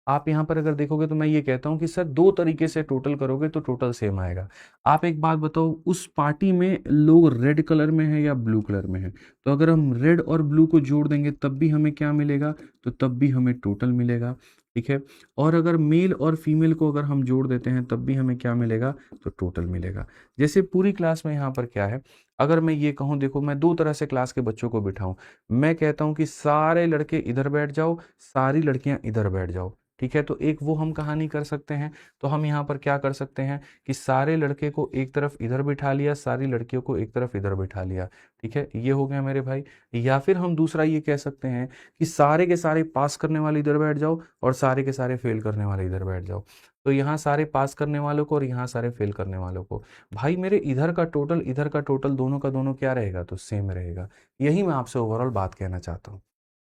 आप यहाँ पर अगर देखोगे तो मैं ये कहता हूँ कि सर 2 तरीके से टोटल करोगे तो टोटल सेम आएगा। आप एक बात बताओ, उस पार्टी में लोग रेड कलर में है या ब्लू कलर में है? तो अगर हम रेड और ब्लू को जोड़ देंगे तब भी हमें क्या मिलेगा, तो तब भी हमें टोटल मिलेगा, ठीक है। और अगर मेल और फीमेल को अगर हम जोड़ देते हैं तब भी हमें क्या मिलेगा, तो टोटल मिलेगा। जैसे पूरी क्लास में यहाँ पर क्या है, अगर मैं ये कहूँ, देखो मैं 2 तरह से क्लास के बच्चों को बिठाऊं। मैं कहता हूँ कि सारे लड़के इधर बैठ जाओ, सारी लड़कियां इधर बैठ जाओ, ठीक है। तो एक वो हम कहानी कर सकते हैं। तो हम यहाँ पर क्या कर सकते हैं कि सारे लड़के को एक तरफ इधर बिठा लिया, सारी लड़कियों को एक तरफ इधर बिठा लिया, ठीक है, ये हो गया मेरे भाई। या फिर हम दूसरा ये कह सकते हैं कि सारे के सारे पास करने वाले इधर बैठ जाओ और सारे के सारे फेल करने वाले इधर बैठ जाओ। तो यहाँ सारे पास करने वालों को और यहाँ सारे फेल करने वालों को, भाई मेरे इधर का टोटल इधर का टोटल दोनों का दोनों क्या रहेगा, तो सेम रहेगा। यही मैं आपसे ओवरऑल बात कहना चाहता हूँ,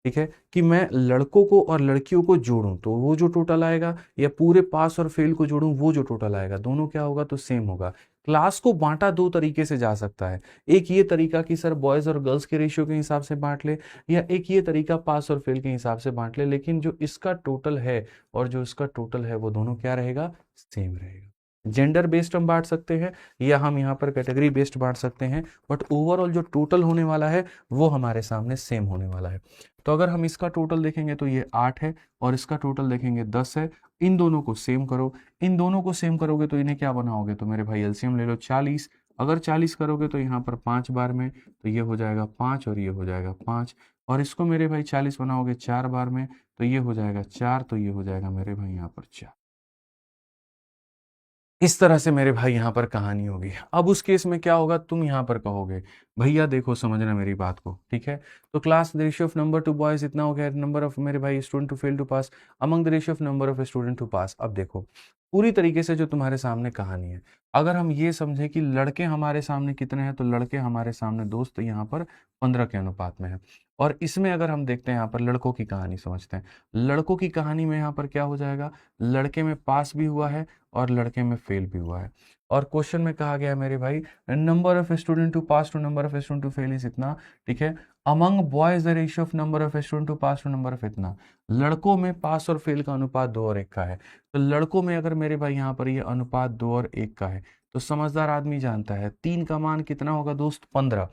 ठीक है, कि मैं लड़कों को और लड़कियों को जोड़ूं तो वो जो टोटल आएगा, या पूरे पास और फेल को जोड़ूं वो जो टोटल आएगा, दोनों क्या होगा, तो सेम होगा। क्लास को बांटा 2 तरीके से जा सकता है। एक ये तरीका कि सर बॉयज और गर्ल्स के रेशियो के हिसाब से बांट ले, या एक ये तरीका पास और फेल के हिसाब से बांट ले, लेकिन जो इसका टोटल है और जो इसका टोटल है वो दोनों क्या रहेगा, सेम रहेगा। जेंडर बेस्ड हम बांट सकते हैं या हम यहाँ पर कैटेगरी बेस्ड बांट सकते हैं, बट ओवरऑल जो टोटल होने वाला है वो हमारे सामने सेम होने वाला है। तो अगर हम इसका टोटल देखेंगे तो ये 8 है और इसका टोटल देखेंगे 10 है। इन दोनों को सेम करो, इन दोनों को सेम करोगे तो इन्हें क्या बनाओगे, तो मेरे भाई एलसीएम ले लो 40। अगर 40 करोगे तो यहाँ पर 5 बार में, तो ये हो जाएगा 5 और ये हो जाएगा 5। और इसको मेरे भाई 40 बनाओगे 4 बार में, तो ये हो जाएगा 4, तो ये हो जाएगा मेरे भाई यहाँ पर 4। इस तरह से मेरे भाई यहाँ पर कहानी होगी। अब उस केस में क्या होगा, तुम यहाँ पर कहोगे भैया देखो समझना मेरी बात को, ठीक है। तो class the ratio of number to boys इतना हो गया, नंबर ऑफ मेरे भाई student to fail to pass among the ratio of number of student to pass. अब देखो पूरी तरीके से जो तुम्हारे सामने कहानी है, अगर हम ये समझे कि लड़के हमारे सामने कितने हैं, तो लड़के हमारे सामने दोस्त यहाँ पर 15 के अनुपात में है। और इसमें अगर हम देखते हैं यहाँ पर लड़कों की कहानी समझते हैं, लड़कों की कहानी में यहाँ पर क्या हो जाएगा, लड़के में पास भी हुआ है और लड़के में फेल भी हुआ है। और क्वेश्चन में कहा गया है मेरे भाई number of student to pass to number of student to fail is इतना, ठीक है। Among boys the ratio of number of student to pass to number of इतना, लड़कों में पास और फेल का अनुपात 2 और 1 का है। तो लड़कों में अगर मेरे भाई यहाँ पर ये अनुपात 2 और 1 का है, तो समझदार आदमी जानता है 3 का मान कितना होगा दोस्त, 15।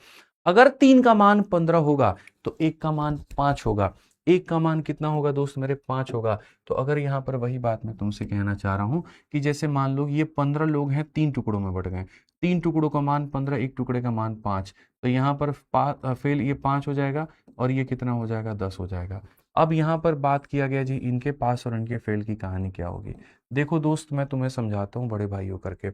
अगर 3 का मान 15 होगा तो 1 का मान 5 होगा। 1 का मान कितना होगा दोस्त मेरे, 5 होगा। तो अगर यहाँ पर वही बात मैं तुमसे कहना चाह रहा हूँ कि जैसे मान लो ये 15 लोग हैं, 3 टुकड़ों में बट गए, 3 टुकड़ों का मान 15, एक टुकड़े का मान 5, तो यहाँ पर फेल ये 5 हो जाएगा और ये कितना हो जाएगा, 10 हो जाएगा। अब यहाँ पर बात किया गया जी इनके पास और इनके फेल की कहानी क्या होगी। देखो दोस्त मैं तुम्हें समझाता हूँ बड़े भाइयों करके।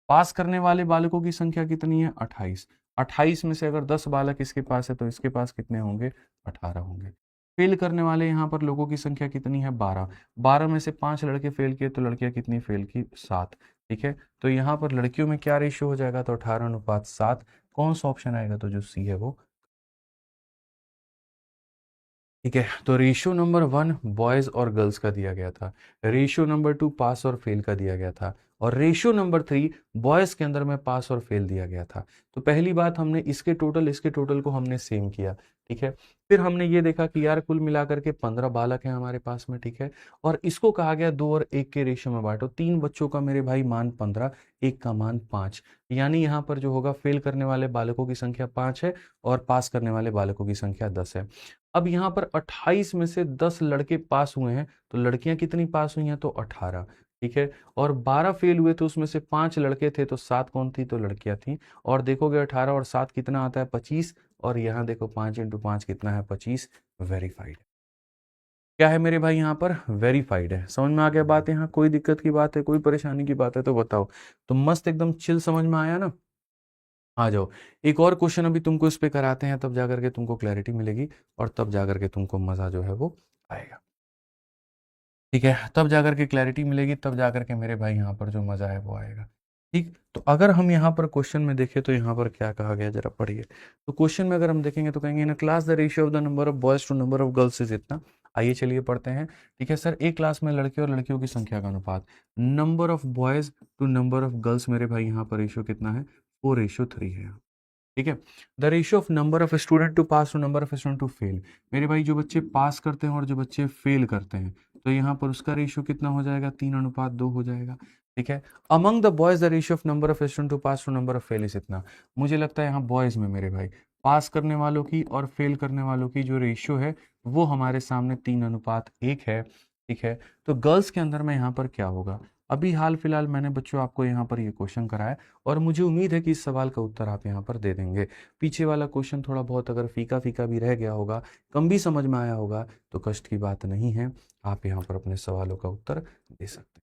पास करने वाले बालकों की संख्या कितनी है, 28। 28 में से अगर 10 बालक इसके पास है तो इसके पास कितने होंगे, 18 होंगे। फेल करने वाले यहाँ पर लोगों की संख्या कितनी है, 12। 12 में से 5 लड़के फेल किए तो लड़कियां कितनी फेल की, 7। ठीक है, तो यहाँ पर लड़कियों में क्या रेशियो हो जाएगा, तो 18:7। कौन सा ऑप्शन आएगा, तो जो सी है वो। ठीक है, तो रेशियो नंबर 1 बॉयज और गर्ल्स का दिया गया था, रेशियो नंबर 2 पास और फेल का दिया गया था, और रेशियो नंबर 3 बॉयज के अंदर में पास और फेल दिया गया था। तो पहली बात हमने इसके टोटल को हमने सेम किया। ठीक है, फिर हमने ये देखा कि यार कुल मिलाकर के 15 बालक हैं हमारे पास में। ठीक है, और इसको कहा गया 2 और 1 के रेशियो में बांटो। 3 बच्चों का मेरे भाई मान 15, 1 का मान 5, यानी यहाँ पर जो होगा फेल करने वाले बालकों की संख्या 5 है और पास करने वाले बालकों की संख्या 10 है। अब यहाँ पर 28 में से 10 लड़के पास हुए हैं, तो लड़कियां कितनी पास हुई हैं, तो 18। ठीक है, और 12 फेल हुए तो उसमें से 5 लड़के थे तो 7 कौन थी, तो लड़कियां थी। और देखोगे 18 और 7 कितना आता है, 25, और यहाँ देखो 5 × 5 कितना है, 25। वेरीफाइड। क्या है मेरे भाई यहाँ पर, वेरीफाइड है। समझ में आ गया बात, यहाँ कोई दिक्कत की बात है, कोई परेशानी की बात है तो बताओ। तो मस्त एकदम चिल समझ में आया ना। आ जाओ, एक और क्वेश्चन अभी तुमको इस पे कराते हैं, तब जाकर के तुमको क्लैरिटी मिलेगी और तब जाकर के तुमको मजा जो है वो आएगा। ठीक है, तब जाकर के क्लैरिटी मिलेगी, तब जाकर के मेरे भाई यहाँ पर जो मजा है वो आएगा। ठीक, तो अगर हम यहाँ पर क्वेश्चन में देखें तो यहाँ पर क्या कहा गया, जरा पढ़िए। तो क्वेश्चन में अगर हम देखेंगे तो कहेंगे in class the ratio of the number of boys to number of girls is इतना। आइए चलिए पढ़ते हैं। ठीक है सर, एक क्लास में लड़के और लड़कियों की संख्या का अनुपात, number of boys to number of girls, मेरे भाई यहाँ पर रेशियो कितना है, 4:3 है। ठीक है, the ratio of number of student to pass to number of student to fail, मेरे भाई जो बच्चे पास करते हैं और जो बच्चे फेल करते हैं, तो यहाँ पर उसका रेशियो कितना हो जाएगा, 3:2 हो जाएगा। ठीक है, among the boys the ratio of number of student to pass to number of fail is इतना। मुझे लगता है यहाँ बॉयज में मेरे भाई पास करने वालों की और फेल करने वालों की जो रेशियो है वो हमारे सामने 3:1 है। ठीक है, तो गर्ल्स के अंदर में यहाँ पर क्या होगा, अभी हाल फिलहाल मैंने बच्चों आपको यहाँ पर ये क्वेश्चन कराया और मुझे उम्मीद है कि इस सवाल का उत्तर आप यहाँ पर दे देंगे। पीछे वाला क्वेश्चन थोड़ा बहुत अगर फीका फीका भी रह गया होगा, कम भी समझ में आया होगा, तो कष्ट की बात नहीं है, आप यहाँ पर अपने सवालों का उत्तर दे सकते हैं।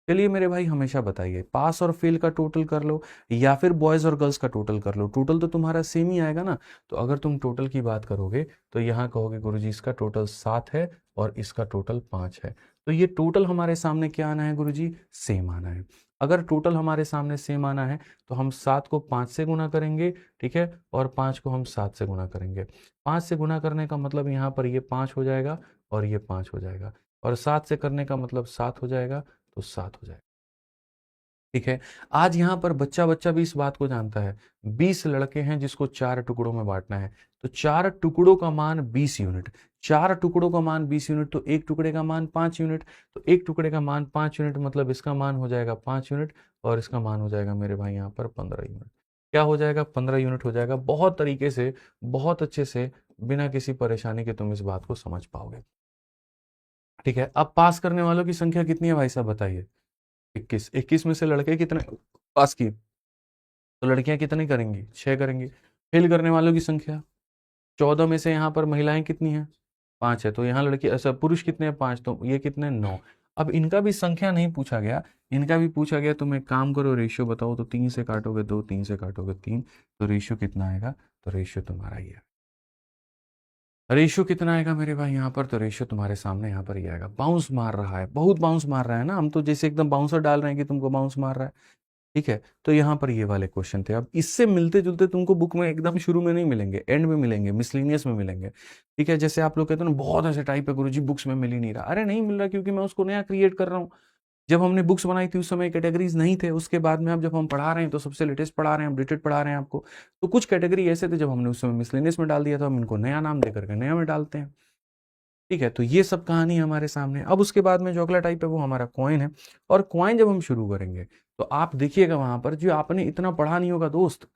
चलिए मेरे भाई हमेशा बताइए, पास और फेल का टोटल कर लो या फिर बॉयज और गर्ल्स का टोटल कर लो, टोटल तो तुम्हारा सेम ही आएगा ना। तो अगर तुम टोटल की बात करोगे तो यहाँ कहोगे गुरुजी इसका टोटल 7 है और इसका टोटल 5 है। तो ये टोटल हमारे सामने क्या आना है गुरुजी, सेम आना है। अगर टोटल हमारे सामने सेम आना है तो हम 7 को 5 से गुना करेंगे। ठीक है, और 5 को हम 7 से गुना करेंगे। 5 से गुना करने का मतलब यहाँ पर ये 5 हो जाएगा और ये 5 हो जाएगा, और 7 से करने का मतलब 7 हो जाएगा, तो 7 हो जाएगा। ठीक है, आज यहाँ पर बच्चा बच्चा भी इस बात को जानता है, 20 लड़के हैं जिसको 4 टुकड़ों में बांटना है, तो 4 टुकड़ों का मान 20 यूनिट, 4 टुकड़ों का मान 20 यूनिट, तो एक टुकड़े का मान 5 यूनिट, तो एक टुकड़े का मान 5 यूनिट मतलब इसका मान हो जाएगा 5 यूनिट और इसका मान हो जाएगा मेरे भाई यहाँ पर 15 यूनिट। क्या हो जाएगा, 15 यूनिट हो जाएगा। बहुत तरीके से, बहुत अच्छे से, बिना किसी परेशानी के तुम इस बात को समझ पाओगे। ठीक है, अब पास करने वालों की संख्या कितनी है भाई साहब बताइए, 21। 21 में से लड़के कितने पास किए, तो लड़कियां कितनी करेंगी, 6 करेंगी। फेल करने वालों की संख्या, 14 में से यहाँ पर महिलाएं कितनी हैं, 5 है, तो यहाँ लड़की ऐसा पुरुष कितने हैं, 5, तो ये कितने, 9। अब इनका भी संख्या नहीं पूछा गया, इनका भी पूछा गया, तुम एक काम करो रेशियो बताओ, तो 3 से काटोगे 2, 3 से काटोगे 3, तो रेशियो कितना आएगा, तो रेशियो तुम्हारा ये है। रेशियो कितना आएगा मेरे भाई यहाँ पर, तो रेशियो तुम्हारे सामने यहाँ पर ही आएगा। बाउंस मार रहा है, बहुत बाउंस मार रहा है ना, हम तो जैसे एकदम बाउंसर डाल रहे हैं कि तुमको बाउंस मार रहा है। ठीक है, तो यहाँ पर ये वाले क्वेश्चन थे। अब इससे मिलते जुलते तुमको बुक में एकदम शुरू में नहीं मिलेंगे, एंड में मिलेंगे, मिसलिनियस में मिलेंगे। ठीक है, जैसे आप लोग कहते हैं ना बहुत ऐसे टाइप है गुरुजी बुक्स में मिल ही नहीं रहा, अरे नहीं मिल रहा क्योंकि मैं उसको नया क्रिएट कर रहा हूँ। जब हमने बुक्स बनाई थी उस समय कैटेगरीज नहीं थे, उसके बाद में अब जब हम पढ़ा रहे हैं तो सबसे लेटेस्ट पढ़ा रहे हैं, अपडेटेड पढ़ा रहे हैं आपको। तो कुछ कैटेगरी ऐसे थे जब हमने उस समय मिसलेनियस में डाल दिया था, हम इनको नया नाम दे करके नया में डालते हैं। ठीक है, तो ये सब कहानी है हमारे सामने। अब उसके बाद में जो अगला टाइप है वो हमारा कॉइन है। और कॉइन जब हम शुरू करेंगे तो आप देखिएगा वहां पर जो आपने इतना पढ़ा नहीं होगा दोस्त,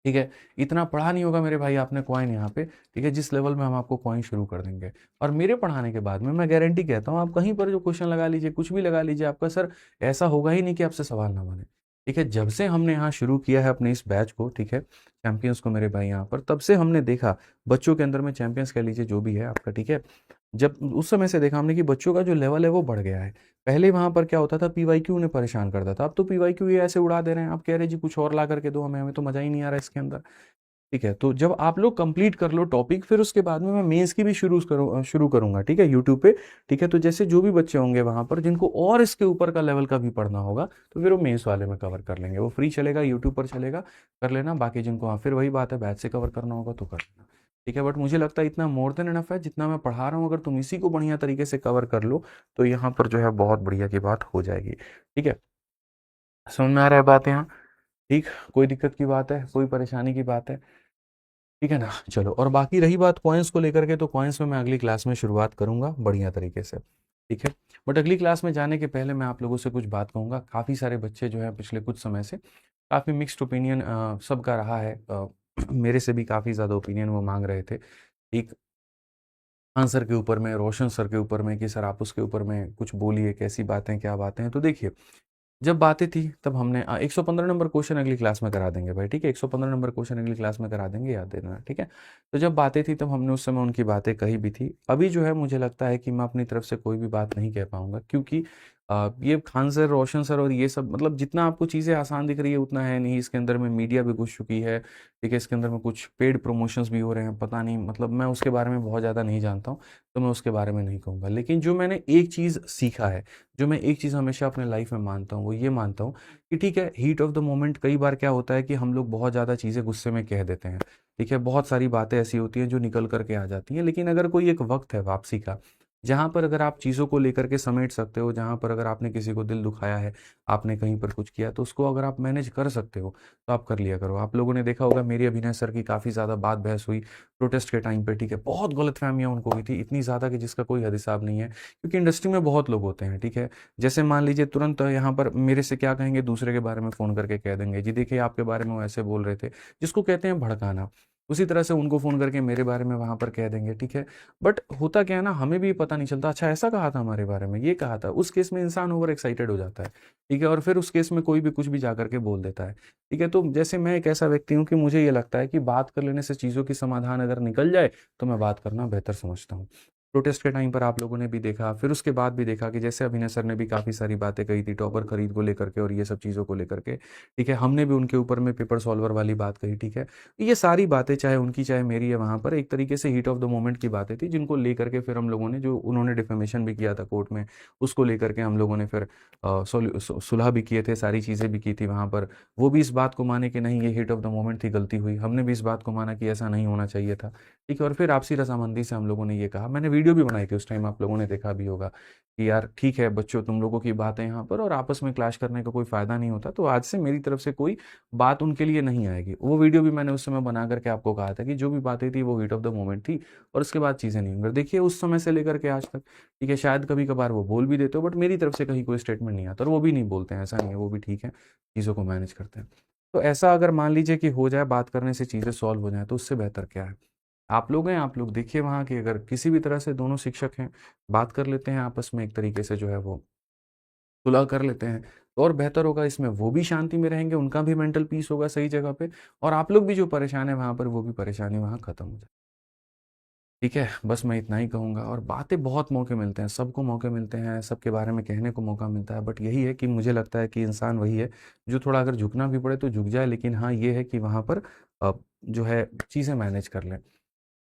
ठीक है, इतना पढ़ा नहीं होगा मेरे भाई आपने कॉइन यहाँ पे, ठीक है, जिस लेवल में हम आपको कॉइन शुरू कर देंगे। और मेरे पढ़ाने के बाद में मैं गारंटी कहता हूँ आप कहीं पर जो क्वेश्चन लगा लीजिए, कुछ भी लगा लीजिए, आपका सर ऐसा होगा ही नहीं कि आपसे सवाल ना बने। ठीक है, जब से हमने यहाँ शुरू किया है अपने इस बैच को, ठीक है, चैंपियंस को मेरे भाई यहाँ पर, तब से हमने देखा बच्चों के अंदर में, चैंपियंस कह लीजिए जो भी है आपका, ठीक है, जब उस समय से देखा हमने कि बच्चों का जो लेवल है वो बढ़ गया है। पहले वहां पर क्या होता था, पीवाईक्यू ने परेशान करता था, अब तो पीवाईक्यू ये ऐसे उड़ा दे रहे हैं, आप कह रहे हैं जी कुछ और ला करके दो हमें, हमें तो मजा ही नहीं आ रहा है इसके अंदर। ठीक है, तो जब आप लोग कंप्लीट कर लो टॉपिक, फिर उसके बाद में मैं मेंस की भी शुरू करूंगा, ठीक है, यूट्यूब पे। ठीक है, तो जैसे जो भी बच्चे होंगे वहां पर जिनको और इसके ऊपर का लेवल का भी पढ़ना होगा, तो फिर वो मेंस वाले में कवर कर लेंगे, वो फ्री चलेगा, यूट्यूब पर चलेगा, कर लेना। बाकी जिनको, हाँ फिर वही बात है, बैच से कवर करना होगा तो कर लेना। ठीक है, बट मुझे लगता है इतना मोर देन इनफ है, जितना मैं पढ़ा रहा हूँ, अगर तुम इसी को बढ़िया तरीके से कवर कर लो तो यहाँ पर जो है बहुत बढ़िया की बात हो जाएगी। ठीक है, समझ में आ रहा है बात यहाँ? ठीक, कोई दिक्कत की बात है, कोई परेशानी की बात है? ठीक है ना, चलो। और बाकी रही बात कॉइन्स को लेकर के, तो कॉइन्स में मैं अगली क्लास में शुरुआत करूंगा बढ़िया तरीके से। ठीक है, बट अगली क्लास में जाने के पहले मैं आप लोगों से कुछ बात कहूंगा। काफ़ी सारे बच्चे जो है पिछले कुछ समय से काफ़ी मिक्स्ड ओपिनियन सबका रहा है, मेरे से भी काफ़ी ज़्यादा ओपिनियन वो मांग रहे थे। एक आंसर के ऊपर में, रोशन सर के ऊपर में, कि सर आप उसके ऊपर में कुछ बोलिए, कैसी बातें क्या बातें हैं। तो देखिए, जब बातें थी तब हमने 115 नंबर क्वेश्चन अगली क्लास में करा देंगे भाई, ठीक है, 115 नंबर क्वेश्चन अगली क्लास में करा देंगे, याद देना, ठीक है। तो जब बातें थी तब हमने उस समय उनकी बातें कही भी थी। अभी जो है मुझे लगता है कि मैं अपनी तरफ से कोई भी बात नहीं कह पाऊंगा, क्योंकि ये खान सर, रोशन सर और ये सब, मतलब जितना आपको चीज़ें आसान दिख रही है उतना है नहीं। इसके अंदर में मीडिया भी घुस चुकी है, ठीक है, इसके अंदर में कुछ पेड प्रमोशंस भी हो रहे हैं, पता नहीं, मतलब मैं उसके बारे में बहुत ज़्यादा नहीं जानता हूँ, तो मैं उसके बारे में नहीं कहूँगा। लेकिन जो मैंने एक चीज़ सीखा है, जो मैं एक चीज़ हमेशा अपने लाइफ में मानता हूँ, वो ये मानता हूँ कि ठीक है, हीट ऑफ द मोमेंट, कई बार क्या होता है कि हम लोग बहुत ज़्यादा चीज़ें गुस्से में कह देते हैं। ठीक है, बहुत सारी बातें ऐसी होती हैं जो निकल करके आ जाती हैं, लेकिन अगर कोई एक वक्त है वापसी का, जहाँ पर अगर आप चीज़ों को लेकर के समेट सकते हो, जहाँ पर अगर आपने किसी को दिल दुखाया है, आपने कहीं पर कुछ किया, तो उसको अगर आप मैनेज कर सकते हो तो आप कर लिया करो। आप लोगों ने देखा होगा मेरी अभिनय सर की काफ़ी ज़्यादा बात बहस हुई प्रोटेस्ट के टाइम पे, ठीक है, बहुत गलतफहमियां उनको हुई थी, इतनी ज़्यादा कि जिसका कोई हद हिसाब नहीं है, क्योंकि इंडस्ट्री में बहुत लोग होते हैं, ठीक है। जैसे मान लीजिए तुरंत यहाँ पर मेरे से क्या कहेंगे, दूसरे के बारे में फ़ोन करके कह देंगे जी देखिए आपके बारे में वो ऐसे बोल रहे थे, जिसको कहते हैं भड़काना। उसी तरह से उनको फ़ोन करके मेरे बारे में वहाँ पर कह देंगे, ठीक है। बट होता क्या है ना, हमें भी पता नहीं चलता, अच्छा ऐसा कहा था हमारे बारे में, ये कहा था, उस केस में इंसान ओवर एक्साइटेड हो जाता है, ठीक है, और फिर उस केस में कोई भी कुछ भी जा करके बोल देता है। ठीक है, तो जैसे मैं एक ऐसा व्यक्ति हूँ कि मुझे ये लगता है कि बात कर लेने से चीज़ों की समाधान अगर निकल जाए तो मैं बात करना बेहतर समझता हूँ। प्रोटेस्ट के टाइम पर आप लोगों ने भी देखा, फिर उसके बाद भी देखा कि जैसे अभिनय सर ने भी काफ़ी सारी बातें कही थी टॉपर खरीद को लेकर के और ये सब चीज़ों को लेकर के, ठीक है, हमने भी उनके ऊपर में पेपर सॉल्वर वाली बात कही, ठीक है। ये सारी बातें चाहे उनकी चाहे मेरी है, वहाँ पर एक तरीके से हीट ऑफ द मोमेंट की बातें थी, जिनको लेकर के फिर हम लोगों ने, जो उन्होंने डिफेमेशन भी किया था कोर्ट में, उसको लेकर के हम लोगों ने फिर सुलह भी किए थे, सारी चीज़ें भी की थी वहाँ पर। वो भी इस बात को माने कि नहीं ये हीट ऑफ द मोमेंट थी, गलती हुई, हमने भी इस बात को माना कि ऐसा नहीं होना चाहिए था, ठीक है। और फिर आपसी रजामंदी से हम लोगों ने ये कहा, मैंने वीडियो भी बनाई थी उस टाइम, आप लोगों ने देखा भी होगा कि यार ठीक है बच्चों, तुम लोगों की बात है यहाँ पर और आपस में क्लैश करने का कोई फायदा नहीं होता, तो आज से मेरी तरफ से कोई बात उनके लिए नहीं आएगी। वो वीडियो भी मैंने उस समय बना करके आपको कहा था कि जो भी बातें थी वो हीट ऑफ द मोमेंट थी, और उसके बाद चीज़ें नहीं होंगी। देखिए उस समय से लेकर के आज तक, ठीक है, शायद कभी कभार वो बोल भी देते हो, बट मेरी तरफ से कहीं कोई स्टेटमेंट नहीं आता, और वो भी नहीं बोलते हैं, ऐसा नहीं है, वो भी ठीक है, चीज़ों को मैनेज करते हैं। तो ऐसा अगर मान लीजिए कि हो जाए, बात करने से चीज़ें सॉल्व हो जाए, तो उससे बेहतर क्या है। आप लोग हैं, आप लोग देखिए वहाँ की, अगर किसी भी तरह से दोनों शिक्षक हैं, बात कर लेते हैं आपस में, एक तरीके से जो है वो सुलह कर लेते हैं, तो और बेहतर होगा। इसमें वो भी शांति में रहेंगे, उनका भी मेंटल पीस होगा सही जगह पे, और आप लोग भी जो परेशान है वहाँ पर, वो भी परेशानी वहाँ खत्म हो जाए। ठीक है, बस मैं इतना ही कहूँगा। और बातें बहुत मौके मिलते हैं, सबको मौके मिलते हैं, सबके बारे में कहने को मौका मिलता है, बट यही है कि मुझे लगता है कि इंसान वही है जो थोड़ा अगर झुकना भी पड़े तो झुक जाए, लेकिन हाँ ये है कि वहाँ पर जो है चीज़ें मैनेज कर लें।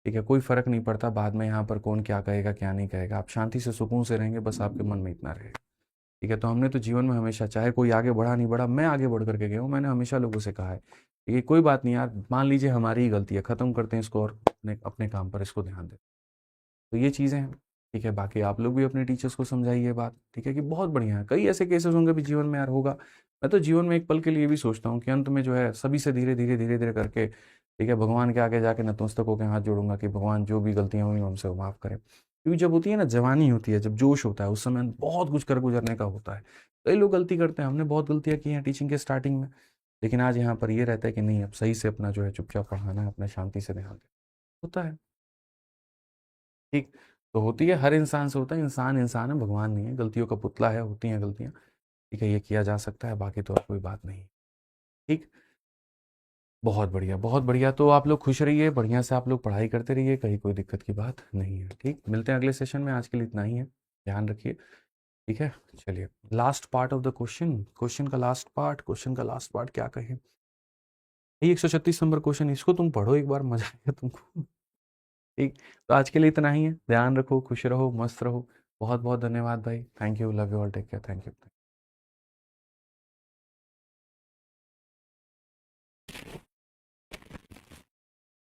ठीक है, कोई फ़र्क नहीं पड़ता बाद में यहाँ पर कौन क्या कहेगा क्या नहीं कहेगा, आप शांति से सुकून से रहेंगे, बस आपके मन में इतना रहे। ठीक है, तो हमने तो जीवन में हमेशा, चाहे कोई आगे बढ़ा नहीं बढ़ा, मैं आगे बढ़ करके गया हूँ, मैंने हमेशा लोगों से कहा है कि कोई बात नहीं यार, मान लीजिए हमारी ही गलती है, ख़त्म करते हैं इसको और अपने अपने काम पर इसको ध्यान दें। तो ये चीज़ें हैं। ठीक है, बाकी आप लोग भी अपने टीचर्स को समझाइए बात, ठीक है, कि बहुत बढ़िया है। कई ऐसे केसेस होंगे भी जीवन में यार होगा। मैं तो जीवन में एक पल के लिए भी सोचता हूँ कि अंत में जो है सभी से धीरे धीरे धीरे धीरे करके, ठीक है, भगवान के आगे जाके नतमस्तक होकर हाथ जोड़ूंगा कि भगवान जो भी गलतियां हुई हमसे वो माफ़ करें। क्योंकि जब होती है ना, जवानी होती है, जब जोश होता है, उस समय बहुत कुछ कर गुजरने का होता है। कई लोग गलती करते हैं, हमने बहुत गलतियां की हैं टीचिंग के स्टार्टिंग में, लेकिन आज यहाँ पर ये रहता है कि नहीं, अब सही से अपना जो है चुपचाप पढ़ाना है, अपना शांति से ध्यान देना होता है। ठीक, तो होती है, हर इंसान से होता है, इंसान इंसान है, भगवान नहीं है, गलतियों का पुतला है, होती हैं गलतियां, ठीक है, ये किया जा सकता है, बाकी तो और कोई बात नहीं। ठीक, बहुत बढ़िया बहुत बढ़िया। तो आप लोग खुश रहिए, बढ़िया से आप लोग पढ़ाई करते रहिए, कहीं कोई दिक्कत की बात नहीं है। ठीक, मिलते हैं अगले सेशन में, आज के लिए इतना ही है, ध्यान रखिए। ठीक है, चलिए, last part of the question, question का लास्ट पार्ट क्या कहें, ये 136 नंबर क्वेश्चन, इसको तुम पढ़ो एक बार, मजा आएगा तुमको। ठीक, तो आज के लिए इतना ही है, ध्यान रखो, खुश रहो, मस्त रहो। बहुत बहुत धन्यवाद भाई, thank you, love you all, take care, thank you.